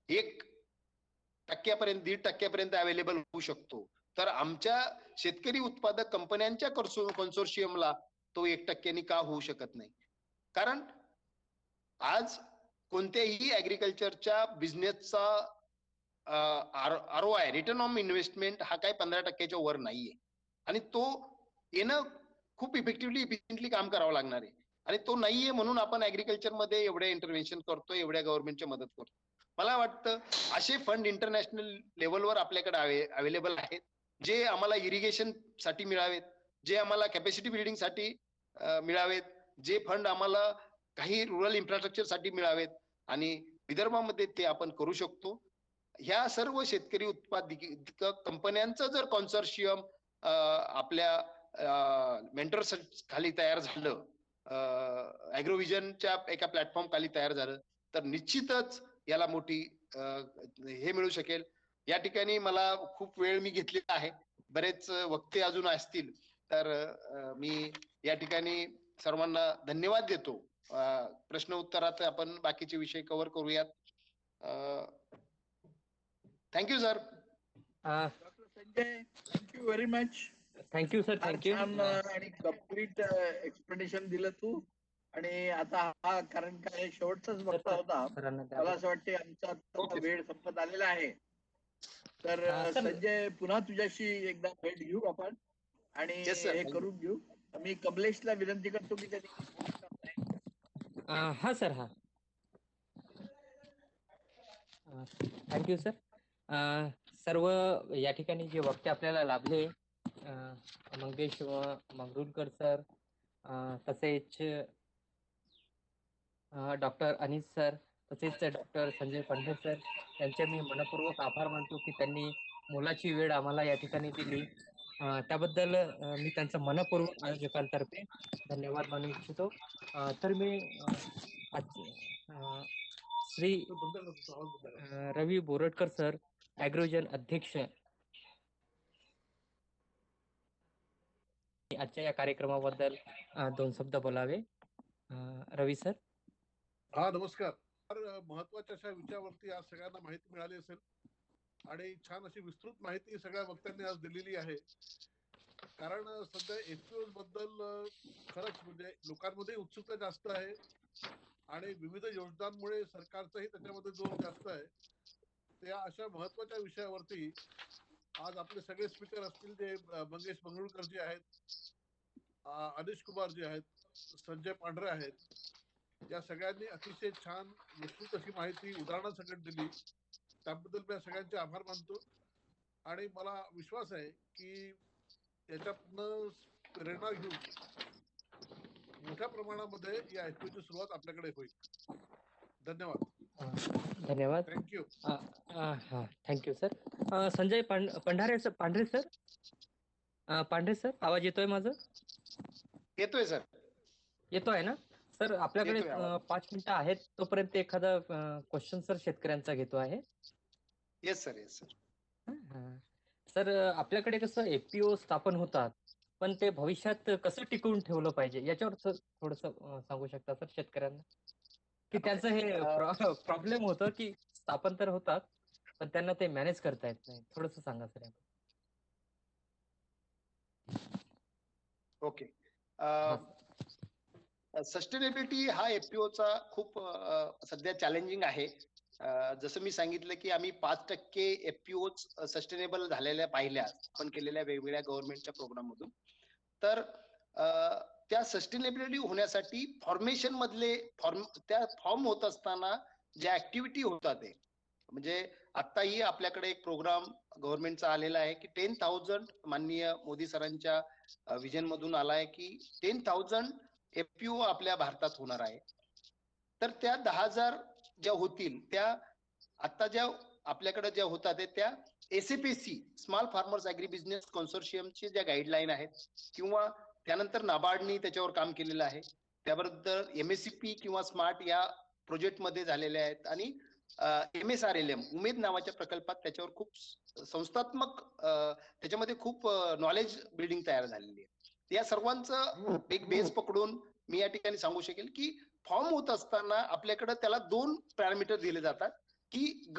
1% अवेलेबल होऊ शकतो, तर आमच्या शेतकरी उत्पादक कंपन्यांच्या कन्सोर्शियमला तो 1% का होऊ शकत नाही? कारण आज कोणत्याही ऍग्रिकल्चरच्या बिझनेसचा ROI, रिटर्न ऑन इन्व्हेस्टमेंट, हा काही 15%च्या वर नाहीये आणि तो येणं खूप इफेक्टिव्हली काम करावं लागणार आहे. आणि तो नाहीये म्हणून आपण ऍग्रिकल्चर मध्ये एवढ्या इंटरव्हेन्शन करतो, एवढ्या गव्हर्नमेंटची मदत करतो. मला वाटतं असे फंड इंटरनॅशनल लेवलवर आपल्याकडे अवेलेबल आहेत, जे आम्हाला इरिगेशन साठी मिळावेत, जे आम्हाला कॅपॅसिटी बिल्डिंग साठी मिळावेत, जे फंड आम्हाला काही रुरल इन्फ्रास्ट्रक्चर साठी मिळावेत आणि विदर्भामध्ये ते आपण करू शकतो. ह्या सर्व शेतकरी उत्पादक कंपन्यांचं जर कॉन्सोर्शियम आपल्या मेंटर खाली तयार झालं, ॲग्रोव्हिजनच्या एका प्लॅटफॉर्म खाली तयार झालं, तर निश्चितच याला मोठी हे मिळू शकेल. या ठिकाणी मला खूप वेळ मी घेतलेला आहे, बरेच वक्ते अजून असतील, तर मी या ठिकाणी सर्वांना धन्यवाद देतो. प्रश्न उत्तरात आपण बाकीचे विषय कव्हर करूयात. Thank you sir. Doctor Sanjay, thank you very much. Thank you sir. Thank you. छान आणि कम्प्लीट एक्सप्लेनेशन दिलं तू. आणि आता हा कारण काय शेवटचाच वक्ता होता, मला असं वाटते आमचा वेळ संपत आलेला आहे. तर संजय, पुन्हा तुझ्याशी एकदा भेट घेऊ आपण आणि हे करून घेऊ. मी कमलेशला विनंती करतो की त्यांनी हा सर. हा, थँक्यू सर. सर्व या ठिकाणी जे वक्ते आपल्याला लाभले, मंगेश मंगरुळकर सर, तसेच डॉक्टर अनिस सर, तसेच डॉक्टर संजय पंढर सर, त्यांचे मी मनपूर्वक आभार मानतो की त्यांनी मोलाची वेळ आम्हाला या ठिकाणी दिली. त्याबद्दल मी त्यांचं मनपूर्वक आयोजकांतर्फे धन्यवाद मानू इच्छितो. तर मी श्री रवी बोरटकर सर, ॲग्रोव्हिजन अध्यक्ष, आजच्या या कार्यक्रमाबद्दल 2 शब्द बोलावे. रवी सर. हा, नमस्कार. फार महत्वाच्या अशा विषयावरती आज सगळ्यांना माहिती मिळाली असेल आणि छान अशी विस्तृत माहिती सगळ्या वक्त्यांनी आज दिलेली आहे. कारण सध्या एफपीओ बद्दल खरंच म्हणजे लोकांमध्ये उत्सुकता जास्त आहे आणि विविध योजनांमुळे सरकारचाही त्याच्यामध्ये जोर जास्त आहे. त्या अशा महत्वाच्या विषयावरती आज आपले सगळे स्पीकर असतील, जे मंगेश मंगरुळकर जी आहेत, अनिश कुमार जी आहेत, संजय पांढरे आहेत, या सगळ्यांनी अतिशय छान विस्तृत अशी माहिती उदाहरणासकट दिली. त्याबद्दल मी सगळ्यांचे आभार मानतो आणि मला विश्वास आहे की याच्यातनं प्रेरणा घेऊन मोठ्या प्रमाणामध्ये या एफपीओची सुरुवात आपल्याकडे होईल. धन्यवाद. धन्यवाद. थँक्यू. हा, थँक्यू सर. संजय पांढरे सर, पांढरे सर, आवाज येतोय माझं? येतोय सर. येतोय ना सर? आपल्याकडे येतोय आवाज. 5 मिनिटं आहेत, तोपर्यंत एखादा क्वेश्चन सर शेतकऱ्यांचा घेतो आहे. Yes sir, yes sir. Sir, आपल्याकडे कसं एफपीओ स्थापन होतात, पण ते भविष्यात कसं टिकवून ठेवलं पाहिजे याच्यावर थोडस सांगू शकता सर शेतकऱ्यांना? की त्यांचं हे प्रॉब्लेम होतं की स्थापन तर होतात, पण त्यांना ते मॅनेज करता येत नाही. थोडस सांगा सर. ओके. सस्टेनेबिलिटी हा एफपीओचा खूप सध्या चॅलेंजिंग आहे. जसं मी सांगितलं की आम्ही 5% एफपीओ सस्टेनेबल झालेल्या पाहिल्या आपण केलेल्या वेगवेगळ्या गव्हर्नमेंटच्या प्रोग्राम मधून. तर त्या सस्टेनेबिलिटी होण्यासाठी फॉर्मेशन मधले फॉर्म होत असताना ज्या ऍक्टिव्हिटी होतात ते म्हणजे आताही आपल्याकडे एक प्रोग्राम गव्हर्नमेंटचा आलेला आहे की 10,000 माननीय मोदी सरांच्या विजन मधून आलाय की 10,000 एफपीओ आपल्या भारतात होणार आहे. तर त्या 10,000 ज्या होतील त्या आता ज्या आपल्याकडे ज्या होतात त्या एसएपीसी स्मॉल फार्मर्स ऍग्री बिझनेस कन्सोर्शियमचे ज्या गाईडलाईन आहेत किंवा त्यानंतर नाबार्डनी त्याच्यावर काम केलेलं आहे, त्याबरोबर एमएससीपी किंवा स्मार्ट या प्रोजेक्ट मध्ये झालेले आहेत आणि MSRLM उमेद नावाच्या प्रकल्पात त्याच्यावर खूप संस्थात्मक त्याच्यामध्ये खूप नॉलेज बिल्डिंग तयार झालेली आहे. या सर्वांचं एक बेस पकडून मी या ठिकाणी सांगू शकेल की फॉर्म होत असताना आपल्याकडे त्याला 2 पॅरामीटर दिले जातात की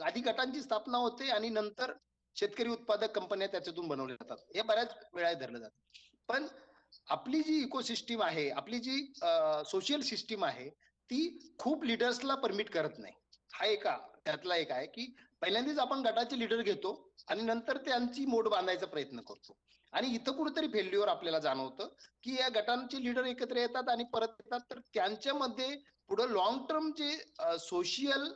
आधी गटांची स्थापना होते आणि नंतर शेतकरी उत्पादक कंपन्या त्याच्यातून बनवल्या जातात. हे बऱ्याच वेळा धरलं जातं. पण आपली जी इकोसिस्टीम आहे, आपली जी सोशल सिस्टीम आहे, ती खूप लिडर्सला परमिट करत नाही. हा त्यातला एक आहे की पहिल्यांदाच आपण गटाचे लीडर घेतो आणि नंतर त्यांची मोड बांधायचा प्रयत्न करतो आणि इथं कुठेतरी फेल्युअर आपल्याला जाणवतं की या गटांचे लीडर एकत्र येतात आणि परत येतात, तर त्यांच्यामध्ये पुढे लॉंग टर्म जे सोशियल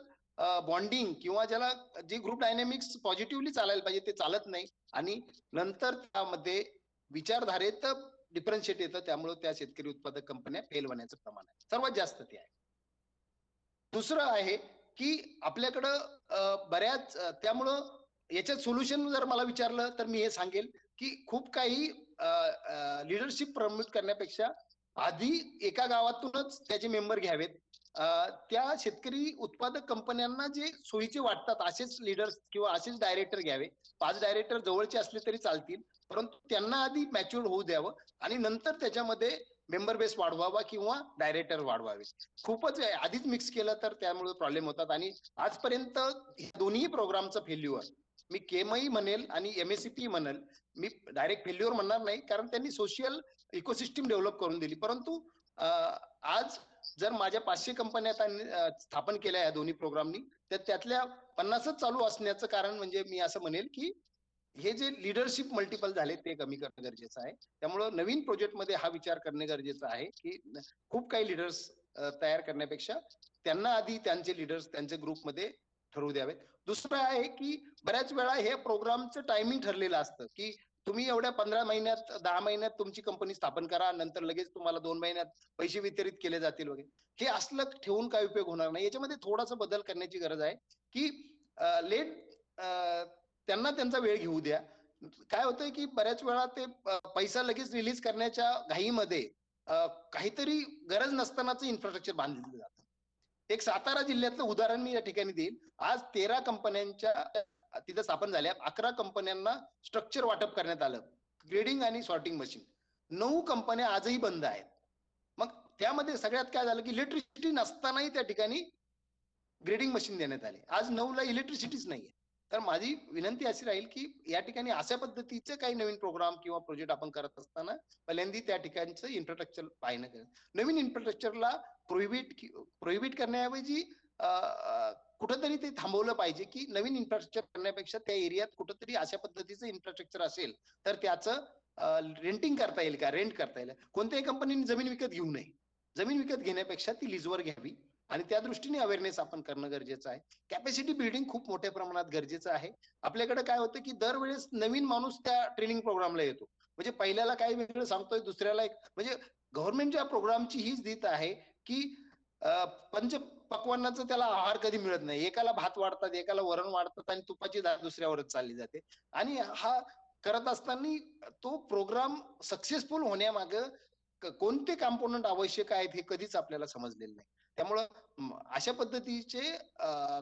बॉन्डिंग किंवा ज्याला जे ग्रुप डायनॅमिक्स पॉझिटिव्हली चालायला पाहिजे ते चालत नाही आणि नंतर त्यामध्ये विचारधारेत डिफरन्शिएट येतं. त्यामुळे त्या शेतकरी उत्पादक कंपन्या फेल होण्याचं प्रमाण आहे सर्वात जास्त ते आहे. दुसरं आहे की आपल्याकडं बऱ्याच त्यामुळं याच्यात सोल्युशन जर मला विचारलं तर मी हे सांगेल की खूप काही लिडरशिप प्रमोट करण्यापेक्षा आधी एका गावातूनच त्याचे मेंबर घ्यावेत. त्या शेतकरी उत्पादक कंपन्यांना जे सोयीचे वाटतात असेच लीडर्स किंवा असेच डायरेक्टर घ्यावे. 5 डायरेक्टर जवळचे असले तरी चालतील, परंतु त्यांना आधी मॅच्युअर होऊ द्यावं आणि नंतर त्याच्यामध्ये मेंबर बेस वाढवावा किंवा डायरेक्टर वाढवावे. खूपच आधीच मिक्स केलं तर त्यामुळे प्रॉब्लेम होतात आणि आजपर्यंत दोन्ही प्रोग्रामचं फेल्युअर मी केमही म्हणेल आणि MSCP म्हणेल, मी डायरेक्ट फेल्युअर म्हणणार नाही कारण त्यांनी सोशल इकोसिस्टीम डेव्हलप करून दिली. परंतु आज जर माझ्या 500 कंपन्या स्थापन केल्या या दोन्ही प्रोग्रामनी, तर त्यातल्या 50च चालू असण्याचं कारण म्हणजे मी असं म्हणेल की हे जे लिडरशिप मल्टिपल झाले ते कमी करणं गरजेचं आहे. त्यामुळं नवीन प्रोजेक्टमध्ये हा विचार करणे गरजेचं आहे की खूप काही लीडर्स तयार करण्यापेक्षा त्यांना आधी त्यांचे लीडर्स त्यांच्या ग्रुपमध्ये ठरवू द्यावेत. दुसरं आहे की बऱ्याच वेळा हे प्रोग्रामचं टायमिंग ठरलेलं असतं की तुम्ही एवढ्या 15 महिन्यात 10 महिन्यात तुमची कंपनी स्थापन करा, नंतर लगेच तुम्हाला 2 महिन्यात पैसे वितरित केले जातील वगैरे. हे असलं ठेवून काय उपयोग होणार नाही. याच्यामध्ये थोडासा बदल करण्याची गरज आहे की लेट त्यांना त्यांचा वेळ घेऊ द्या. काय होतंय की बऱ्याच वेळा ते पैसा लगेच रिलीज करण्याच्या घाईमध्ये काहीतरी गरज नसतानाच इन्फ्रास्ट्रक्चर बांधलं जातं. एक सातारा जिल्ह्यातलं उदाहरण मी या ठिकाणी देईल. आज 13 कंपन्यांच्या तिथं स्थापन झाल्या. 11 कंपन्यांना स्ट्रक्चर वाटप करण्यात आलं, ग्रेडिंग आणि सॉर्टिंग मशीन. 9 कंपन्या आजही बंद आहेत. मग त्यामध्ये सगळ्यात काय झालं की इलेक्ट्रिसिटी नसतानाही त्या ठिकाणी ग्रेडिंग मशीन देण्यात आले. आज 9ला इलेक्ट्रिसिटीच नाहीये. तर माझी विनंती अशी राहील की या ठिकाणी अशा पद्धतीचे काही नवीन प्रोग्राम किंवा प्रोजेक्ट आपण करत असताना पहिल्यांदा त्या ठिकाणचं इन्फ्रास्ट्रक्चर पाहणं. नवीन इन्फ्रास्ट्रक्चरला प्रोहिबिट करण्याऐवजी कुठंतरी ते थांबवलं पाहिजे, की नवीन इन्फ्रास्ट्रक्चर करण्यापेक्षा त्या एरियात कुठंतरी अशा पद्धतीचं इन्फ्रास्ट्रक्चर असेल तर त्याचं रेंटिंग करता येईल का, रेंट करता येईल. कोणत्याही कंपनीने जमीन विकत घेऊ नये. जमीन विकत घेण्यापेक्षा ती लीजवर घ्यावी आणि त्या दृष्टीने अवेअरनेस आपण करणं गरजेचं आहे. कॅपॅसिटी बिल्डिंग खूप मोठ्या प्रमाणात गरजेचं आहे. आपल्याकडे काय होतं, की दरवेळेस नवीन माणूस त्या ट्रेनिंग प्रोग्रामला येतो. म्हणजे पहिल्याला काय वेगळं सांगतोय, दुसऱ्याला एक, म्हणजे गव्हर्नमेंटच्या प्रोग्रामची हीच रीत आहे, की पंच पक्वान्नाचं त्याला आहार कधी मिळत नाही. एकाला भात वाढतात, एकाला वरण वाढतात आणि तुपाची धार दुसऱ्यावरच चालली जाते. आणि हा करत असताना तो प्रोग्राम सक्सेसफुल होण्यामागं कोणते कॉम्पोनंट आवश्यक आहेत हे कधीच आपल्याला समजलेलं नाही. त्यामुळं अशा पद्धतीचे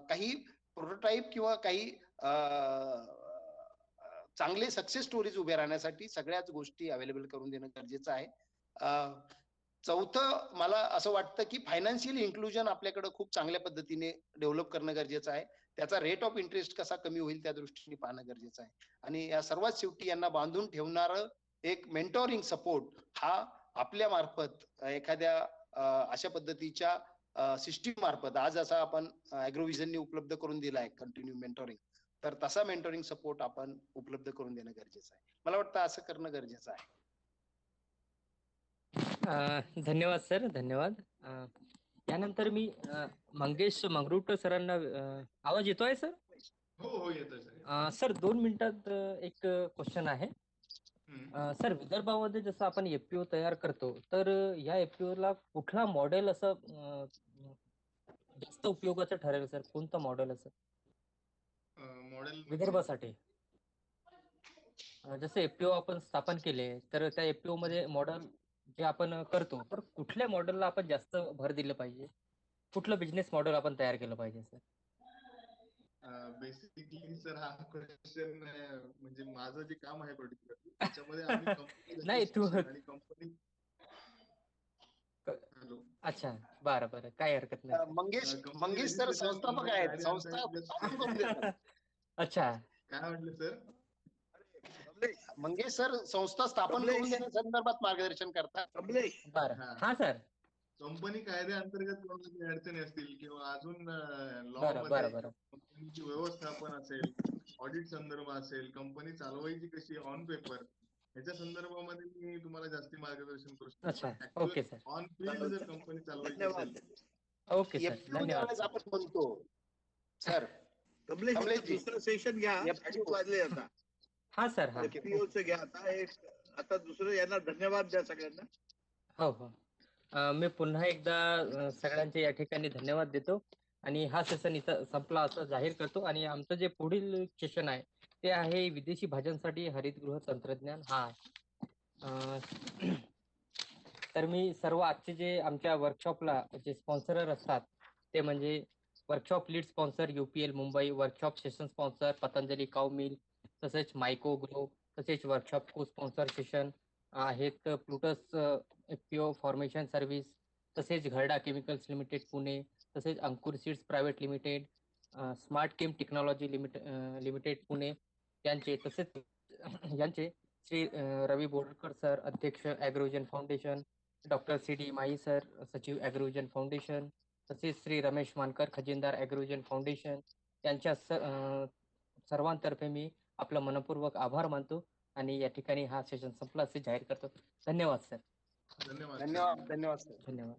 काही प्रोटोटाईप किंवा काही चांगले सक्सेस स्टोरीज उभे राहण्यासाठी सगळ्याच गोष्टी अवेलेबल करून देणं गरजेचं आहे. चौथं मला असं वाटतं, की फायनान्शियल इन्क्लुजन आपल्याकडे खूप चांगल्या पद्धतीने डेव्हलप करणं गरजेचं आहे. त्याचा रेट ऑफ इंटरेस्ट कसा कमी होईल त्या दृष्टीने पाहणं गरजेचं आहे. आणि या सर्वात शेवटी यांना बांधून ठेवणारं एक मेंटॉरिंग सपोर्ट हा आपल्या मार्फत एखाद्या अशा पद्धतीच्या सिस्टीम मार्फत आज असा आपण ॲग्रोव्हिजनने उपलब्ध करून दिला आहे कंटिन्यू मेंटॉरिंग, तर तसा मेंटॉरिंग सपोर्ट आपण उपलब्ध करून देणं गरजेचं आहे. मला वाटतं असं करणं गरजेचं आहे. धन्यवाद सर, धन्यवाद. यानंतर मी मंगेश मंगरुळकर सरांना आवाज येतोय सर? हो येतोय सर. सर 2 मिनिटात एक क्वेश्चन आहे. सर, विदर्भामध्ये जसं आपण एफपीओ तयार करतो, तर या एफपीओ ला कुठला मॉडेल असं जास्त उपयोगाचं ठरेल सर? कोणतं मॉडेल असं मॉडेल विदर्भासाठी? जसं एफपीओ आपण स्थापन केले, तर त्या एफपीओ मध्ये मॉडेल जे आपण करतो, तर कुठल्या मॉडेलला आपण जास्त भर दिलं पाहिजे? कुठलं बिझनेस मॉडेल आपण तयार केलं पाहिजे सर? बेसिकली सर हा क्वेश्चन म्हणजे माझं जे काम आहे पर्टिक्युलरली त्याच्यामध्ये आम्ही कंपनी नाही तू आणि कंपनी. हॅलो. अच्छा, बरं काही हरकत नाही. मंगेश सर संस्थापक आहेत, संस्था स्थापन करून देतात. अच्छा, काय म्हटलं सर? मंगेश सर संस्था स्थापन करून देण्यासंदर्भात मार्गदर्शन करतात. बरं. हा सर. कंपनी कायद्याअंतर्गत कोणत्या अडचणी असतील किंवा अजून लॉ बरं मध्ये कंपनीची व्यवस्थापन असेल, ऑडिट संदर्भ असेल, कंपनी चालवायची कशी ऑन पेपर, याच्या संदर्भामध्ये मी तुम्हाला जास्ती मार्गदर्शन करू शकतो. अच्छा, ओके सर. ऑन फील्ड जर कंपनी चालवायची असेल. ओके सर, धन्यवाद. आपण म्हणतो सर दुसरं सेशन घ्या. 2:30 वाजले आता. हा सर. हा एफपीओचं घ्या आता दुसरं. यांना धन्यवाद द्या सगळ्यांना. हो. मी पुन्हा एकदा सगळ्यांचे या ठिकाणी धन्यवाद देतो आणि हा सेशन इथं संपला असं जाहीर करतो. आणि आमचं जे पुढील सेशन आहे ते आहे विदेशी भाज्यांसाठी हरितगृह तंत्रज्ञान हा आहे. तर मी सर्व आजचे जे आमच्या वर्कशॉपला जे स्पॉन्सरर असतात ते म्हणजे workshop lead sponsor UPL Mumbai, workshop session sponsor Patanjali cow mill, तसेच मायको ग्रो, तसेच वर्कशॉप को स्पॉन्सर सेशन आहेत प्लुटस एफपीओ फॉर्मेशन सर्व्हिस, तसेच घरडा केमिकल्स लिमिटेड पुणे, तसेच Ankur seeds private limited, smart chem technology limited Pune यांचे, तसेच यांचे श्री रवी बोरकर सर अध्यक्ष Agrovision foundation, doctor CD Mai sir सचिव ॲग्रोव्हिजन फाउंडेशन, तसेच श्री रमेश मानकर खजिनदार ॲग्रोव्हिजन फाउंडेशन यांच्या सर्वांतर्फे मी आपलं मनपूर्वक आभार मानतो आणि या ठिकाणी हा सेशन संपला असे जाहीर करतो. धन्यवाद सर. धन्यवाद. धन्यवाद सर. धन्यवाद.